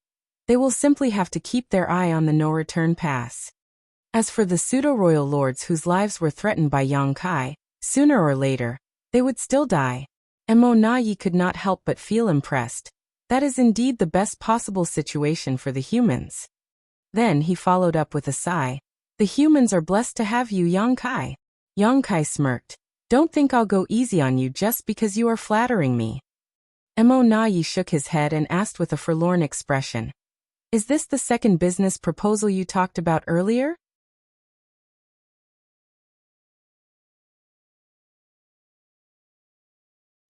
They will simply have to keep their eye on the no-return pass. As for the pseudo-royal lords whose lives were threatened by Yang Kai, sooner or later, they would still die." Emonayi could not help but feel impressed. That is indeed the best possible situation for the humans. Then he followed up with a sigh. "The humans are blessed to have you, Yang Kai." Yang Kai smirked. "Don't think I'll go easy on you just because you are flattering me." Emonayi shook his head and asked with a forlorn expression, "Is this the second business proposal you talked about earlier?"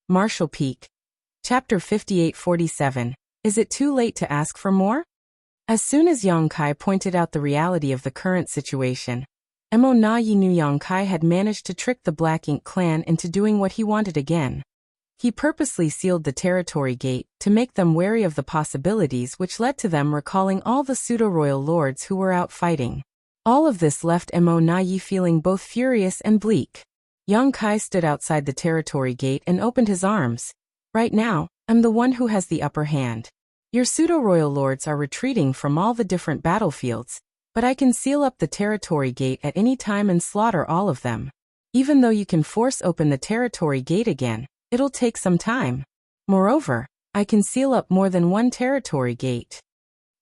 Marshall Peak. Chapter 5847. Is it too late to ask for more? As soon as Yang Kai pointed out the reality of the current situation, Emonayi knew Yang Kai had managed to trick the Black Ink clan into doing what he wanted again. He purposely sealed the territory gate to make them wary of the possibilities, which led to them recalling all the pseudo-royal lords who were out fighting. All of this left Emonayi feeling both furious and bleak. Yang Kai stood outside the territory gate and opened his arms. "Right now, I'm the one who has the upper hand. Your pseudo-royal lords are retreating from all the different battlefields, but I can seal up the territory gate at any time and slaughter all of them. Even though you can force open the territory gate again, it'll take some time. Moreover, I can seal up more than one territory gate."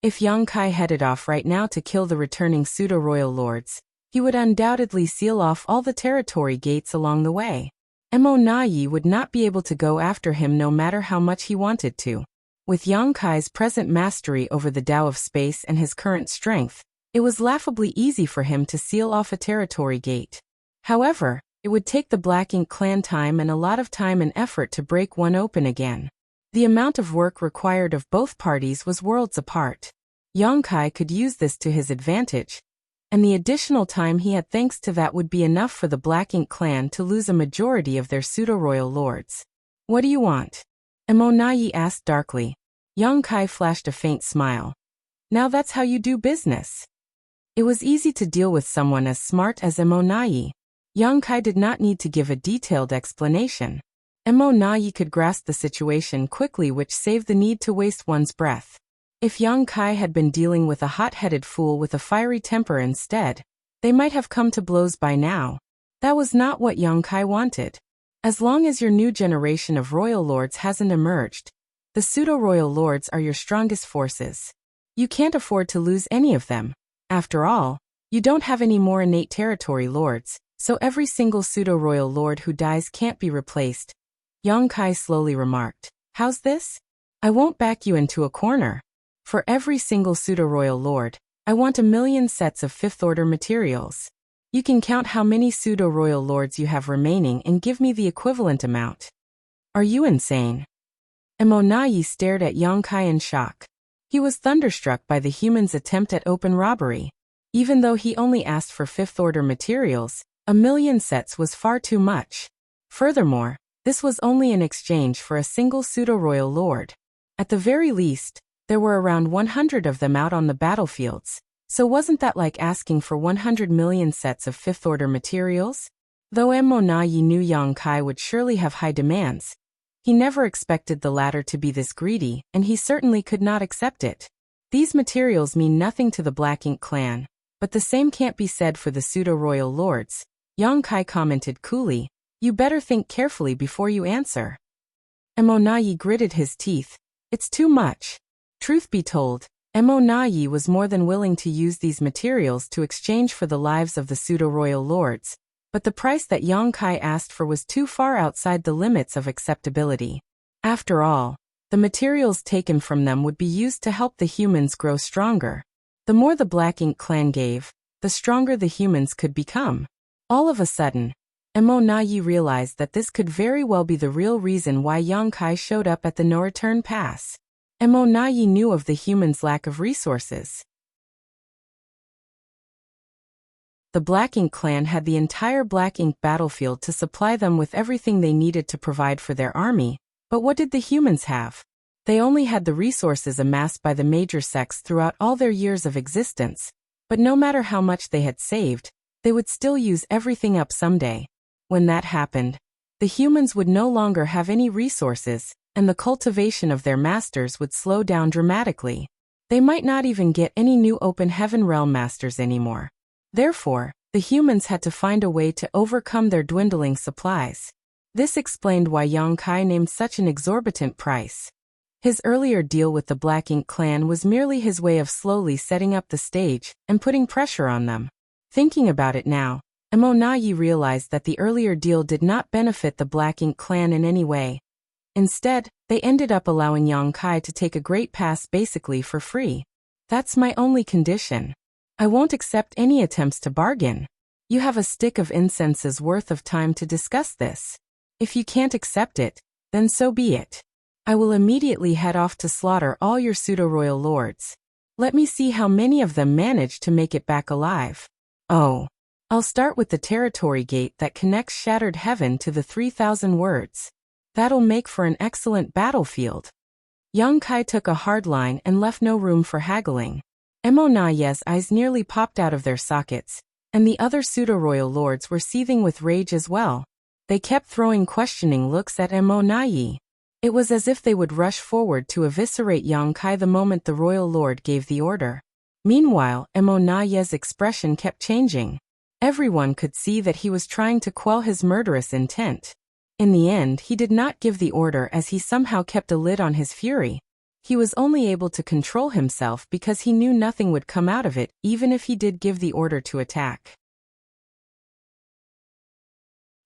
If Yang Kai headed off right now to kill the returning pseudo-royal lords, he would undoubtedly seal off all the territory gates along the way. Emonayi would not be able to go after him no matter how much he wanted to. With Yang Kai's present mastery over the Tao of space and his current strength, it was laughably easy for him to seal off a territory gate. However, it would take the Black Ink clan time and a lot of time and effort to break one open again. The amount of work required of both parties was worlds apart. Yang Kai could use this to his advantage, and the additional time he had thanks to that would be enough for the Black Ink clan to lose a majority of their pseudo-royal lords. "What do you want?" Emonayi asked darkly. Yang Kai flashed a faint smile. "Now that's how you do business." It was easy to deal with someone as smart as Emonayi. Yang Kai did not need to give a detailed explanation. Emonayi could grasp the situation quickly, which saved the need to waste one's breath. If Yang Kai had been dealing with a hot-headed fool with a fiery temper instead, they might have come to blows by now. That was not what Yang Kai wanted. As long as your new generation of royal lords hasn't emerged, the pseudo-royal lords are your strongest forces. You can't afford to lose any of them. After all, you don't have any more innate territory lords, so every single pseudo-royal lord who dies can't be replaced. Yang Kai slowly remarked. How's this? I won't back you into a corner. For every single pseudo-royal lord, I want 1,000,000 sets of fifth-order materials. You can count how many pseudo-royal lords you have remaining and give me the equivalent amount. Are you insane? Emonayi stared at Yang Kai in shock. He was thunderstruck by the human's attempt at open robbery. Even though he only asked for fifth-order materials, 1,000,000 sets was far too much. Furthermore, this was only in exchange for a single pseudo-royal lord. At the very least, there were around 100 of them out on the battlefields. So wasn't that like asking for 100,000,000 sets of fifth-order materials? Though Emonayi knew Yang Kai would surely have high demands, he never expected the latter to be this greedy, and he certainly could not accept it. These materials mean nothing to the Black Ink clan, but the same can't be said for the pseudo-royal lords. Yang Kai commented coolly, you better think carefully before you answer. Emonayi gritted his teeth. It's too much. Truth be told, Emonayi was more than willing to use these materials to exchange for the lives of the pseudo-royal lords, but the price that Yang Kai asked for was too far outside the limits of acceptability. After all, the materials taken from them would be used to help the humans grow stronger. The more the Black Ink clan gave, the stronger the humans could become. All of a sudden, Emonayi realized that this could very well be the real reason why Yang Kai showed up at the no-return pass. Emonayi knew of the humans' lack of resources. The Black Ink clan had the entire Black Ink battlefield to supply them with everything they needed to provide for their army, but what did the humans have? They only had the resources amassed by the major sects throughout all their years of existence, but no matter how much they had saved, they would still use everything up someday. When that happened, the humans would no longer have any resources, and the cultivation of their masters would slow down dramatically. They might not even get any new Open Heaven Realm masters anymore. Therefore, the humans had to find a way to overcome their dwindling supplies. This explained why Yang Kai named such an exorbitant price. His earlier deal with the Black Ink clan was merely his way of slowly setting up the stage and putting pressure on them. Thinking about it now, Emonayi realized that the earlier deal did not benefit the Black Ink clan in any way. Instead, they ended up allowing Yang Kai to take a great pass basically for free. That's my only condition. I won't accept any attempts to bargain. You have a stick of incense's worth of time to discuss this. If you can't accept it, then so be it. I will immediately head off to slaughter all your pseudo-royal lords. Let me see how many of them manage to make it back alive. Oh. I'll start with the territory gate that connects Shattered Heaven to the 3,000 words. That'll make for an excellent battlefield. Yang Kai took a hard line and left no room for haggling. Emonayi's eyes nearly popped out of their sockets, and the other pseudo-royal lords were seething with rage as well. They kept throwing questioning looks at Emonayi. It was as if they would rush forward to eviscerate Yang Kai the moment the royal lord gave the order. Meanwhile, Emonayi's expression kept changing. Everyone could see that he was trying to quell his murderous intent. In the end, he did not give the order as he somehow kept a lid on his fury. He was only able to control himself because he knew nothing would come out of it, even if he did give the order to attack.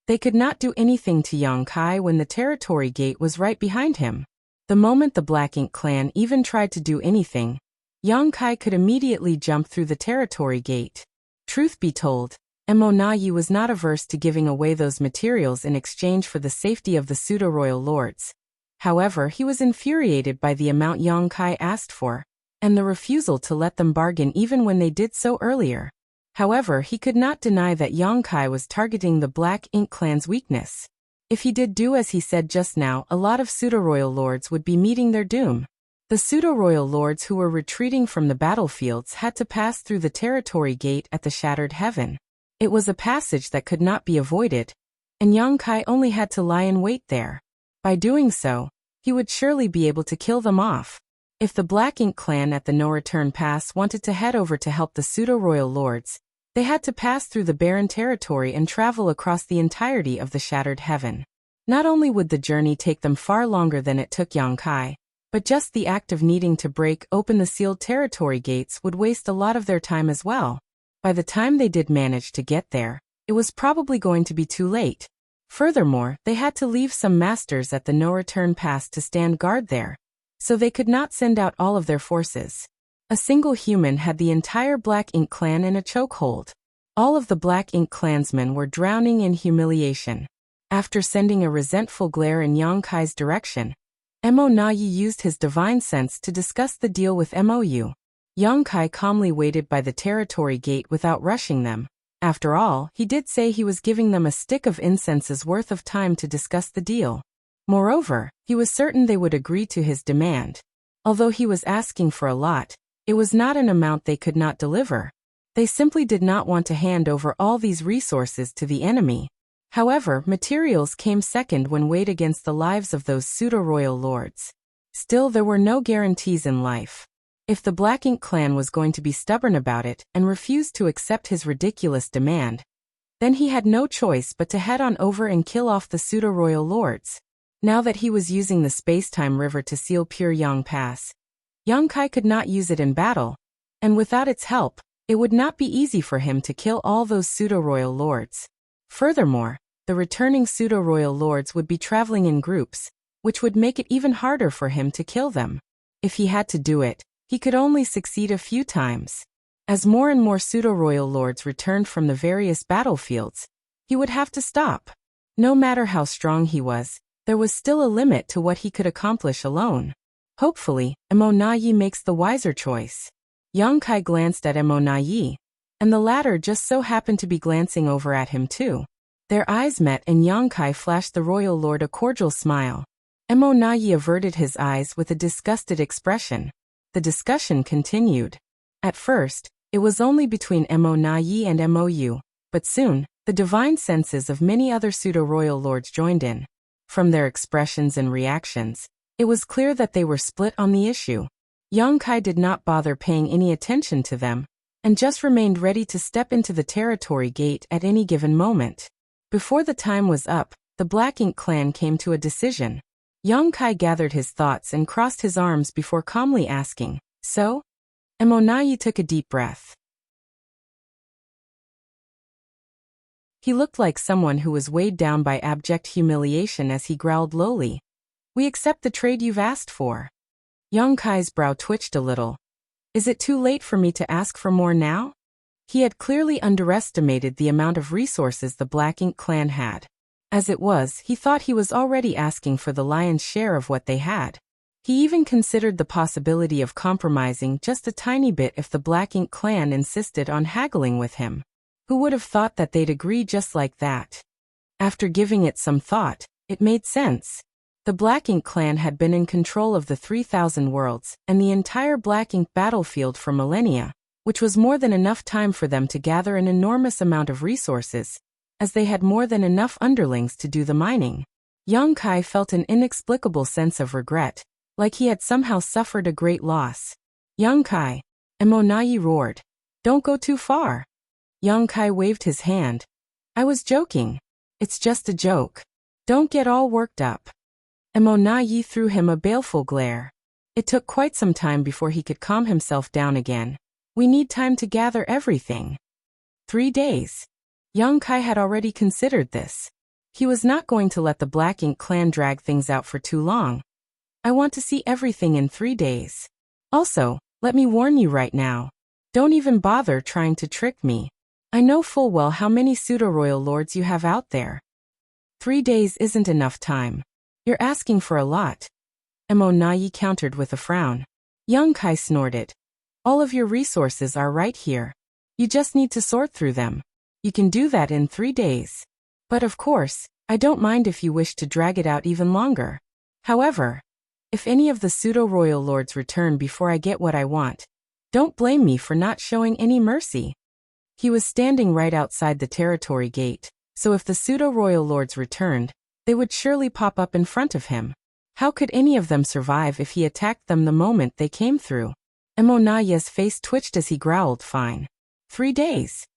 They could not do anything to Yang Kai when the territory gate was right behind him. The moment the Black Ink clan even tried to do anything, Yang Kai could immediately jump through the territory gate. Truth be told, Emonayi was not averse to giving away those materials in exchange for the safety of the pseudo-royal lords. However, he was infuriated by the amount Yang Kai asked for, and the refusal to let them bargain even when they did so earlier. However, he could not deny that Yang Kai was targeting the Black Ink clan's weakness. If he did do as he said just now, a lot of pseudo-royal lords would be meeting their doom. The pseudo-royal lords who were retreating from the battlefields had to pass through the territory gate at the Shattered Heaven. It was a passage that could not be avoided, and Yang Kai only had to lie in wait there. By doing so, he would surely be able to kill them off. If the Black Ink clan at the no-return pass wanted to head over to help the pseudo-royal lords, they had to pass through the barren territory and travel across the entirety of the Shattered Heaven. Not only would the journey take them far longer than it took Yang Kai, But just the act of needing to break open the sealed territory gates would waste a lot of their time as well. By the time they did manage to get there, it was probably going to be too late. Furthermore, they had to leave some masters at the no-return pass to stand guard there, so they could not send out all of their forces. A single human had the entire Black Ink clan in a chokehold. All of the Black Ink clansmen were drowning in humiliation. After sending a resentful glare in Yang Kai's direction, Mo Na Yi used his divine sense to discuss the deal with Mou. Yang Kai calmly waited by the territory gate without rushing them. After all, he did say he was giving them a stick of incense's worth of time to discuss the deal. Moreover, he was certain they would agree to his demand. Although he was asking for a lot, it was not an amount they could not deliver. They simply did not want to hand over all these resources to the enemy. However, materials came second when weighed against the lives of those pseudo-royal lords. Still, there were no guarantees in life. If the Black Ink clan was going to be stubborn about it and refuse to accept his ridiculous demand, then he had no choice but to head on over and kill off the pseudo-royal lords. Now that he was using the space-time river to seal Pure Yang Pass, Yang Kai could not use it in battle, and without its help, it would not be easy for him to kill all those pseudo-royal lords. Furthermore, the returning pseudo-royal lords would be traveling in groups, which would make it even harder for him to kill them. If he had to do it, he could only succeed a few times. As more and more pseudo-royal lords returned from the various battlefields, he would have to stop. No matter how strong he was, there was still a limit to what he could accomplish alone. Hopefully, Mo Na Yi makes the wiser choice. Yang Kai glanced at Mo Na Yi, and the latter just so happened to be glancing over at him too. Their eyes met and Yang Kai flashed the royal lord a cordial smile. Mo Na Yi averted his eyes with a disgusted expression. The discussion continued. At first, it was only between Mo Na Yi and Mou, but soon, the divine senses of many other pseudo-royal lords joined in. From their expressions and reactions, it was clear that they were split on the issue. Yang Kai did not bother paying any attention to them, and just remained ready to step into the territory gate at any given moment. Before the time was up, the Black Ink clan came to a decision. Yang Kai gathered his thoughts and crossed his arms before calmly asking, "So?" Mo Na Yi took a deep breath. He looked like someone who was weighed down by abject humiliation as he growled lowly, "We accept the trade you've asked for." Yang Kai's brow twitched a little. "Is it too late for me to ask for more now?" He had clearly underestimated the amount of resources the Black Ink clan had. As it was, he thought he was already asking for the lion's share of what they had. He even considered the possibility of compromising just a tiny bit if the Black Ink clan insisted on haggling with him. Who would have thought that they'd agree just like that? After giving it some thought, it made sense. The Black Ink clan had been in control of the 3,000 worlds and the entire Black Ink battlefield for millennia, which was more than enough time for them to gather an enormous amount of resources, as they had more than enough underlings to do the mining. Yang Kai felt an inexplicable sense of regret, like he had somehow suffered a great loss. "Yang Kai," Mo Na Yi roared, "don't go too far." Yang Kai waved his hand. "I was joking. It's just a joke. Don't get all worked up." Mo Na Yi threw him a baleful glare. It took quite some time before he could calm himself down again. "We need time to gather everything." 3 days. Yang Kai had already considered this. He was not going to let the Black Ink clan drag things out for too long. "I want to see everything in 3 days. Also, let me warn you right now. Don't even bother trying to trick me. I know full well how many pseudo-royal lords you have out there. 3 days isn't enough time. You're asking for a lot." Mo Na Yi countered with a frown. Yang Kai snorted. "All of your resources are right here. You just need to sort through them. You can do that in 3 days. But of course, I don't mind if you wish to drag it out even longer. However, if any of the pseudo-royal lords return before I get what I want, don't blame me for not showing any mercy." He was standing right outside the territory gate, so if the pseudo-royal lords returned, they would surely pop up in front of him. How could any of them survive if he attacked them the moment they came through? Mo Na Yi's face twitched as he growled, "Fine. 3 days.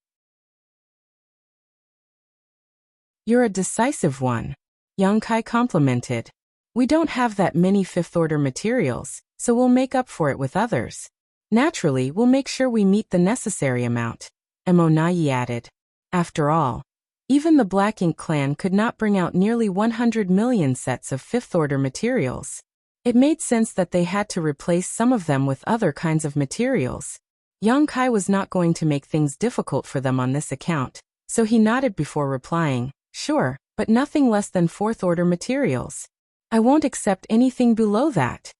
You're a decisive one," Yang Kai complimented. We don't have that many fifth-order materials, so we'll make up for it with others. Naturally, we'll make sure we meet the necessary amount, Emonayi added. After all, even the Black Ink clan could not bring out nearly 100 million sets of fifth-order materials. It made sense that they had to replace some of them with other kinds of materials. Yang Kai was not going to make things difficult for them on this account, so he nodded before replying, "Sure, but nothing less than fourth-order materials. I won't accept anything below that."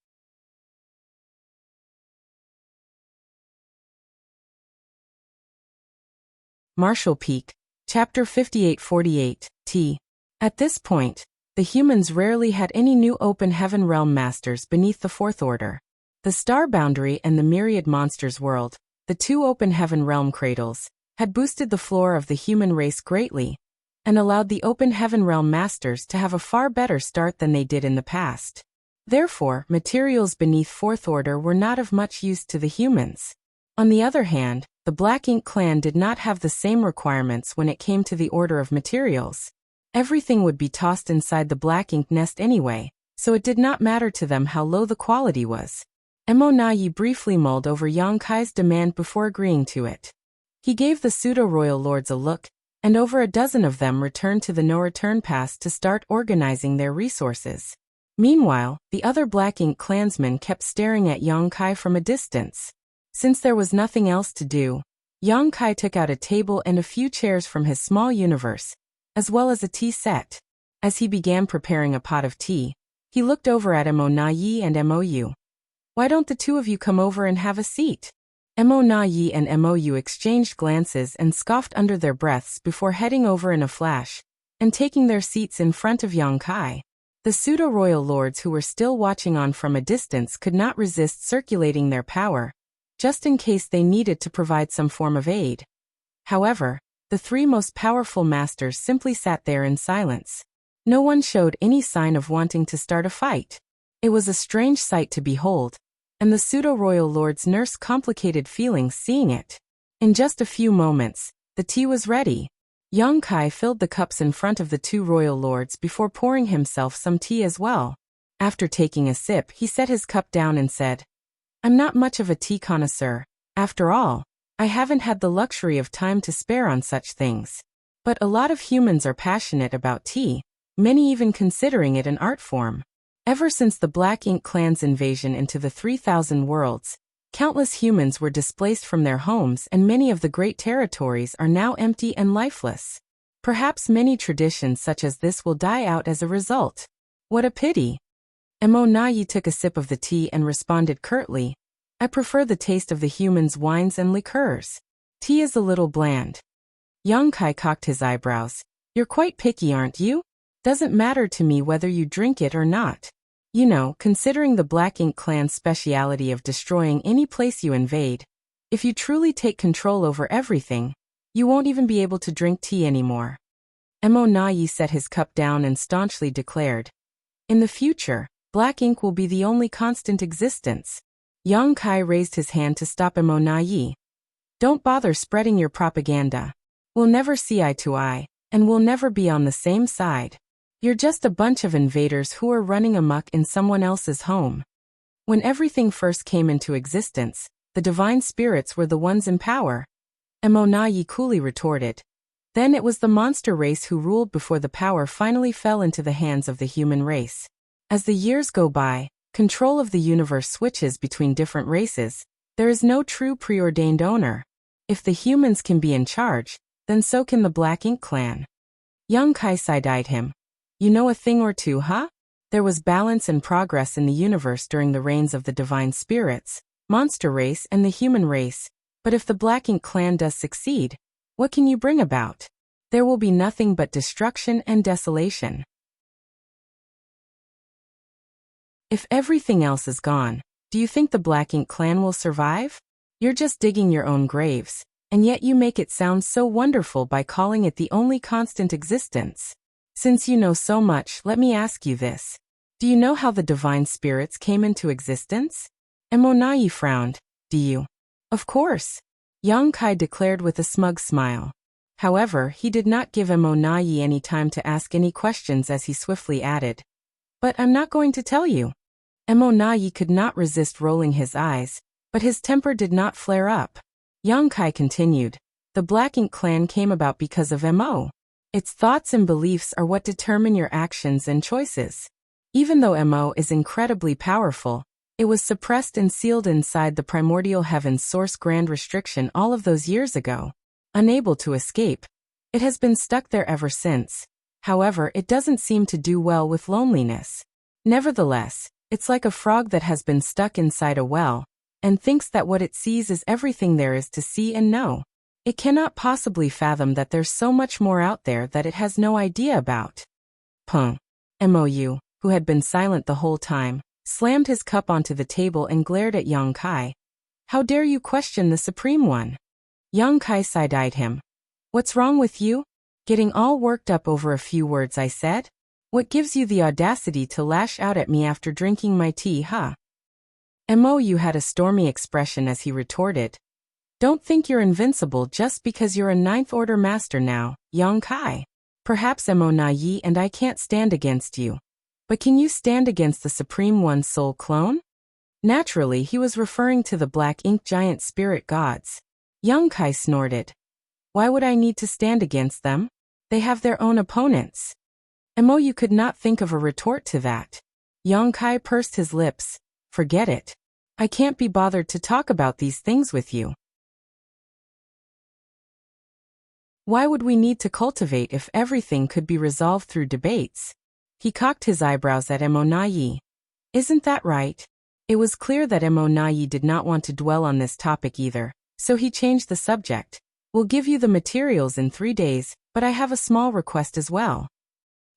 Marshall Peak, Chapter 5848, T. At this point, the humans rarely had any new open heaven realm masters beneath the fourth order. The star boundary and the myriad monsters world, the two open heaven realm cradles, had boosted the floor of the human race greatly, and allowed the open heaven realm masters to have a far better start than they did in the past. Therefore, materials beneath fourth order were not of much use to the humans. On the other hand, the Black Ink clan did not have the same requirements when it came to the order of materials. Everything would be tossed inside the Black Ink nest anyway, so it did not matter to them how low the quality was. Emonayi briefly mulled over Yang Kai's demand before agreeing to it. He gave the pseudo-royal lords a look, and over a dozen of them returned to the no-return pass to start organizing their resources. Meanwhile, the other Black Ink clansmen kept staring at Yang Kai from a distance. Since there was nothing else to do, Yang Kai took out a table and a few chairs from his small universe, as well as a tea set. As he began preparing a pot of tea, he looked over at Emonayi and Mou. "Why don't the two of you come over and have a seat?" Emonayi and Mou exchanged glances and scoffed under their breaths before heading over in a flash and taking their seats in front of Yang Kai. The pseudo-royal lords who were still watching on from a distance could not resist circulating their power, just in case they needed to provide some form of aid. However, the three most powerful masters simply sat there in silence. No one showed any sign of wanting to start a fight. It was a strange sight to behold, and the pseudo-royal lords nursed complicated feelings seeing it. In just a few moments, the tea was ready. Yang Kai filled the cups in front of the two royal lords before pouring himself some tea as well. After taking a sip, he set his cup down and said, "I'm not much of a tea connoisseur. After all, I haven't had the luxury of time to spare on such things. But a lot of humans are passionate about tea, many even considering it an art form. Ever since the Black Ink clan's invasion into the 3,000 worlds, countless humans were displaced from their homes and many of the great territories are now empty and lifeless. Perhaps many traditions such as this will die out as a result. What a pity." Emonayi took a sip of the tea and responded curtly, "I prefer the taste of the humans' wines and liqueurs. Tea is a little bland." Yang Kai cocked his eyebrows. "You're quite picky, aren't you? Doesn't matter to me whether you drink it or not. You know, considering the Black Ink clan's speciality of destroying any place you invade, if you truly take control over everything, you won't even be able to drink tea anymore." Emonayi set his cup down and staunchly declared, "In the future, Black Ink will be the only constant existence." Yang Kai raised his hand to stop Emonayi. "Don't bother spreading your propaganda. We'll never see eye to eye, and we'll never be on the same side. You're just a bunch of invaders who are running amok in someone else's home. When everything first came into existence, the divine spirits were the ones in power," Emonayi coolly retorted. "Then it was the monster race who ruled before the power finally fell into the hands of the human race. As the years go by, control of the universe switches between different races. There is no true preordained owner. If the humans can be in charge, then so can the Black Ink clan." Yang Kai side-eyed him. "You know a thing or two, huh? There was balance and progress in the universe during the reigns of the divine spirits, monster race and the human race, but if the Black Ink clan does succeed, what can you bring about? There will be nothing but destruction and desolation. If everything else is gone, do you think the Black Ink clan will survive? You're just digging your own graves, and yet you make it sound so wonderful by calling it the only constant existence. Since you know so much, let me ask you this. Do you know how the divine spirits came into existence?" Emonayi frowned. "Do you?" "Of course," Yang Kai declared with a smug smile. However, he did not give Emonayi any time to ask any questions as he swiftly added, But I'm not going to tell you. Mo could not resist rolling his eyes, but his temper did not flare up. Yang Kai continued. The Black Ink clan came about because of Mo. Its thoughts and beliefs are what determine your actions and choices. Even though Mo is incredibly powerful, it was suppressed and sealed inside the primordial heaven's source grand restriction all of those years ago. Unable to escape, it has been stuck there ever since. However, it doesn't seem to do well with loneliness. Nevertheless, it's like a frog that has been stuck inside a well, and thinks that what it sees is everything there is to see and know. It cannot possibly fathom that there's so much more out there that it has no idea about. Mou, who had been silent the whole time, slammed his cup onto the table and glared at Yang Kai. How dare you question the Supreme One? Yang Kai side-eyed him. What's wrong with you? Getting all worked up over a few words I said? What gives you the audacity to lash out at me after drinking my tea, huh? Mou had a stormy expression as he retorted. Don't think you're invincible just because you're a Ninth Order master now, Yang Kai. Perhaps Mo and I can't stand against you. But can you stand against the Supreme One's soul clone? Naturally, he was referring to the Black Ink giant spirit gods. Yang Kai snorted. Why would I need to stand against them? They have their own opponents. Mou could not think of a retort to that. Yang Kai pursed his lips. Forget it. I can't be bothered to talk about these things with you. Why would we need to cultivate if everything could be resolved through debates? He cocked his eyebrows at Mo. Isn't that right? It was clear that Mo did not want to dwell on this topic either, so he changed the subject. We'll give you the materials in 3 days, but I have a small request as well.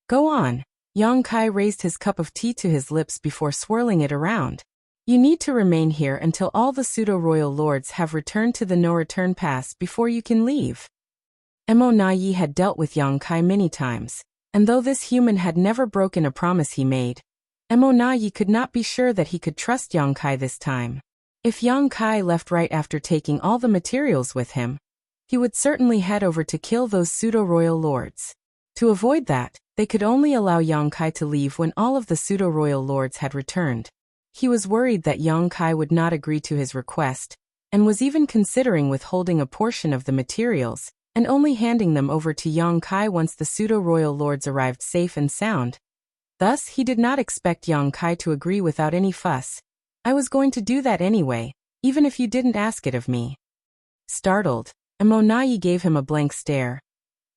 Go on. Yang Kai raised his cup of tea to his lips before swirling it around. You need to remain here until all the pseudo-royal lords have returned to the no-return pass before you can leave. Mo had dealt with Yang Kai many times, and though this human had never broken a promise he made, Mo could not be sure that he could trust Yang Kai this time. If Yang Kai left right after taking all the materials with him, he would certainly head over to kill those pseudo-royal lords. To avoid that, they could only allow Yang Kai to leave when all of the pseudo-royal lords had returned. He was worried that Yang Kai would not agree to his request, and was even considering withholding a portion of the materials, and only handing them over to Yang Kai once the pseudo-royal lords arrived safe and sound. Thus, he did not expect Yang Kai to agree without any fuss. I was going to do that anyway, even if you didn't ask it of me. Startled, Mo gave him a blank stare.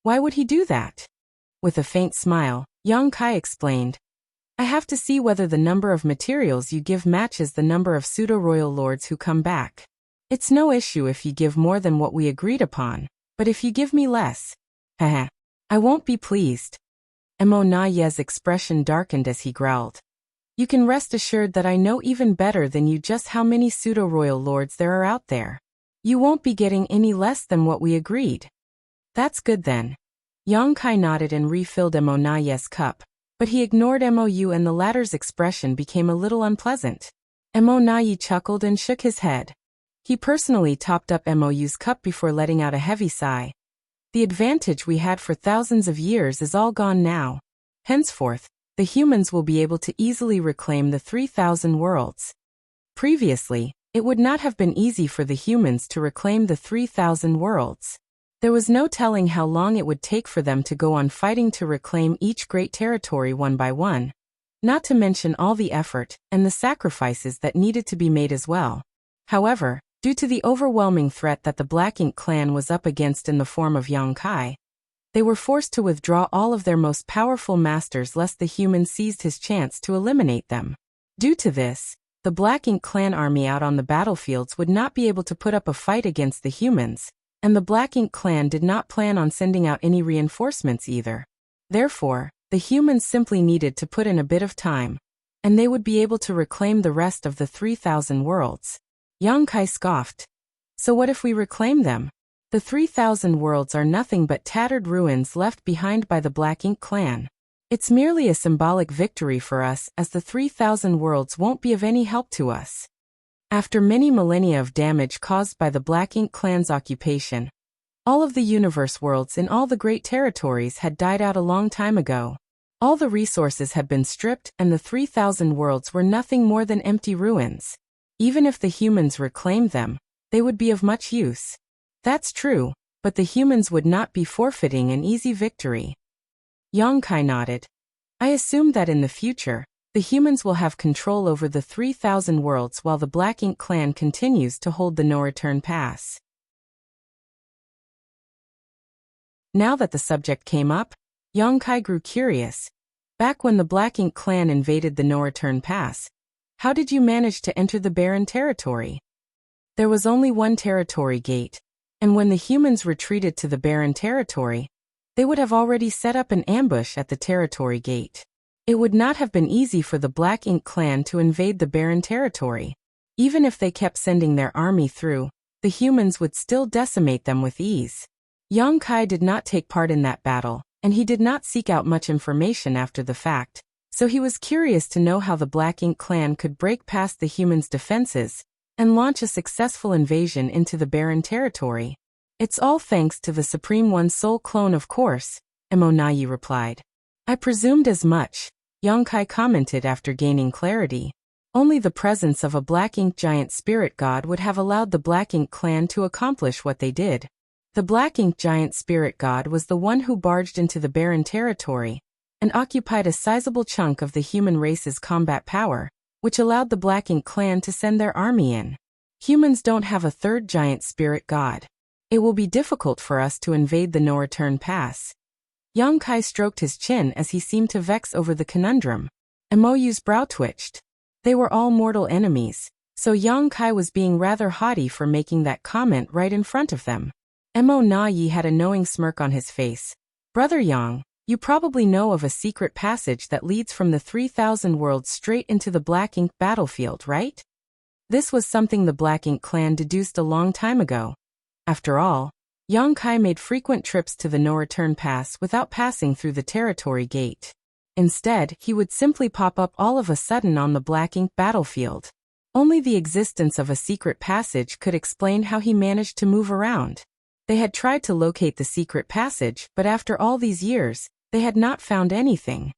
Why would he do that? With a faint smile, Yang Kai explained. I have to see whether the number of materials you give matches the number of pseudo-royal lords who come back. It's no issue if you give more than what we agreed upon, but if you give me less, I won't be pleased. Mo's expression darkened as he growled. You can rest assured that I know even better than you just how many pseudo-royal lords there are out there. You won't be getting any less than what we agreed. That's good then. Yang Kai nodded and refilled Mo's cup, but he ignored Mou and the latter's expression became a little unpleasant. Mo chuckled and shook his head. He personally topped up Mou's cup before letting out a heavy sigh. The advantage we had for thousands of years is all gone now. Henceforth, the humans will be able to easily reclaim the 3,000 worlds. Previously, it would not have been easy for the humans to reclaim the 3,000 worlds. There was no telling how long it would take for them to go on fighting to reclaim each great territory one by one, not to mention all the effort and the sacrifices that needed to be made as well. However, due to the overwhelming threat that the Black Ink clan was up against in the form of Yang Kai, they were forced to withdraw all of their most powerful masters lest the humans seized his chance to eliminate them. Due to this, the Black Ink clan army out on the battlefields would not be able to put up a fight against the humans, and the Black Ink clan did not plan on sending out any reinforcements either. Therefore, the humans simply needed to put in a bit of time, and they would be able to reclaim the rest of the 3,000 worlds. Yang Kai scoffed. So what if we reclaim them? The 3,000 worlds are nothing but tattered ruins left behind by the Black Ink clan. It's merely a symbolic victory for us as the 3,000 worlds won't be of any help to us. After many millennia of damage caused by the Black Ink clan's occupation, all of the universe worlds in all the great territories had died out a long time ago. All the resources had been stripped and the 3,000 worlds were nothing more than empty ruins. Even if the humans reclaimed them, they would be of much use. That's true, but the humans would not be forfeiting an easy victory. Yongkai nodded. I assume that in the future, the humans will have control over the 3,000 worlds while the Black Ink clan continues to hold the no-return pass. Now that the subject came up, Yongkai grew curious. Back when the Black Ink clan invaded the no-return pass, how did you manage to enter the barren territory? There was only one territory gate, and when the humans retreated to the barren territory, they would have already set up an ambush at the territory gate. It would not have been easy for the Black Ink clan to invade the barren territory. Even if they kept sending their army through, the humans would still decimate them with ease. Yongkai did not take part in that battle, and he did not seek out much information after the fact, so he was curious to know how the Black Ink clan could break past the humans' defenses and launch a successful invasion into the barren territory. It's all thanks to the Supreme One's soul clone, of course, Emonayi replied. I presumed as much, Yongkai commented after gaining clarity. Only the presence of a Black Ink giant spirit god would have allowed the Black Ink clan to accomplish what they did. The Black Ink giant spirit god was the one who barged into the barren territory and occupied a sizable chunk of the human race's combat power, which allowed the Black Ink clan to send their army in. Humans don't have a third giant spirit god. It will be difficult for us to invade the no-return pass. Yongkai stroked his chin as he seemed to vex over the conundrum. Emoyu's brow twitched. They were all mortal enemies, so Yongkai was being rather haughty for making that comment right in front of them. Emonayi had a knowing smirk on his face. Brother Yang, you probably know of a secret passage that leads from the 3,000 worlds straight into the Black Ink battlefield, right? This was something the Black Ink clan deduced a long time ago. After all, Yongkai made frequent trips to the no-return pass without passing through the territory gate. Instead, he would simply pop up all of a sudden on the Black Ink battlefield. Only the existence of a secret passage could explain how he managed to move around. They had tried to locate the secret passage, but after all these years, they had not found anything.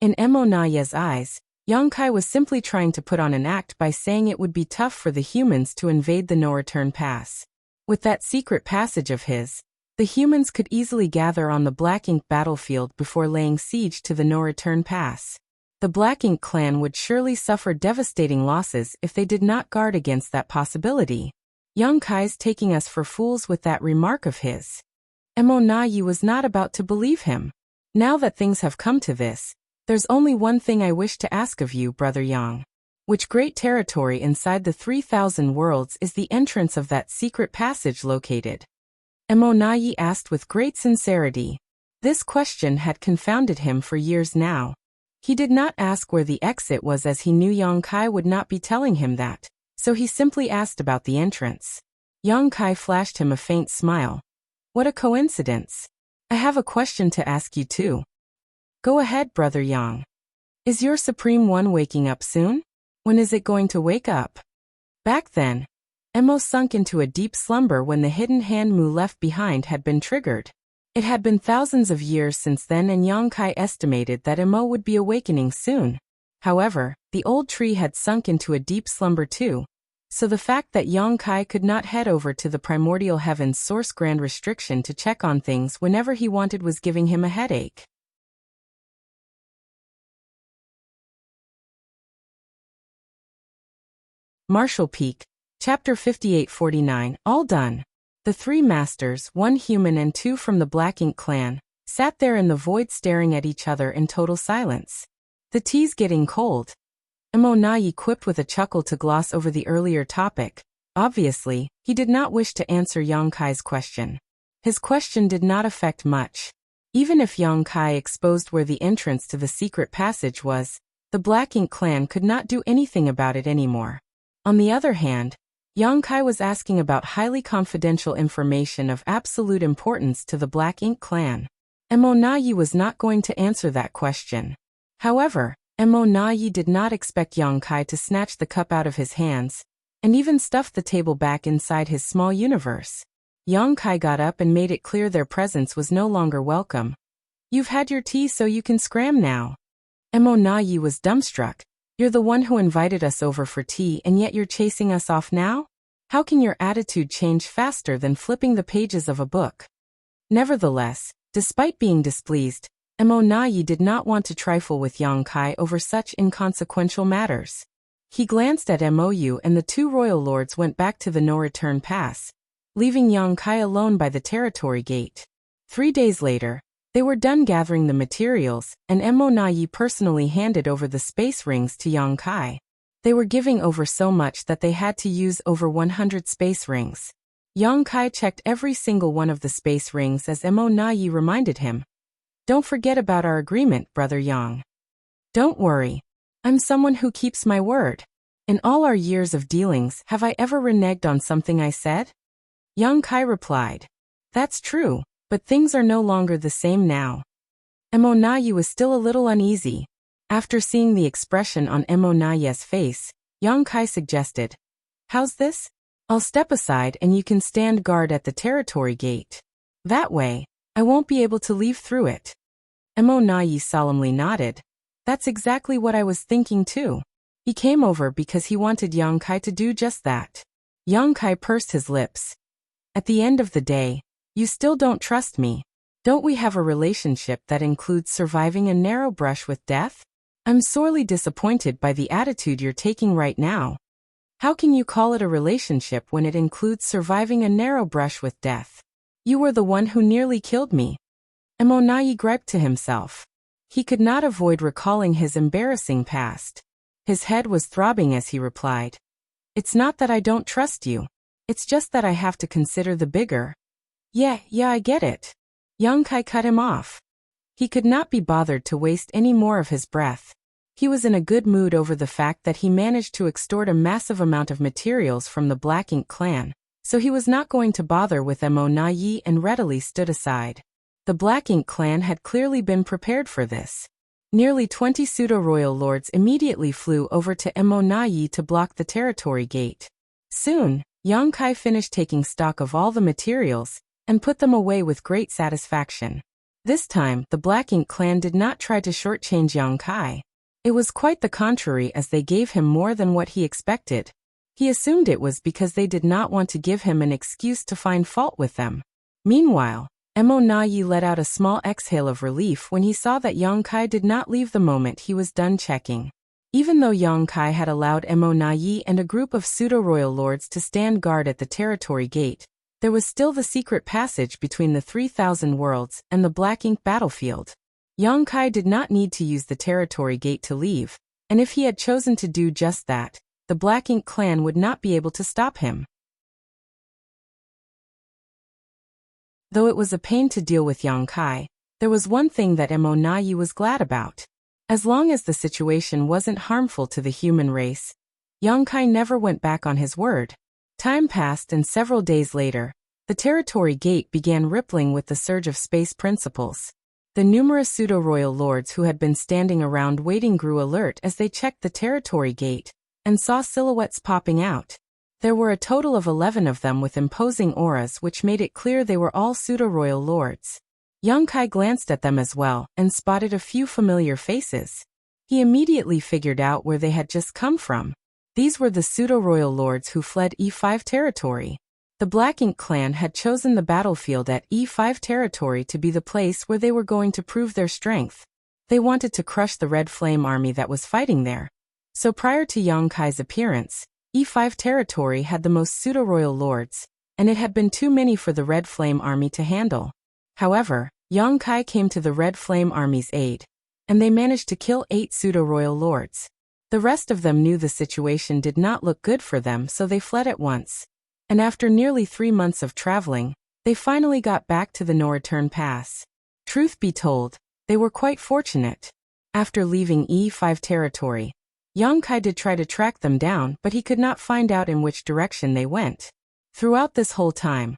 In Emonaya's eyes, Yongkai was simply trying to put on an act by saying it would be tough for the humans to invade the no-return pass. With that secret passage of his, the humans could easily gather on the Black Ink battlefield before laying siege to the no-return pass. The Black Ink clan would surely suffer devastating losses if they did not guard against that possibility. Yongkai's taking us for fools with that remark of his. Emonayi was not about to believe him. Now that things have come to this, there's only one thing I wish to ask of you, Brother Yang. Which great territory inside the 3,000 worlds is the entrance of that secret passage located? Emonayi asked with great sincerity. This question had confounded him for years now. He did not ask where the exit was as he knew Yongkai would not be telling him that, so he simply asked about the entrance. Yongkai flashed him a faint smile. What a coincidence. I have a question to ask you too. Go ahead, Brother Yang. Is your Supreme One waking up soon? When is it going to wake up? Back then, Emo sunk into a deep slumber when the hidden hand Mu left behind had been triggered. It had been thousands of years since then and Yongkai estimated that Emo would be awakening soon. However, the old tree had sunk into a deep slumber too, so the fact that Yongkai could not head over to the primordial heaven's source grand restriction to check on things whenever he wanted was giving him a headache. Martial Peak, Chapter 5849, all done. The three masters, one human and two from the Black Ink clan, sat there in the void staring at each other in total silence. The tea's getting cold. Emonayi quipped with a chuckle to gloss over the earlier topic. Obviously, he did not wish to answer Yongkai's question. His question did not affect much. Even if Yongkai exposed where the entrance to the secret passage was, the Black Ink clan could not do anything about it anymore. On the other hand, Yongkai was asking about highly confidential information of absolute importance to the Black Ink clan. Emonayi was not going to answer that question. However, Emonayi did not expect Yongkai to snatch the cup out of his hands, and even stuff the table back inside his small universe. Yang Kai got up and made it clear their presence was no longer welcome. You've had your tea so you can scram now. Mo Na Yi was dumbstruck. You're the one who invited us over for tea and yet you're chasing us off now? How can your attitude change faster than flipping the pages of a book? Nevertheless, despite being displeased, Mo Na Yi did not want to trifle with Yang Kai over such inconsequential matters. He glanced at Mou and the two royal lords went back to the no-return pass, leaving Yang Kai alone by the territory gate. 3 days later, they were done gathering the materials, and Mo Na Yi personally handed over the space rings to Yang Kai. They were giving over so much that they had to use over 100 space rings. Yang Kai checked every single one of the space rings as Mo Na Yi reminded him. Don't forget about our agreement, Brother Yang. Don't worry. I'm someone who keeps my word. In all our years of dealings, have I ever reneged on something I said? Yang Kai replied. That's true, but things are no longer the same now. Mo Na Yi was still a little uneasy. After seeing the expression on Mo Na Yi's face, Yang Kai suggested, how's this? I'll step aside and you can stand guard at the territory gate. That way, I won't be able to leave through it. Mo Na Yi solemnly nodded. That's exactly what I was thinking too. He came over because he wanted Yang Kai to do just that. Yang Kai pursed his lips. At the end of the day, you still don't trust me. Don't we have a relationship that includes surviving a narrow brush with death? I'm sorely disappointed by the attitude you're taking right now. How can you call it a relationship when it includes surviving a narrow brush with death? You were the one who nearly killed me. Mo Na Yi griped to himself. He could not avoid recalling his embarrassing past. His head was throbbing as he replied. It's not that I don't trust you. It's just that I have to consider the bigger. Yeah, I get it. Yang Kai cut him off. He could not be bothered to waste any more of his breath. He was in a good mood over the fact that he managed to extort a massive amount of materials from the Black Ink clan, so he was not going to bother with Mo Na Yi and readily stood aside. The Black Ink clan had clearly been prepared for this. Nearly 20 pseudo-royal lords immediately flew over to Mo Na Yi to block the territory gate. Soon, Yang Kai finished taking stock of all the materials and put them away with great satisfaction. This time, the Black Ink clan did not try to shortchange Yang Kai. It was quite the contrary as they gave him more than what he expected. He assumed it was because they did not want to give him an excuse to find fault with them. Meanwhile, Mo Na Yi let out a small exhale of relief when he saw that Yang Kai did not leave the moment he was done checking. Even though Yang Kai had allowed Mo Na Yi and a group of pseudo-royal lords to stand guard at the territory gate, there was still the secret passage between the 3,000 worlds and the Black Ink battlefield. Yang Kai did not need to use the territory gate to leave, and if he had chosen to do just that, the Black Ink clan would not be able to stop him. Though it was a pain to deal with Yang Kai, there was one thing that Mo Na Yi was glad about. As long as the situation wasn't harmful to the human race, Yang Kai never went back on his word. Time passed and several days later, the territory gate began rippling with the surge of space principles. The numerous pseudo-royal lords who had been standing around waiting grew alert as they checked the territory gate and saw silhouettes popping out. There were a total of 11 of them with imposing auras which made it clear they were all pseudo-royal lords. Yang Kai glanced at them as well and spotted a few familiar faces. He immediately figured out where they had just come from. These were the pseudo-royal lords who fled E5 territory. The Black Ink clan had chosen the battlefield at E5 territory to be the place where they were going to prove their strength. They wanted to crush the Red Flame army that was fighting there. So prior to Yang Kai's appearance, E5 territory had the most pseudo-royal lords, and it had been too many for the Red Flame army to handle. However, Yang Kai came to the Red Flame army's aid, and they managed to kill 8 pseudo-royal lords. The rest of them knew the situation did not look good for them, so they fled at once. And after nearly 3 months of traveling, they finally got back to the no-return pass. Truth be told, they were quite fortunate. After leaving E5 territory, Yang Kai did try to track them down, but he could not find out in which direction they went. Throughout this whole time,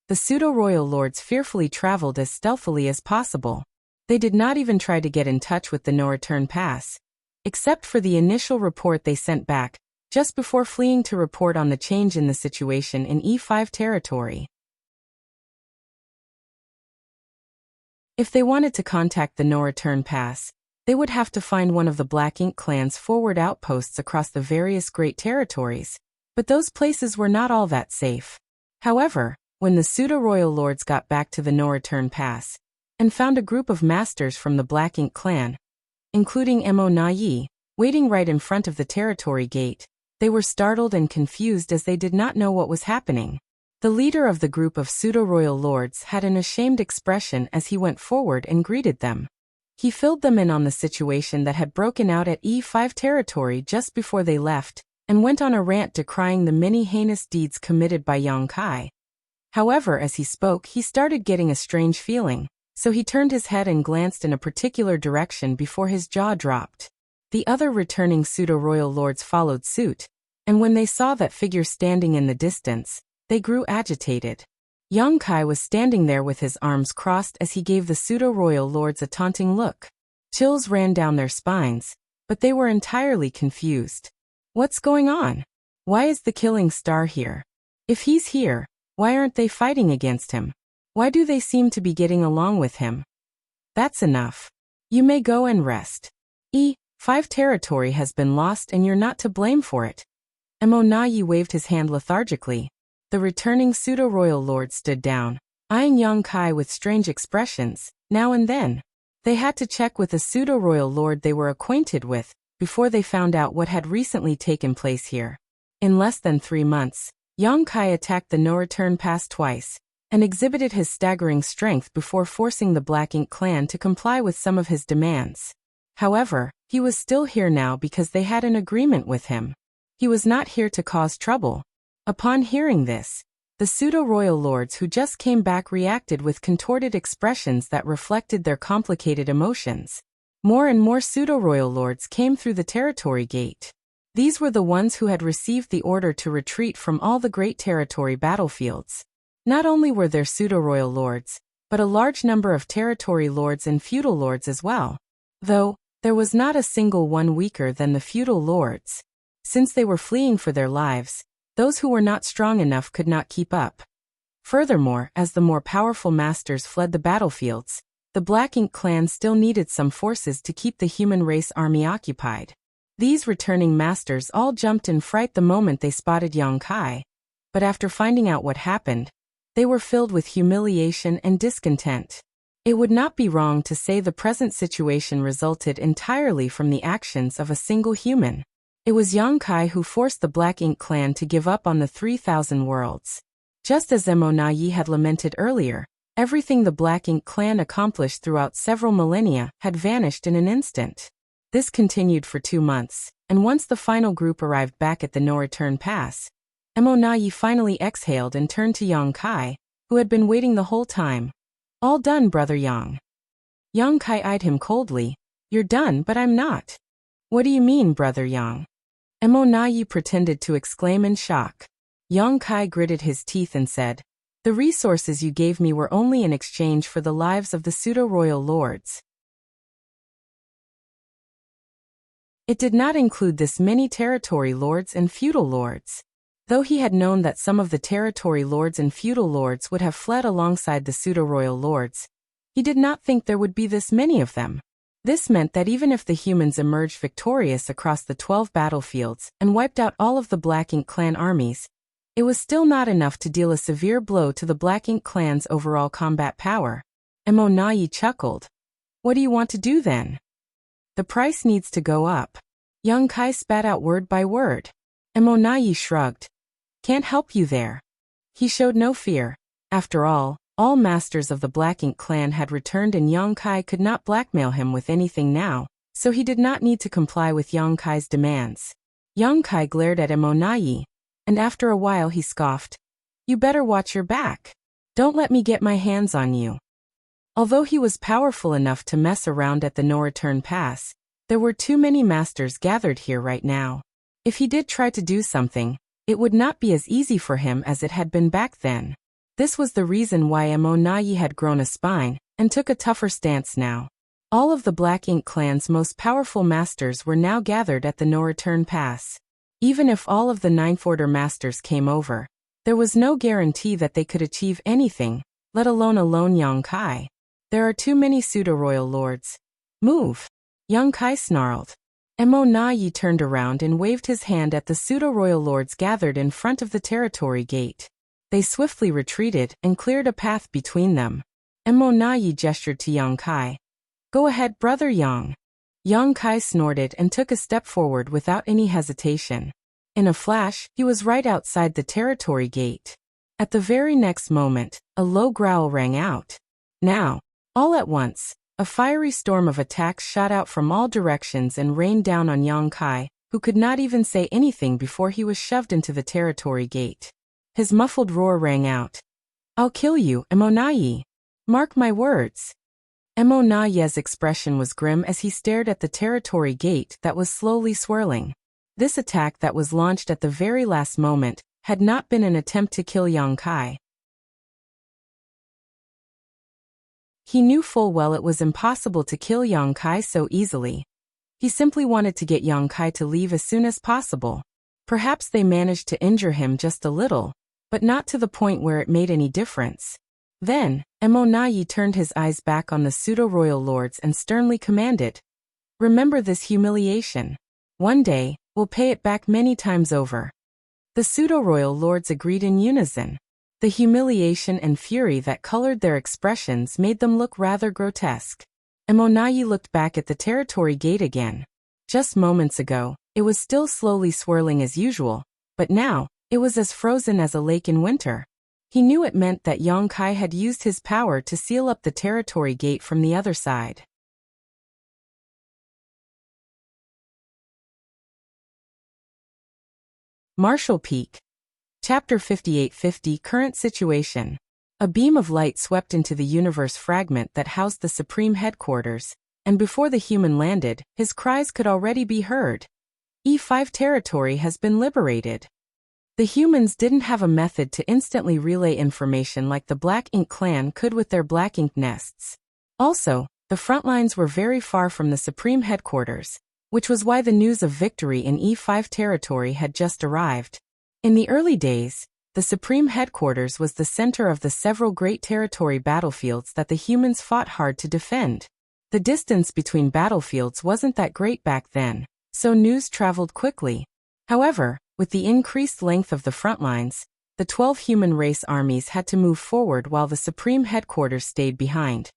the pseudo-royal lords fearfully traveled as stealthily as possible. They did not even try to get in touch with the no-return pass, except for the initial report they sent back, just before fleeing to report on the change in the situation in E5 territory. If they wanted to contact the no-return pass, they would have to find one of the Black Ink clan's forward outposts across the various great territories, but those places were not all that safe. However, when the pseudo-royal lords got back to the no-return pass and found a group of masters from the Black Ink clan, including Mo Na Yi, waiting right in front of the territory gate, they were startled and confused as they did not know what was happening. The leader of the group of pseudo-royal lords had an ashamed expression as he went forward and greeted them. He filled them in on the situation that had broken out at E5 territory just before they left, and went on a rant decrying the many heinous deeds committed by Yang Kai. However, as he spoke, he started getting a strange feeling, so he turned his head and glanced in a particular direction before his jaw dropped. The other returning pseudo-royal lords followed suit, and when they saw that figure standing in the distance, they grew agitated. Yang Kai was standing there with his arms crossed as he gave the pseudo-royal lords a taunting look. Chills ran down their spines, but they were entirely confused. What's going on? Why is the killing star here? If he's here, why aren't they fighting against him? Why do they seem to be getting along with him? That's enough. You may go and rest. E5 territory has been lost and you're not to blame for it. Mo Na Yi waved his hand lethargically. The returning pseudo-royal lord stood down, eyeing Yang Kai with strange expressions. Now and then, they had to check with a pseudo-royal lord they were acquainted with before they found out what had recently taken place here. In less than 3 months, Yang Kai attacked the no-return pass twice, and exhibited his staggering strength before forcing the Black Ink clan to comply with some of his demands. However, he was still here now because they had an agreement with him. He was not here to cause trouble. Upon hearing this, the pseudo-royal lords who just came back reacted with contorted expressions that reflected their complicated emotions. More and more pseudo-royal lords came through the territory gate. These were the ones who had received the order to retreat from all the great territory battlefields. Not only were there pseudo-royal lords, but a large number of territory lords and feudal lords as well. Though, there was not a single one weaker than the feudal lords. Since they were fleeing for their lives, those who were not strong enough could not keep up. Furthermore, as the more powerful masters fled the battlefields, the Black Ink clan still needed some forces to keep the human race army occupied. These returning masters all jumped in fright the moment they spotted Yang Kai, but after finding out what happened, they were filled with humiliation and discontent. It would not be wrong to say the present situation resulted entirely from the actions of a single human. It was Yang Kai who forced the Black Ink clan to give up on the 3,000 worlds. Just as Mo Na Yi had lamented earlier, everything the Black Ink clan accomplished throughout several millennia had vanished in an instant. This continued for 2 months, and once the final group arrived back at the no-return pass, Mo Na Yi finally exhaled and turned to Yang Kai, who had been waiting the whole time. All done, brother Yang. Yang Kai eyed him coldly. You're done, but I'm not. What do you mean, brother Yang? Mo Na Yi pretended to exclaim in shock. Yang Kai gritted his teeth and said, the resources you gave me were only in exchange for the lives of the pseudo-royal lords. It did not include this many territory lords and feudal lords. Though he had known that some of the territory lords and feudal lords would have fled alongside the pseudo-royal lords, he did not think there would be this many of them. This meant that even if the humans emerged victorious across the 12 battlefields and wiped out all of the Black Ink clan armies, it was still not enough to deal a severe blow to the Black Ink clan's overall combat power. Mo Na Yi chuckled. What do you want to do then? The price needs to go up. Yang Kai spat out word by word. Mo Na Yi shrugged. Can't help you there. He showed no fear. After all masters of the Black Ink clan had returned and Yang Kai could not blackmail him with anything now, so he did not need to comply with Yang Kai's demands. Yang Kai glared at Mo Na Yi, and after a while he scoffed. You better watch your back. Don't let me get my hands on you. Although he was powerful enough to mess around at the no-return pass, there were too many masters gathered here right now. If he did try to do something, it would not be as easy for him as it had been back then. This was the reason why Mo Na Yi had grown a spine and took a tougher stance now. All of the Black Ink clan's most powerful masters were now gathered at the no-return pass. Even if all of the Ninth Order masters came over, there was no guarantee that they could achieve anything, let alone Yang Kai. There are too many pseudo-royal lords. Move! Young Kai snarled. Mo Na Yi turned around and waved his hand at the pseudo-royal lords gathered in front of the territory gate. They swiftly retreated and cleared a path between them. Mo Na Yi gestured to Yang Kai. Go ahead, brother Yang. Yang Kai snorted and took a step forward without any hesitation. In a flash, he was right outside the territory gate. At the very next moment, a low growl rang out. Now, all at once, a fiery storm of attacks shot out from all directions and rained down on Yang Kai, who could not even say anything before he was shoved into the territory gate. His muffled roar rang out. I'll kill you, Mo Na Yi. Mark my words. Mo Na Yi's expression was grim as he stared at the territory gate that was slowly swirling. This attack that was launched at the very last moment had not been an attempt to kill Yang Kai. He knew full well it was impossible to kill Yang Kai so easily. He simply wanted to get Yang Kai to leave as soon as possible. Perhaps they managed to injure him just a little, but not to the point where it made any difference. Then, Mo Na Yi turned his eyes back on the pseudo-royal lords and sternly commanded, remember this humiliation. One day, we'll pay it back many times over. The pseudo-royal lords agreed in unison. The humiliation and fury that colored their expressions made them look rather grotesque. Mo Na Yi looked back at the territory gate again. Just moments ago, it was still slowly swirling as usual, but now, it was as frozen as a lake in winter. He knew it meant that Yang Kai had used his power to seal up the territory gate from the other side. Marshall Peak. Chapter 5850 Current Situation. A beam of light swept into the universe fragment that housed the Supreme Headquarters, and before the human landed, his cries could already be heard. E5 territory has been liberated. The humans didn't have a method to instantly relay information like the Black Ink clan could with their Black Ink nests. Also, the front lines were very far from the Supreme Headquarters, which was why the news of victory in E5 territory had just arrived. In the early days, the Supreme Headquarters was the center of the several great territory battlefields that the humans fought hard to defend. The distance between battlefields wasn't that great back then, so news traveled quickly. However, with the increased length of the front lines, the 12 human race armies had to move forward while the Supreme Headquarters stayed behind.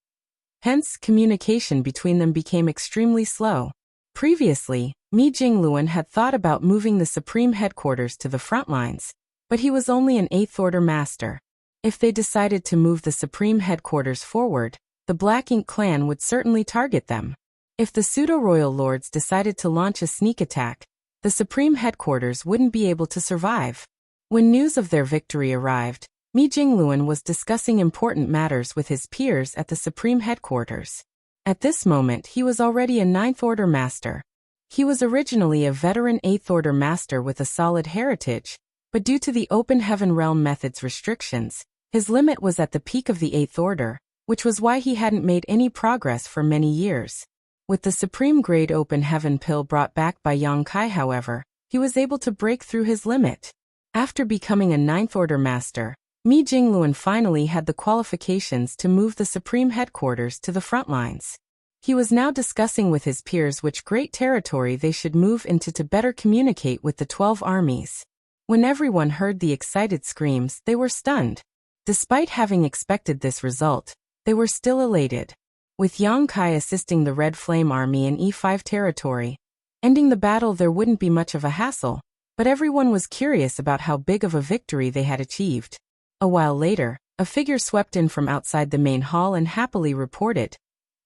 Hence, communication between them became extremely slow. Previously, Mi Jingluan had thought about moving the Supreme Headquarters to the front lines, but he was only an 8th Order Master. If they decided to move the Supreme Headquarters forward, the Black Ink clan would certainly target them. If the pseudo-royal lords decided to launch a sneak attack, the Supreme Headquarters wouldn't be able to survive. When news of their victory arrived, Mi Jingluan was discussing important matters with his peers at the Supreme Headquarters. At this moment he was already a 9th Order Master. He was originally a veteran 8th Order Master with a solid heritage, but due to the Open Heaven Realm method's restrictions, his limit was at the peak of the 8th Order, which was why he hadn't made any progress for many years. With the Supreme Grade Open Heaven pill brought back by Yang Kai, however, he was able to break through his limit. After becoming a 9th Order Master, Mi Jingluan finally had the qualifications to move the Supreme Headquarters to the front lines. He was now discussing with his peers which great territory they should move into to better communicate with the 12 armies. When everyone heard the excited screams, they were stunned. Despite having expected this result, they were still elated. With Yang Kai assisting the Red Flame Army in E5 territory, ending the battle there wouldn't be much of a hassle, but everyone was curious about how big of a victory they had achieved. A while later, a figure swept in from outside the main hall and happily reported,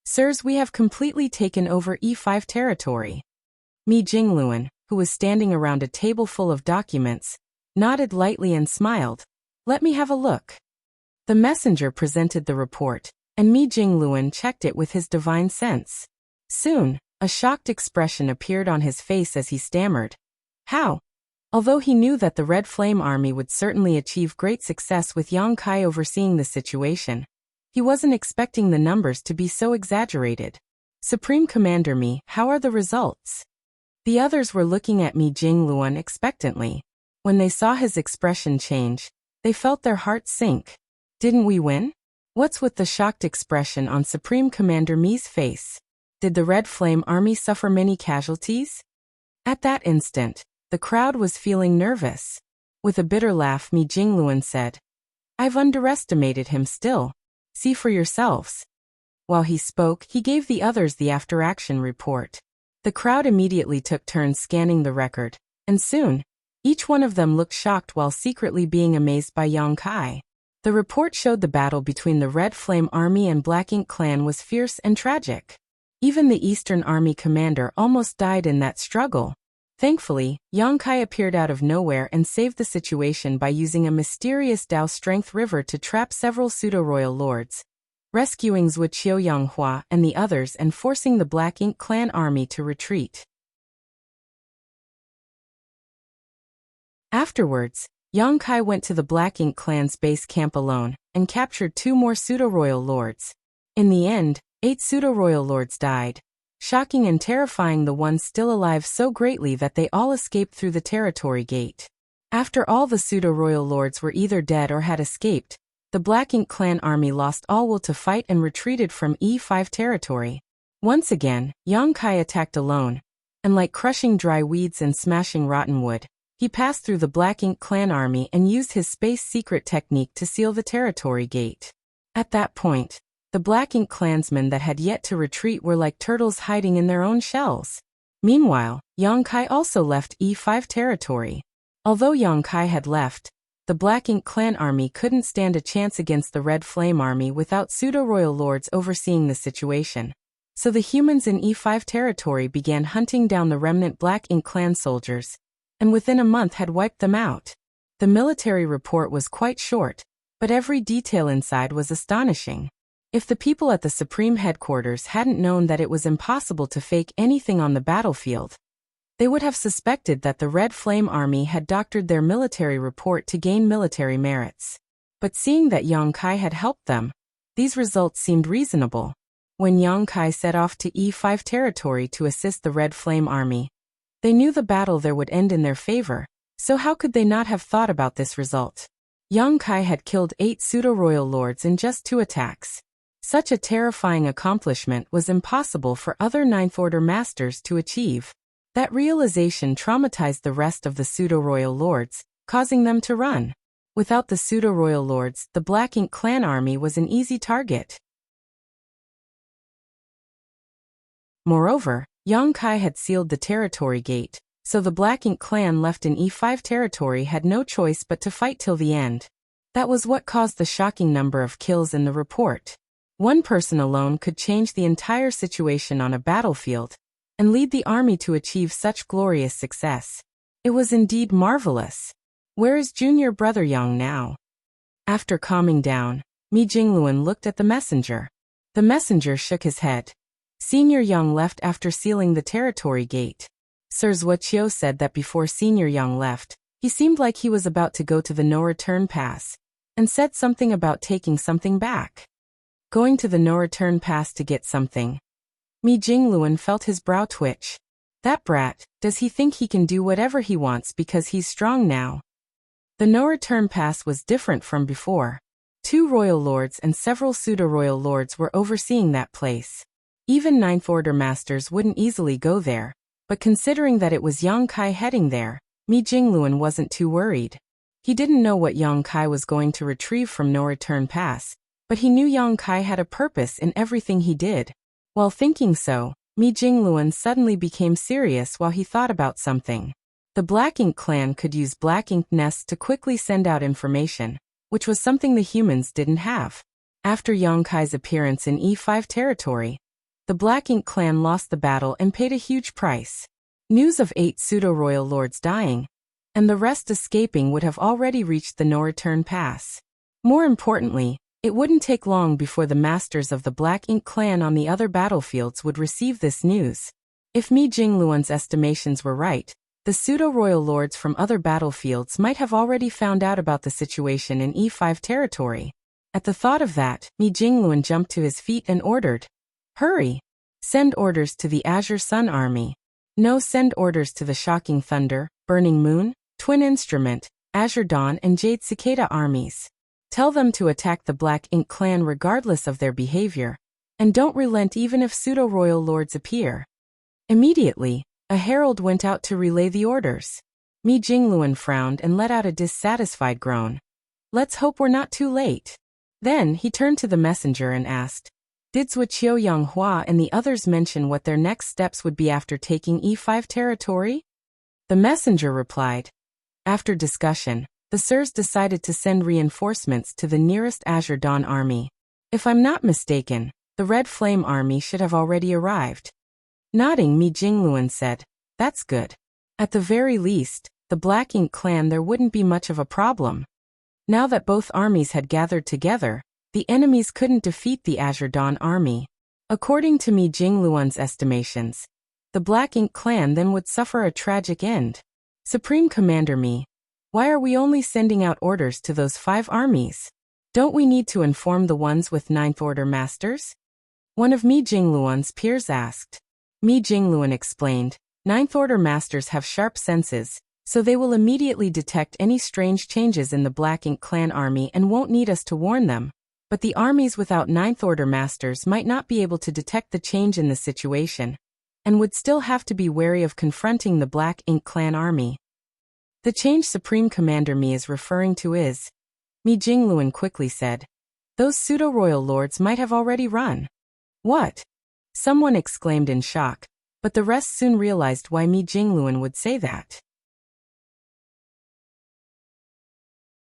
"Sirs, we have completely taken over E5 territory." Mi Jingluan, who was standing around a table full of documents, nodded lightly and smiled. "Let me have a look." The messenger presented the report, and Mi Jingluan checked it with his divine sense. Soon, a shocked expression appeared on his face as he stammered, "How?" Although he knew that the Red Flame Army would certainly achieve great success with Yang Kai overseeing the situation, he wasn't expecting the numbers to be so exaggerated. "Supreme Commander Mi, how are the results?" The others were looking at Mi Jingluan expectantly. When they saw his expression change, they felt their hearts sink. "Didn't we win?" What's with the shocked expression on Supreme Commander Mi's face? Did the Red Flame Army suffer many casualties? At that instant, the crowd was feeling nervous. With a bitter laugh, Mi Jingluan said, "I've underestimated him still. See for yourselves." While he spoke, he gave the others the after-action report. The crowd immediately took turns scanning the record, and soon, each one of them looked shocked while secretly being amazed by Yang Kai. The report showed the battle between the Red Flame Army and Black Ink Clan was fierce and tragic. Even the Eastern Army commander almost died in that struggle. Thankfully, Yang Kai appeared out of nowhere and saved the situation by using a mysterious Dao Strength River to trap several pseudo-royal lords, rescuing Wuxia Yanghua and the others and forcing the Black Ink Clan army to retreat. Afterwards, Yang Kai went to the Black Ink Clan's base camp alone and captured 2 more pseudo-royal lords. In the end, 8 pseudo-royal lords died, shocking and terrifying the ones still alive so greatly that they all escaped through the territory gate. After all the pseudo-royal lords were either dead or had escaped, the Black Ink Clan army lost all will to fight and retreated from E5 territory. Once again, Yang Kai attacked alone, and like crushing dry weeds and smashing rotten wood, he passed through the Black Ink Clan army and used his space secret technique to seal the territory gate. At that point, the Black Ink clansmen that had yet to retreat were like turtles hiding in their own shells. Meanwhile, Yang Kai also left E5 territory. Although Yang Kai had left, the Black Ink Clan army couldn't stand a chance against the Red Flame army without pseudo-royal lords overseeing the situation. So the humans in E5 territory began hunting down the remnant Black Ink Clan soldiers, and within a month had wiped them out. The military report was quite short, but every detail inside was astonishing. If the people at the Supreme Headquarters hadn't known that it was impossible to fake anything on the battlefield, they would have suspected that the Red Flame Army had doctored their military report to gain military merits. But seeing that Yang Kai had helped them, these results seemed reasonable. When Yang Kai set off to E5 territory to assist the Red Flame Army, they knew the battle there would end in their favor, so how could they not have thought about this result? Yang Kai had killed 8 pseudo-royal lords in just 2 attacks. Such a terrifying accomplishment was impossible for other Ninth Order masters to achieve. That realization traumatized the rest of the pseudo-royal lords, causing them to run. Without the pseudo-royal lords, the Black Ink Clan army was an easy target. Moreover, Yang Kai had sealed the territory gate, so the Black Ink Clan left in E5 territory had no choice but to fight till the end. That was what caused the shocking number of kills in the report. One person alone could change the entire situation on a battlefield and lead the army to achieve such glorious success. It was indeed marvelous. Where is junior brother Yang now? After calming down, Mi Jingluan looked at the messenger. The messenger shook his head. Senior Yang left after sealing the territory gate. Sir Wuxia said that before Senior Yang left, he seemed like he was about to go to the no-return pass, and said something about taking something back. Going to the no-return pass to get something. Mi Jingluan felt his brow twitch. That brat, does he think he can do whatever he wants because he's strong now? The no-return pass was different from before. 2 royal lords and several pseudo-royal lords were overseeing that place. Even Ninth Order masters wouldn't easily go there, but considering that it was Yang Kai heading there, Mi Jingluan wasn't too worried. He didn't know what Yang Kai was going to retrieve from no-return pass, but he knew Yang Kai had a purpose in everything he did. While thinking so, Mi Jingluan suddenly became serious while he thought about something. The Black Ink Clan could use black ink nests to quickly send out information, which was something the humans didn't have. After Yang Kai's appearance in E5 territory, the Black Ink Clan lost the battle and paid a huge price. News of 8 pseudo-royal lords dying, and the rest escaping would have already reached the no-return pass. More importantly, it wouldn't take long before the masters of the Black Ink Clan on the other battlefields would receive this news. If Mi Jingluan's estimations were right, the pseudo-royal lords from other battlefields might have already found out about the situation in E5 territory. At the thought of that, Mi Jingluan jumped to his feet and ordered, "Hurry! Send orders to the Azure Sun Army. No, send orders to the Shocking Thunder, Burning Moon, Twin Instrument, Azure Dawn and Jade Cicada armies. Tell them to attack the Black Ink clan regardless of their behavior, and don't relent even if pseudo-royal lords appear. Immediately, a herald went out to relay the orders. Mi Jingluan frowned and let out a dissatisfied groan. Let's hope we're not too late. Then he turned to the messenger and asked, did Zuo Yanghua and the others mention what their next steps would be after taking E5 territory? The messenger replied, after discussion, the Sirs decided to send reinforcements to the nearest Azure Dawn army. If I'm not mistaken, the Red Flame army should have already arrived. Nodding, Mi Jingluan said, that's good. At the very least, the Black Ink clan there wouldn't be much of a problem. Now that both armies had gathered together, the enemies couldn't defeat the Azure Dawn army. According to Mi Jingluan's estimations, the Black Ink clan then would suffer a tragic end. Supreme Commander Mi, why are we only sending out orders to those 5 armies? Don't we need to inform the ones with Ninth Order Masters? One of Mi Jingluan's peers asked. Mi Jingluan explained, Ninth Order Masters have sharp senses, so they will immediately detect any strange changes in the Black Ink clan army and won't need us to warn them. But the armies without Ninth Order Masters might not be able to detect the change in the situation, and would still have to be wary of confronting the Black Ink clan army. The change Supreme Commander Mi is referring to is, Mi Jingluan quickly said, those pseudo-royal lords might have already run. What? Someone exclaimed in shock, but the rest soon realized why Mi Jingluan would say that.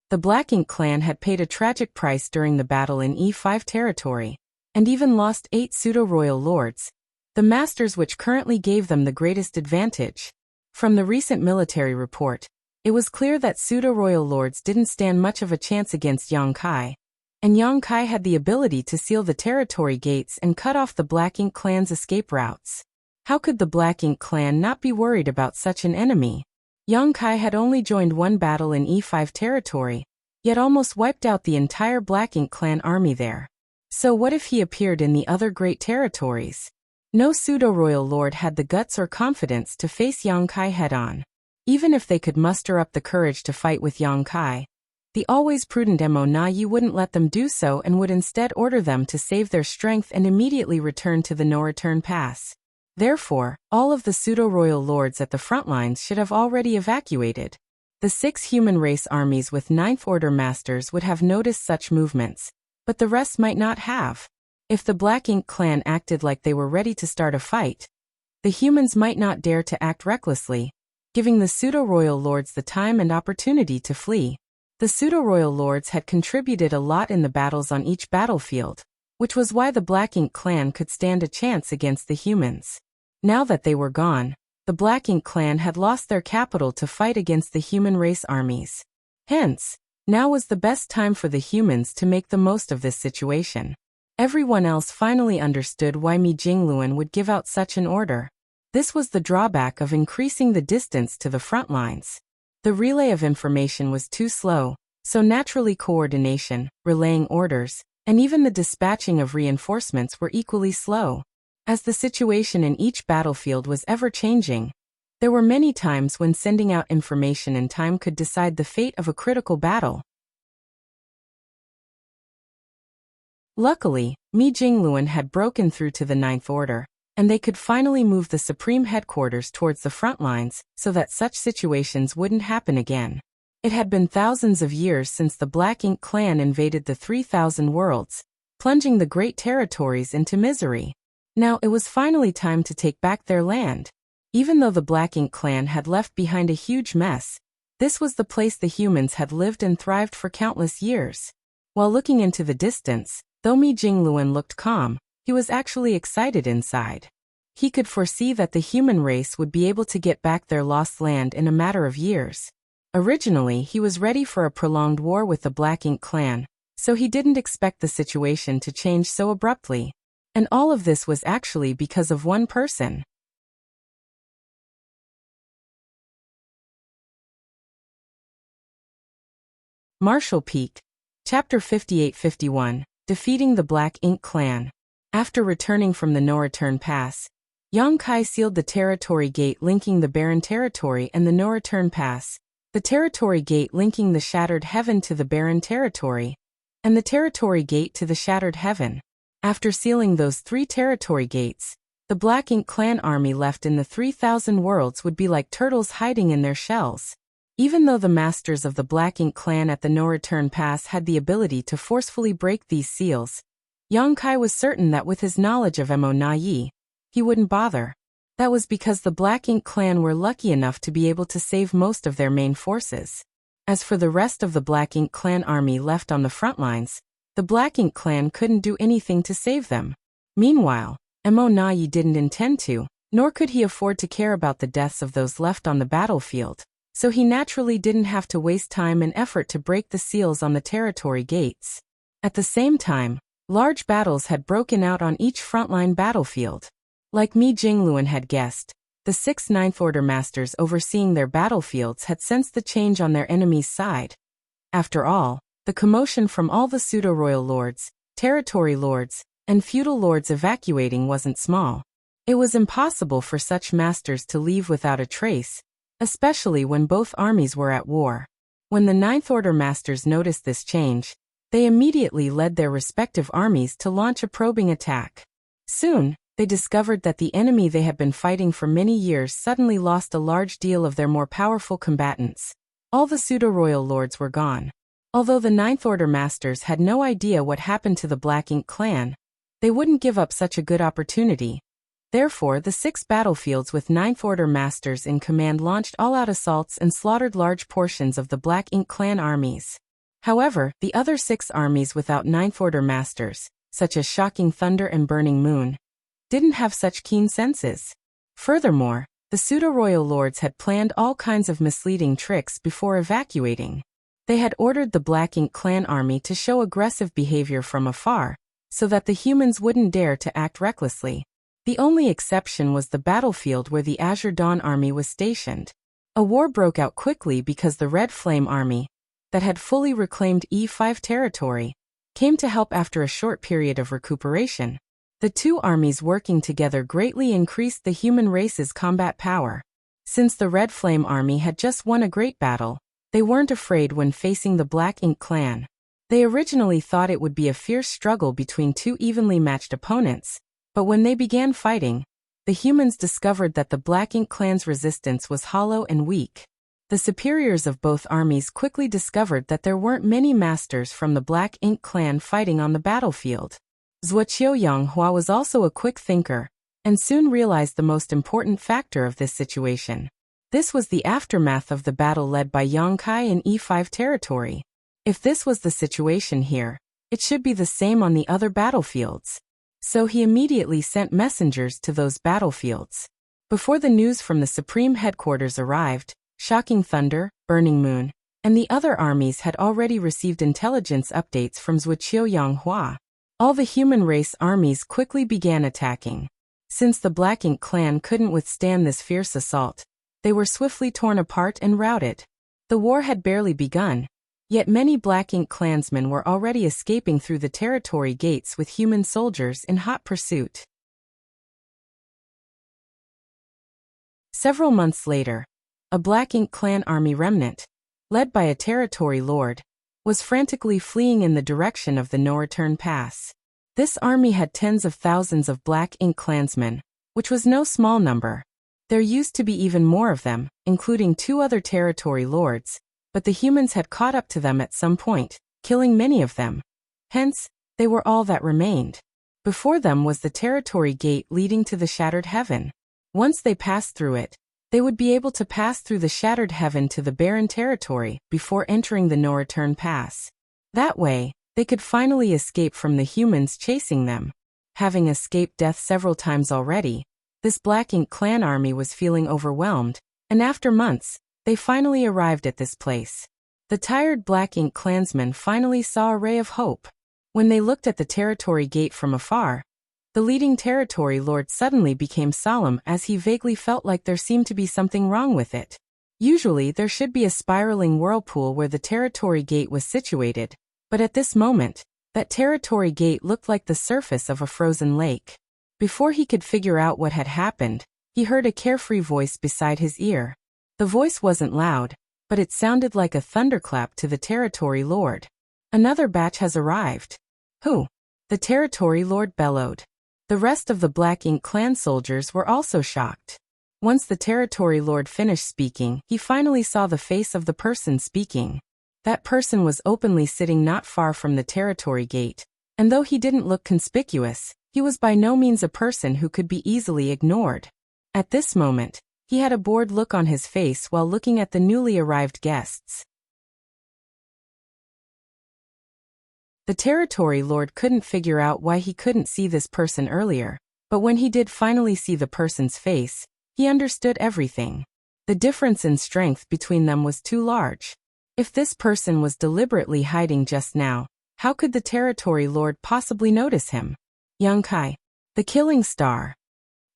The Black Ink clan had paid a tragic price during the battle in E5 territory, and even lost 8 pseudo-royal lords, the masters which currently gave them the greatest advantage. From the recent military report, it was clear that pseudo-royal lords didn't stand much of a chance against Yang Kai, and Yang Kai had the ability to seal the territory gates and cut off the Black Ink clan's escape routes. How could the Black Ink clan not be worried about such an enemy? Yang Kai had only joined one battle in E5 territory, yet almost wiped out the entire Black Ink clan army there. So what if he appeared in the other great territories? No pseudo-royal lord had the guts or confidence to face Yang Kai head-on. Even if they could muster up the courage to fight with Yang Kai, the always prudent Mo Na Yi wouldn't let them do so and would instead order them to save their strength and immediately return to the no-return pass. Therefore, all of the pseudo-royal lords at the front lines should have already evacuated. The 6 human race armies with Ninth Order Masters would have noticed such movements, but the rest might not have. If the Black Ink clan acted like they were ready to start a fight, the humans might not dare to act recklessly, giving the pseudo-royal lords the time and opportunity to flee. The pseudo-royal lords had contributed a lot in the battles on each battlefield, which was why the Black Ink clan could stand a chance against the humans. Now that they were gone, the Black Ink clan had lost their capital to fight against the human race armies. Hence, now was the best time for the humans to make the most of this situation. Everyone else finally understood why Mi Jingluan would give out such an order. This was the drawback of increasing the distance to the front lines. The relay of information was too slow, so naturally coordination, relaying orders, and even the dispatching of reinforcements were equally slow. As the situation in each battlefield was ever-changing, there were many times when sending out information in time could decide the fate of a critical battle. Luckily, Mi Jingluan had broken through to the Ninth Order, and they could finally move the Supreme Headquarters towards the front lines so that such situations wouldn't happen again. It had been thousands of years since the Black Ink clan invaded the 3,000 worlds, plunging the great territories into misery. Now it was finally time to take back their land. Even though the Black Ink clan had left behind a huge mess, this was the place the humans had lived and thrived for countless years. While looking into the distance, though Mi Jingluan looked calm, he was actually excited inside. He could foresee that the human race would be able to get back their lost land in a matter of years. Originally, he was ready for a prolonged war with the Black Ink clan, so he didn't expect the situation to change so abruptly. And all of this was actually because of one person. Marshall Peak, Chapter 58-51, Defeating the Black Ink Clan. After returning from the no-return pass, Yang Kai sealed the territory gate linking the barren territory and the no-return pass, the territory gate linking the shattered heaven to the barren territory, and the territory gate to the shattered heaven. After sealing those 3 territory gates, the Black Ink clan army left in the 3,000 worlds would be like turtles hiding in their shells. Even though the masters of the Black Ink clan at the No-Return Pass had the ability to forcefully break these seals, Yang Kai was certain that with his knowledge of Mo Na Yi, he wouldn't bother. That was because the Black Ink clan were lucky enough to be able to save most of their main forces. As for the rest of the Black Ink clan army left on the front lines, the Black Ink clan couldn't do anything to save them. Meanwhile, Mo Na Yi didn't intend to, nor could he afford to care about the deaths of those left on the battlefield, so he naturally didn't have to waste time and effort to break the seals on the territory gates. At the same time, large battles had broken out on each frontline battlefield. Like Mi Jingluan had guessed, the 6 Ninth Order Masters overseeing their battlefields had sensed the change on their enemy's side. After all, the commotion from all the pseudo-royal lords, territory lords, and feudal lords evacuating wasn't small. It was impossible for such masters to leave without a trace, especially when both armies were at war. When the Ninth Order Masters noticed this change, they immediately led their respective armies to launch a probing attack. Soon, they discovered that the enemy they had been fighting for many years suddenly lost a large deal of their more powerful combatants. All the pseudo-royal lords were gone. Although the Ninth Order Masters had no idea what happened to the Black Ink clan, they wouldn't give up such a good opportunity. Therefore, the 6 battlefields with Ninth Order Masters in command launched all-out assaults and slaughtered large portions of the Black Ink clan armies. However, the other 6 armies without Ninth Order Masters, such as Shocking Thunder and Burning Moon, didn't have such keen senses. Furthermore, the pseudo-royal lords had planned all kinds of misleading tricks before evacuating. They had ordered the Black Ink clan army to show aggressive behavior from afar, so that the humans wouldn't dare to act recklessly. The only exception was the battlefield where the Azure Dawn army was stationed. A war broke out quickly because the Red Flame army, that had fully reclaimed E5 territory, came to help after a short period of recuperation. The 2 armies working together greatly increased the human race's combat power. Since the Red Flame army had just won a great battle, they weren't afraid when facing the Black Ink clan. They originally thought it would be a fierce struggle between 2 evenly matched opponents, but when they began fighting, the humans discovered that the Black Ink clan's resistance was hollow and weak. The superiors of both armies quickly discovered that there weren't many masters from the Black Ink clan fighting on the battlefield. Zhuoqiu Yanghua was also a quick thinker, and soon realized the most important factor of this situation. This was the aftermath of the battle led by Yang Kai in E5 territory. If this was the situation here, it should be the same on the other battlefields. So he immediately sent messengers to those battlefields. Before the news from the Supreme Headquarters arrived, Shocking Thunder, Burning Moon, and the other armies had already received intelligence updates from Zhuoqiu Yanghua. All the human race armies quickly began attacking. Since the Black Ink clan couldn't withstand this fierce assault, they were swiftly torn apart and routed. The war had barely begun, yet many Black Ink clansmen were already escaping through the territory gates with human soldiers in hot pursuit. Several months later, a Black Ink clan army remnant, led by a territory lord, was frantically fleeing in the direction of the No-Return Pass. This army had tens of thousands of Black Ink clansmen, which was no small number. There used to be even more of them, including 2 other territory lords, but the humans had caught up to them at some point, killing many of them. Hence, they were all that remained. Before them was the territory gate leading to the Shattered Heaven. Once they passed through it, they would be able to pass through the Shattered Heaven to the barren territory before entering the No-Return Pass. That way, they could finally escape from the humans chasing them. Having escaped death several times already, this Black Ink clan army was feeling overwhelmed, and after months, they finally arrived at this place. The tired Black Ink clansmen finally saw a ray of hope. When they looked at the territory gate from afar, the leading territory lord suddenly became solemn as he vaguely felt like there seemed to be something wrong with it. Usually there should be a spiraling whirlpool where the territory gate was situated, but at this moment, that territory gate looked like the surface of a frozen lake. Before he could figure out what had happened, he heard a carefree voice beside his ear. The voice wasn't loud, but it sounded like a thunderclap to the territory lord. Another batch has arrived. Who? The territory lord bellowed. The rest of the Black Ink clan soldiers were also shocked. Once the territory lord finished speaking, he finally saw the face of the person speaking. That person was openly sitting not far from the territory gate, and though he didn't look conspicuous, he was by no means a person who could be easily ignored. At this moment, he had a bored look on his face while looking at the newly arrived guests. The territory lord couldn't figure out why he couldn't see this person earlier, but when he did finally see the person's face, he understood everything. The difference in strength between them was too large. If this person was deliberately hiding just now, how could the territory lord possibly notice him? Young Kai, the killing star.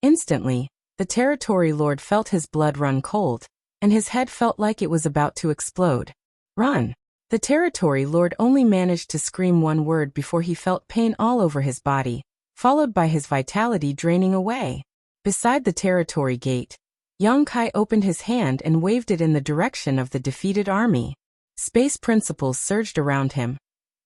Instantly, the territory lord felt his blood run cold, and his head felt like it was about to explode. Run! The territory lord only managed to scream one word before he felt pain all over his body, followed by his vitality draining away. Beside the territory gate, Young Kai opened his hand and waved it in the direction of the defeated army. Space principles surged around him,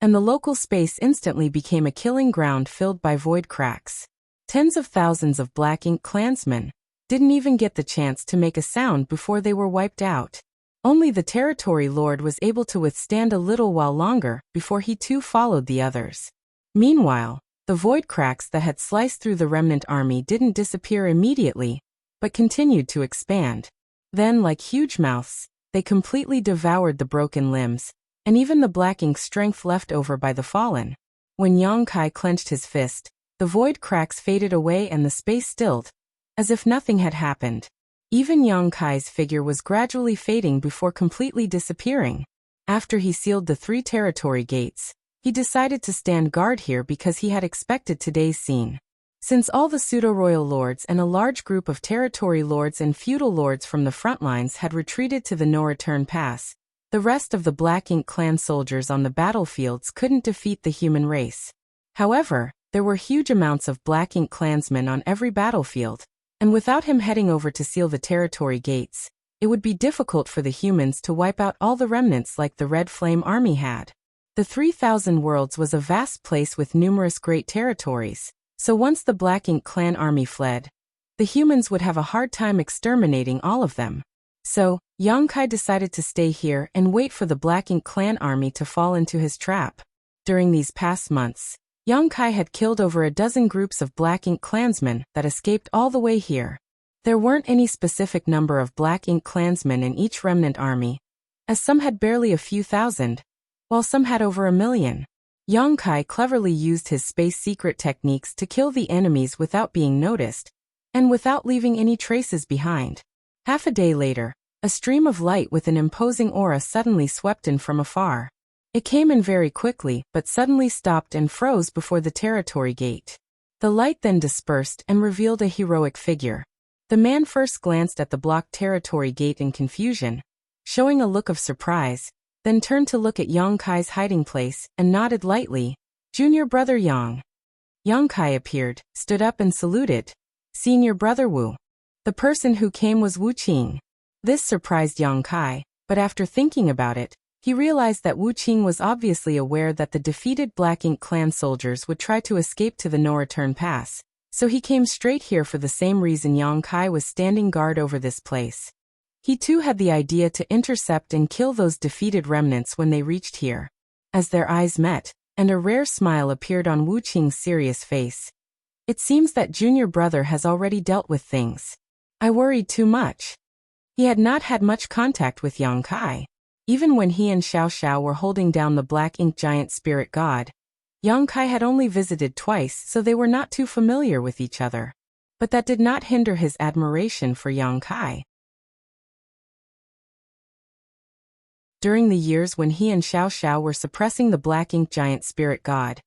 and the local space instantly became a killing ground filled by void cracks. Tens of thousands of Black Ink clansmen didn't even get the chance to make a sound before they were wiped out. Only the territory lord was able to withstand a little while longer before he too followed the others. Meanwhile, the void cracks that had sliced through the remnant army didn't disappear immediately, but continued to expand. Then, like huge mouths, they completely devoured the broken limbs, and even the Black Ink strength left over by the fallen. When Young Kai clenched his fist, the void cracks faded away and the space stilled, as if nothing had happened. Even Young Kai's figure was gradually fading before completely disappearing. After he sealed the 3 territory gates, he decided to stand guard here because he had expected today's scene. Since all the pseudo-royal lords and a large group of territory lords and feudal lords from the front lines had retreated to the no-return pass, the rest of the Black Ink clan soldiers on the battlefields couldn't defeat the human race. However, there were huge amounts of Black Ink clansmen on every battlefield, and without him heading over to seal the territory gates, it would be difficult for the humans to wipe out all the remnants like the Red Flame Army had. The 3,000 Worlds was a vast place with numerous great territories, so once the Black Ink clan army fled, the humans would have a hard time exterminating all of them. So, Young Kai decided to stay here and wait for the Black Ink clan army to fall into his trap. During these past months, Young Kai had killed over a dozen groups of Black Ink clansmen that escaped all the way here. There weren't any specific number of Black Ink clansmen in each remnant army, as some had barely a few thousand, while some had over 1 million. Young Kai cleverly used his space secret techniques to kill the enemies without being noticed, and without leaving any traces behind. Half a day later, a stream of light with an imposing aura suddenly swept in from afar. It came in very quickly, but suddenly stopped and froze before the territory gate. The light then dispersed and revealed a heroic figure. The man first glanced at the blocked territory gate in confusion, showing a look of surprise, then turned to look at Young Kai's hiding place and nodded lightly. "Junior brother Yang." Young Kai appeared, stood up and saluted. "Senior brother Wu." The person who came was Wuxia. This surprised Young Kai, but after thinking about it, he realized that Wuxia was obviously aware that the defeated Black Ink clan soldiers would try to escape to the no-return pass, so he came straight here for the same reason Young Kai was standing guard over this place. He too had the idea to intercept and kill those defeated remnants when they reached here. As their eyes met, and a rare smile appeared on Wuqiang's serious face. "It seems that junior brother has already dealt with things. I worried too much." He had not had much contact with Young Kai. Even when he and Xiao Xiao were holding down the Black Ink giant spirit god, Young Kai had only visited twice, so they were not too familiar with each other. But that did not hinder his admiration for Young Kai. During the years when he and Xiao Xiao were suppressing the Black Ink giant spirit god,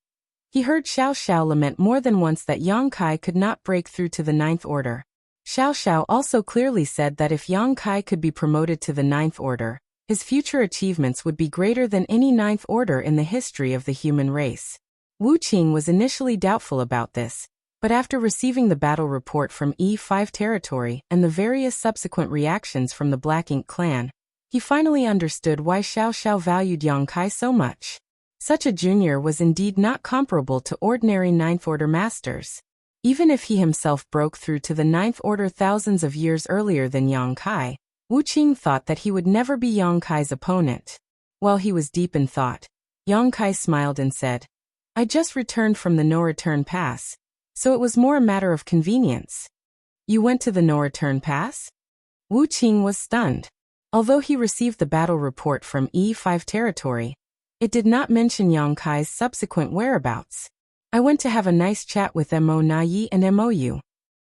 he heard Xiao Xiao lament more than once that Young Kai could not break through to the 9th Order. Xiao Xiao also clearly said that if Young Kai could be promoted to the 9th Order, his future achievements would be greater than any 9th Order in the history of the human race. Wuqing was initially doubtful about this, but after receiving the battle report from E5 territory and the various subsequent reactions from the Black Ink clan, he finally understood why Xiao Xiao valued Young Kai so much. Such a junior was indeed not comparable to ordinary Ninth Order masters. Even if he himself broke through to the Ninth Order thousands of years earlier than Yang Kai, Wu Qing thought that he would never be Yang Kai's opponent. While he was deep in thought, Yang Kai smiled and said, "I just returned from the no-return pass, so it was more a matter of convenience." "You went to the no-return pass?" Wu Qing was stunned. Although he received the battle report from E5 territory, it did not mention Yang Kai's subsequent whereabouts. "I went to have a nice chat with Mo Na Yi and MOU."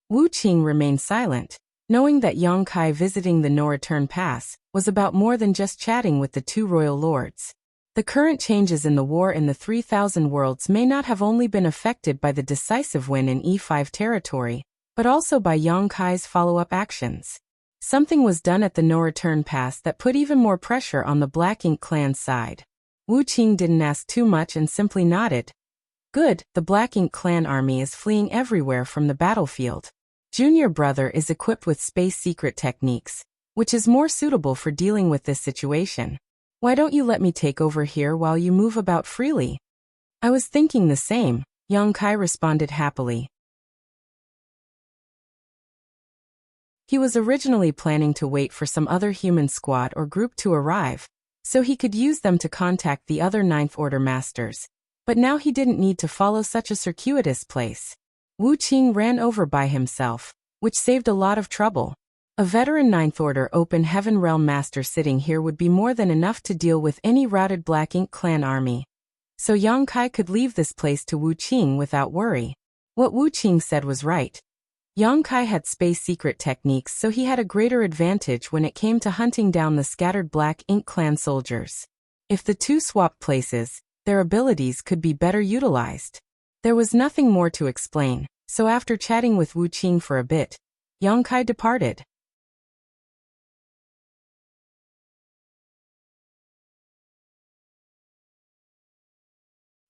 Wu Qing remained silent, knowing that Yang Kai visiting the no-return pass was about more than just chatting with the two royal lords. The current changes in the war in the 3,000 worlds may not have only been affected by the decisive win in E5 territory, but also by Yang Kai's follow-up actions. Something was done at the no-return pass that put even more pressure on the Black Ink clan's side. Wu Qing didn't ask too much and simply nodded. "Good, the Black Ink clan army is fleeing everywhere from the battlefield. Junior brother is equipped with space secret techniques, which is more suitable for dealing with this situation. Why don't you let me take over here while you move about freely?" "I was thinking the same," Yang Kai responded happily. He was originally planning to wait for some other human squad or group to arrive, so he could use them to contact the other Ninth Order masters, but now he didn't need to follow such a circuitous place. Wu Qing ran over by himself, which saved a lot of trouble. A veteran Ninth Order Open Heaven Realm master sitting here would be more than enough to deal with any routed Black Ink clan army. So Yang Kai could leave this place to Wu Qing without worry. What Wu Qing said was right. Yang Kai had space secret techniques, so he had a greater advantage when it came to hunting down the scattered Black Ink clan soldiers. If the two swapped places, their abilities could be better utilized. There was nothing more to explain, so after chatting with Wu Qing for a bit, Yang Kai departed.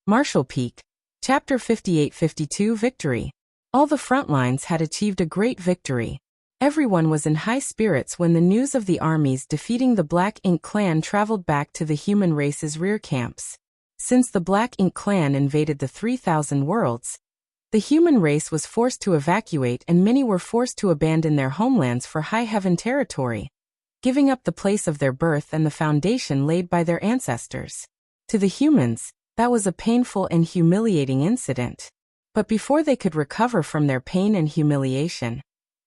Marshall Peak. Chapter 58-52 Victory. All the front lines had achieved a great victory. Everyone was in high spirits when the news of the armies defeating the Black Ink clan traveled back to the human race's rear camps. Since the Black Ink clan invaded the 3,000 worlds, the human race was forced to evacuate and many were forced to abandon their homelands for High Heaven territory, giving up the place of their birth and the foundation laid by their ancestors. To the humans, that was a painful and humiliating incident. But before they could recover from their pain and humiliation,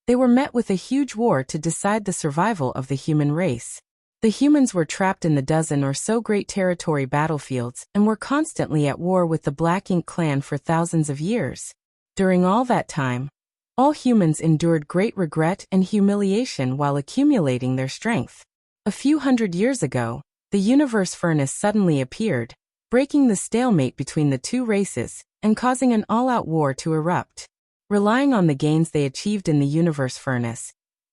they were met with a huge war to decide the survival of the human race. The humans were trapped in the dozen or so great territory battlefields and were constantly at war with the Black Ink clan for thousands of years. During all that time, all humans endured great regret and humiliation while accumulating their strength. A few hundred years ago, the universe furnace suddenly appeared, breaking the stalemate between the two races and causing an all-out war to erupt. Relying on the gains they achieved in the universe furnace,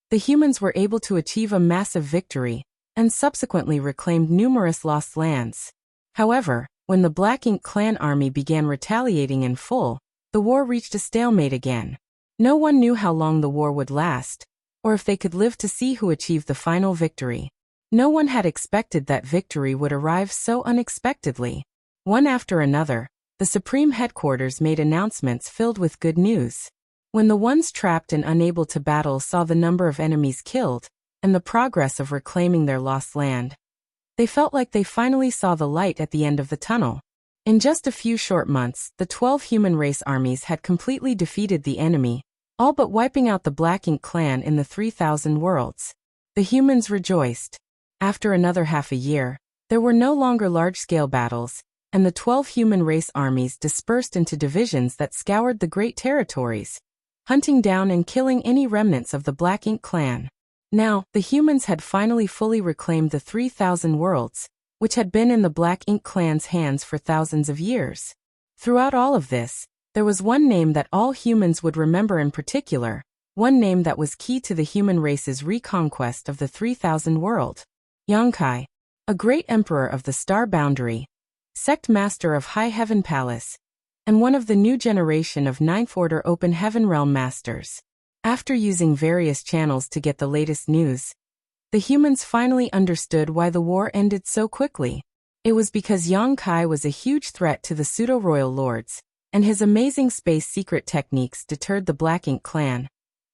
the humans were able to achieve a massive victory and subsequently reclaimed numerous lost lands. However, when the Black Ink clan army began retaliating in full, the war reached a stalemate again. No one knew how long the war would last, or if they could live to see who achieved the final victory. No one had expected that victory would arrive so unexpectedly. One after another, the Supreme Headquarters made announcements filled with good news. When the ones trapped and unable to battle saw the number of enemies killed and the progress of reclaiming their lost land, they felt like they finally saw the light at the end of the tunnel. In just a few short months, the 12 human race armies had completely defeated the enemy, all but wiping out the Black Ink clan in the 3,000 worlds. The humans rejoiced. After another half a year, there were no longer large-scale battles, and the 12 human race armies dispersed into divisions that scoured the great territories, hunting down and killing any remnants of the Black Ink clan. Now, the humans had finally fully reclaimed the 3,000 worlds, which had been in the Black Ink clan's hands for thousands of years. Throughout all of this, there was one name that all humans would remember in particular, one name that was key to the human race's reconquest of the 3,000 world. Yang Kai, a great emperor of the Star Boundary, sect master of High Heaven Palace, and one of the new generation of Ninth Order Open Heaven Realm masters. After using various channels to get the latest news, the humans finally understood why the war ended so quickly. It was because Yang Kai was a huge threat to the pseudo-royal lords, and his amazing space secret techniques deterred the Black Ink clan,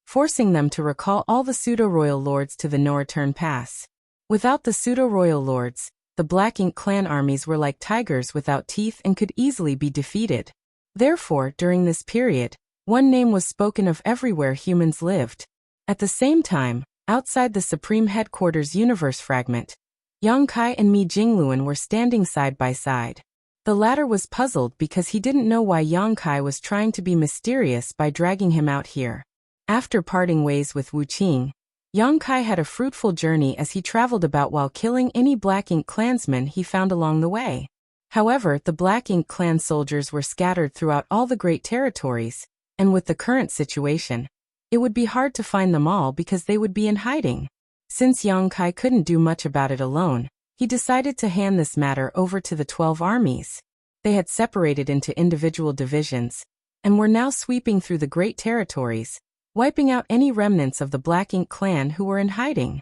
forcing them to recall all the pseudo-royal lords to the no-return pass. Without the pseudo-royal lords, the Black Ink clan armies were like tigers without teeth and could easily be defeated. Therefore, during this period, one name was spoken of everywhere humans lived. At the same time, outside the Supreme Headquarters universe fragment, Yang Kai and Mi Jingluan were standing side by side. The latter was puzzled because he didn't know why Yang Kai was trying to be mysterious by dragging him out here. After parting ways with Wuxia, Yang Kai had a fruitful journey as he traveled about while killing any Black Ink clansmen he found along the way. However, the Black Ink clan soldiers were scattered throughout all the great territories, and with the current situation, it would be hard to find them all because they would be in hiding. Since Yang Kai couldn't do much about it alone, he decided to hand this matter over to the 12 armies. They had separated into individual divisions, and were now sweeping through the great territories, wiping out any remnants of the Black Ink clan who were in hiding.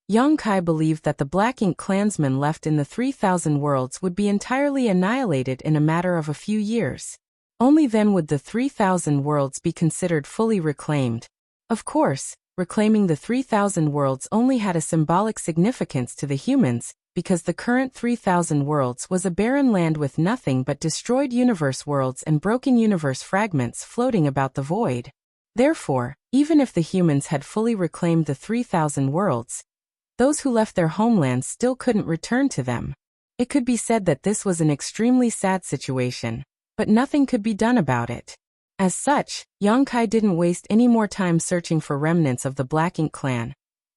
Yang Kai believed that the Black Ink clansmen left in the 3,000 worlds would be entirely annihilated in a matter of a few years. Only then would the 3,000 worlds be considered fully reclaimed. Of course, reclaiming the 3,000 worlds only had a symbolic significance to the humans, because the current 3,000 worlds was a barren land with nothing but destroyed universe worlds and broken universe fragments floating about the void. Therefore, even if the humans had fully reclaimed the 3,000 worlds, those who left their homelands still couldn't return to them. It could be said that this was an extremely sad situation, but nothing could be done about it. As such, Yang Kai didn't waste any more time searching for remnants of the Black Ink clan,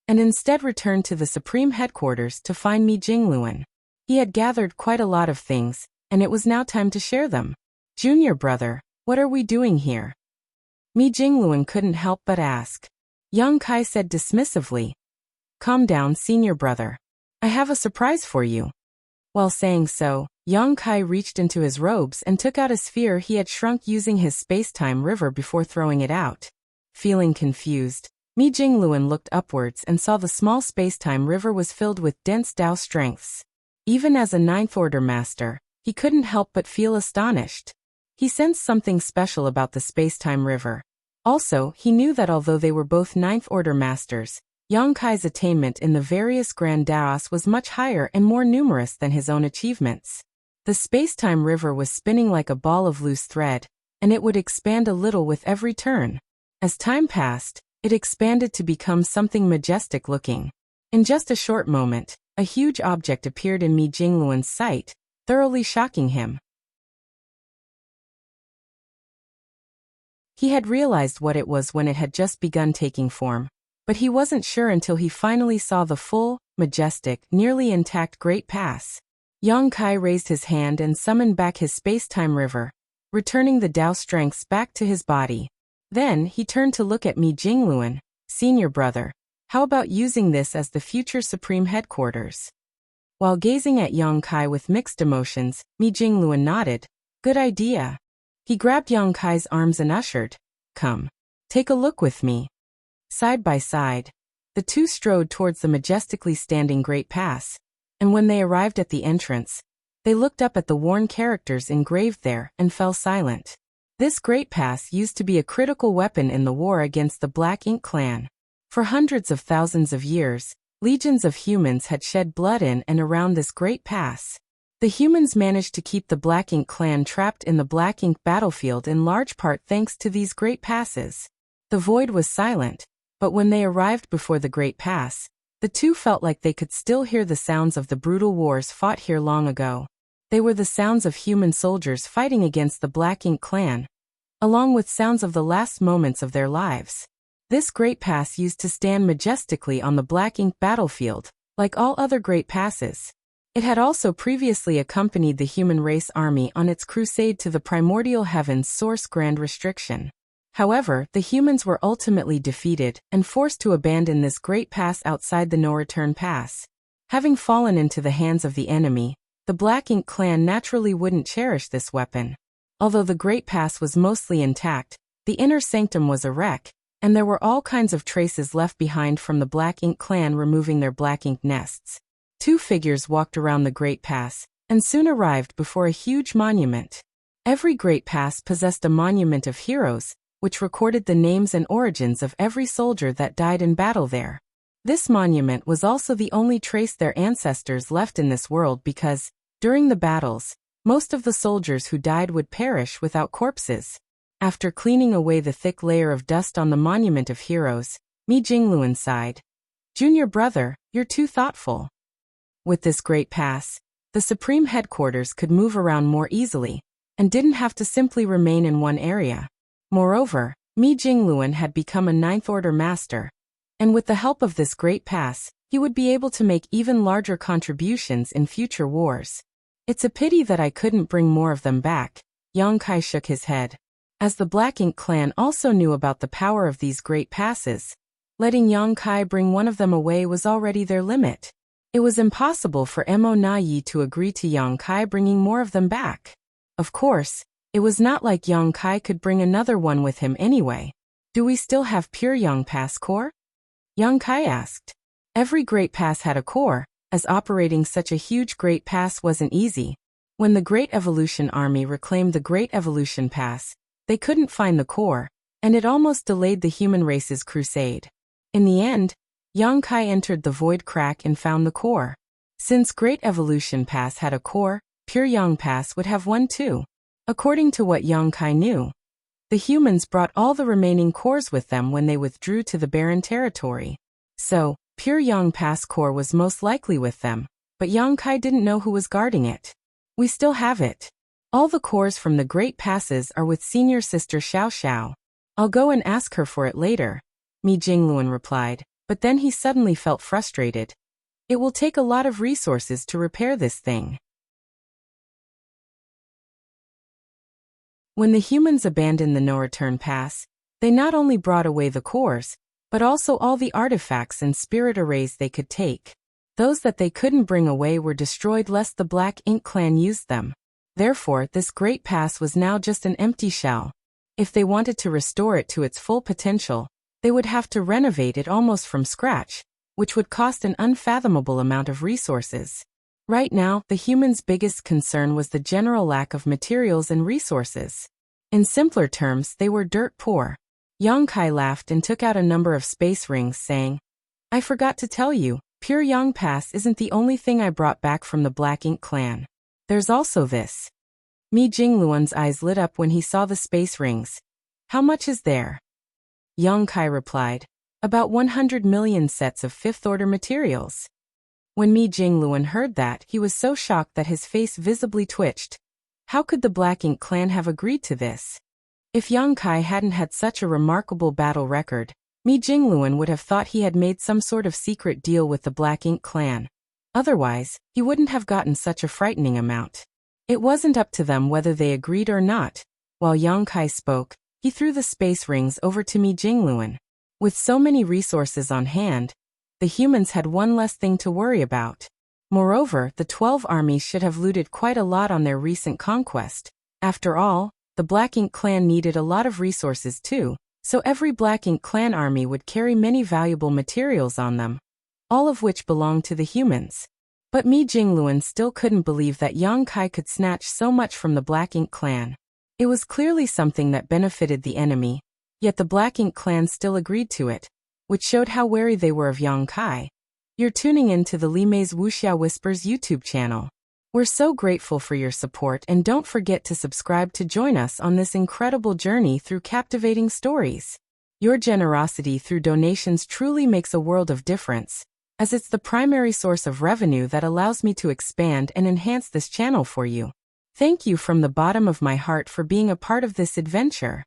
and instead returned to the Supreme Headquarters to find Mi Jingluan. He had gathered quite a lot of things, and it was now time to share them. "Junior brother, what are we doing here?" Mi Jingluan couldn't help but ask. Yang Kai said dismissively, "Calm down, senior brother. I have a surprise for you." While saying so, Yang Kai reached into his robes and took out a sphere he had shrunk using his space-time river before throwing it out. Feeling confused, Mi Jingluan looked upwards and saw the small space-time river was filled with dense Dao strengths. Even as a Ninth Order master, he couldn't help but feel astonished. He sensed something special about the space-time river. Also, he knew that although they were both Ninth Order masters, Yang Kai's attainment in the various Grand Daos was much higher and more numerous than his own achievements. The space-time river was spinning like a ball of loose thread, and it would expand a little with every turn. As time passed, it expanded to become something majestic-looking. In just a short moment, a huge object appeared in Mi Jingluan's sight, thoroughly shocking him. He had realized what it was when it had just begun taking form, but he wasn't sure until he finally saw the full, majestic, nearly intact Great Pass. Yang Kai raised his hand and summoned back his space-time river, returning the Dao strengths back to his body. Then, he turned to look at Mi Jingluan. "Senior brother, how about using this as the future Supreme Headquarters?" While gazing at Yang Kai with mixed emotions, Mi Jingluan nodded. "Good idea." He grabbed Yang Kai's arms and ushered, "Come. Take a look with me." Side by side, the two strode towards the majestically standing Great Pass, and when they arrived at the entrance, they looked up at the worn characters engraved there and fell silent. This Great Pass used to be a critical weapon in the war against the Black Ink clan. For hundreds of thousands of years, legions of humans had shed blood in and around this Great Pass. The humans managed to keep the Black Ink clan trapped in the Black Ink battlefield in large part thanks to these Great Passes. The void was silent, but when they arrived before the Great Pass, the two felt like they could still hear the sounds of the brutal wars fought here long ago. They were the sounds of human soldiers fighting against the Black Ink clan, along with sounds of the last moments of their lives. This Great Pass used to stand majestically on the Black Ink battlefield, like all other Great Passes. It had also previously accompanied the human race army on its crusade to the primordial heavens source Grand Restriction. However, the humans were ultimately defeated and forced to abandon this Great Pass outside the no-return pass. Having fallen into the hands of the enemy, the Black Ink clan naturally wouldn't cherish this weapon. Although the Great Pass was mostly intact, the inner sanctum was a wreck, and there were all kinds of traces left behind from the Black Ink clan removing their black ink nests. 2 figures walked around the Great Pass, and soon arrived before a huge monument. Every Great Pass possessed a monument of heroes, which recorded the names and origins of every soldier that died in battle there. This monument was also the only trace their ancestors left in this world because, during the battles, most of the soldiers who died would perish without corpses. After cleaning away the thick layer of dust on the monument of heroes, Mi Jingluan sighed. "Junior brother, you're too thoughtful." With this Great Pass, the Supreme Headquarters could move around more easily, and didn't have to simply remain in one area. Moreover, Mi Jingluan had become a Ninth Order Master, and with the help of this Great Pass, he would be able to make even larger contributions in future wars. "It's a pity that I couldn't bring more of them back," Yang Kai shook his head. As the Black Ink clan also knew about the power of these Great Passes, letting Yang Kai bring one of them away was already their limit. It was impossible for Mo Na Yi to agree to Yang Kai bringing more of them back. Of course, it was not like Yang Kai could bring another one with him anyway. "Do we still have pure Yang Pass core?" Yang Kai asked. Every Great Pass had a core, as operating such a huge Great Pass wasn't easy. When the Great Evolution Army reclaimed the Great Evolution Pass, they couldn't find the core, and it almost delayed the human race's crusade. In the end, Yang Kai entered the Void Crack and found the core. Since Great Evolution Pass had a core, pure Yang Pass would have one too. According to what Yang Kai knew, the humans brought all the remaining cores with them when they withdrew to the barren territory. So, pure Yang Pass core was most likely with them, but Yang Kai didn't know who was guarding it. "We still have it. All the cores from the Great Passes are with senior sister Xiao Xiao. I'll go and ask her for it later," Mi Jingluan replied, but then he suddenly felt frustrated. It will take a lot of resources to repair this thing. When the humans abandoned the No-Return Pass, they not only brought away the cores, but also all the artifacts and spirit arrays they could take. Those that they couldn't bring away were destroyed lest the Black Ink clan used them. Therefore, this Great Pass was now just an empty shell. If they wanted to restore it to its full potential, they would have to renovate it almost from scratch, which would cost an unfathomable amount of resources. Right now, the humans' biggest concern was the general lack of materials and resources. In simpler terms, they were dirt poor. Yang Kai laughed and took out a number of space rings, saying, "I forgot to tell you, pure Yang Pass isn't the only thing I brought back from the Black Ink clan. There's also this." Mi Jingluan's eyes lit up when he saw the space rings. "How much is there?" Yang Kai replied, "About 100 million sets of fifth-order materials." When Mi Jingluan heard that, he was so shocked that his face visibly twitched. How could the Black Ink clan have agreed to this? If Yang Kai hadn't had such a remarkable battle record, Mi Jingluan would have thought he had made some sort of secret deal with the Black Ink clan. Otherwise, he wouldn't have gotten such a frightening amount. It wasn't up to them whether they agreed or not. While Yang Kai spoke, he threw the space rings over to Mi Jingluan. With so many resources on hand, the humans had one less thing to worry about. Moreover, the 12 armies should have looted quite a lot on their recent conquest. After all, the Black Ink clan needed a lot of resources too, so every Black Ink clan army would carry many valuable materials on them, all of which belonged to the humans. But Mi Jingluan still couldn't believe that Yang Kai could snatch so much from the Black Ink clan. It was clearly something that benefited the enemy, yet the Black Ink clan still agreed to it, which showed how wary they were of Yang Kai. You're tuning in to the Li Mei's Wuxia Whispers YouTube channel. We're so grateful for your support, and don't forget to subscribe to join us on this incredible journey through captivating stories. Your generosity through donations truly makes a world of difference, as it's the primary source of revenue that allows me to expand and enhance this channel for you. Thank you from the bottom of my heart for being a part of this adventure.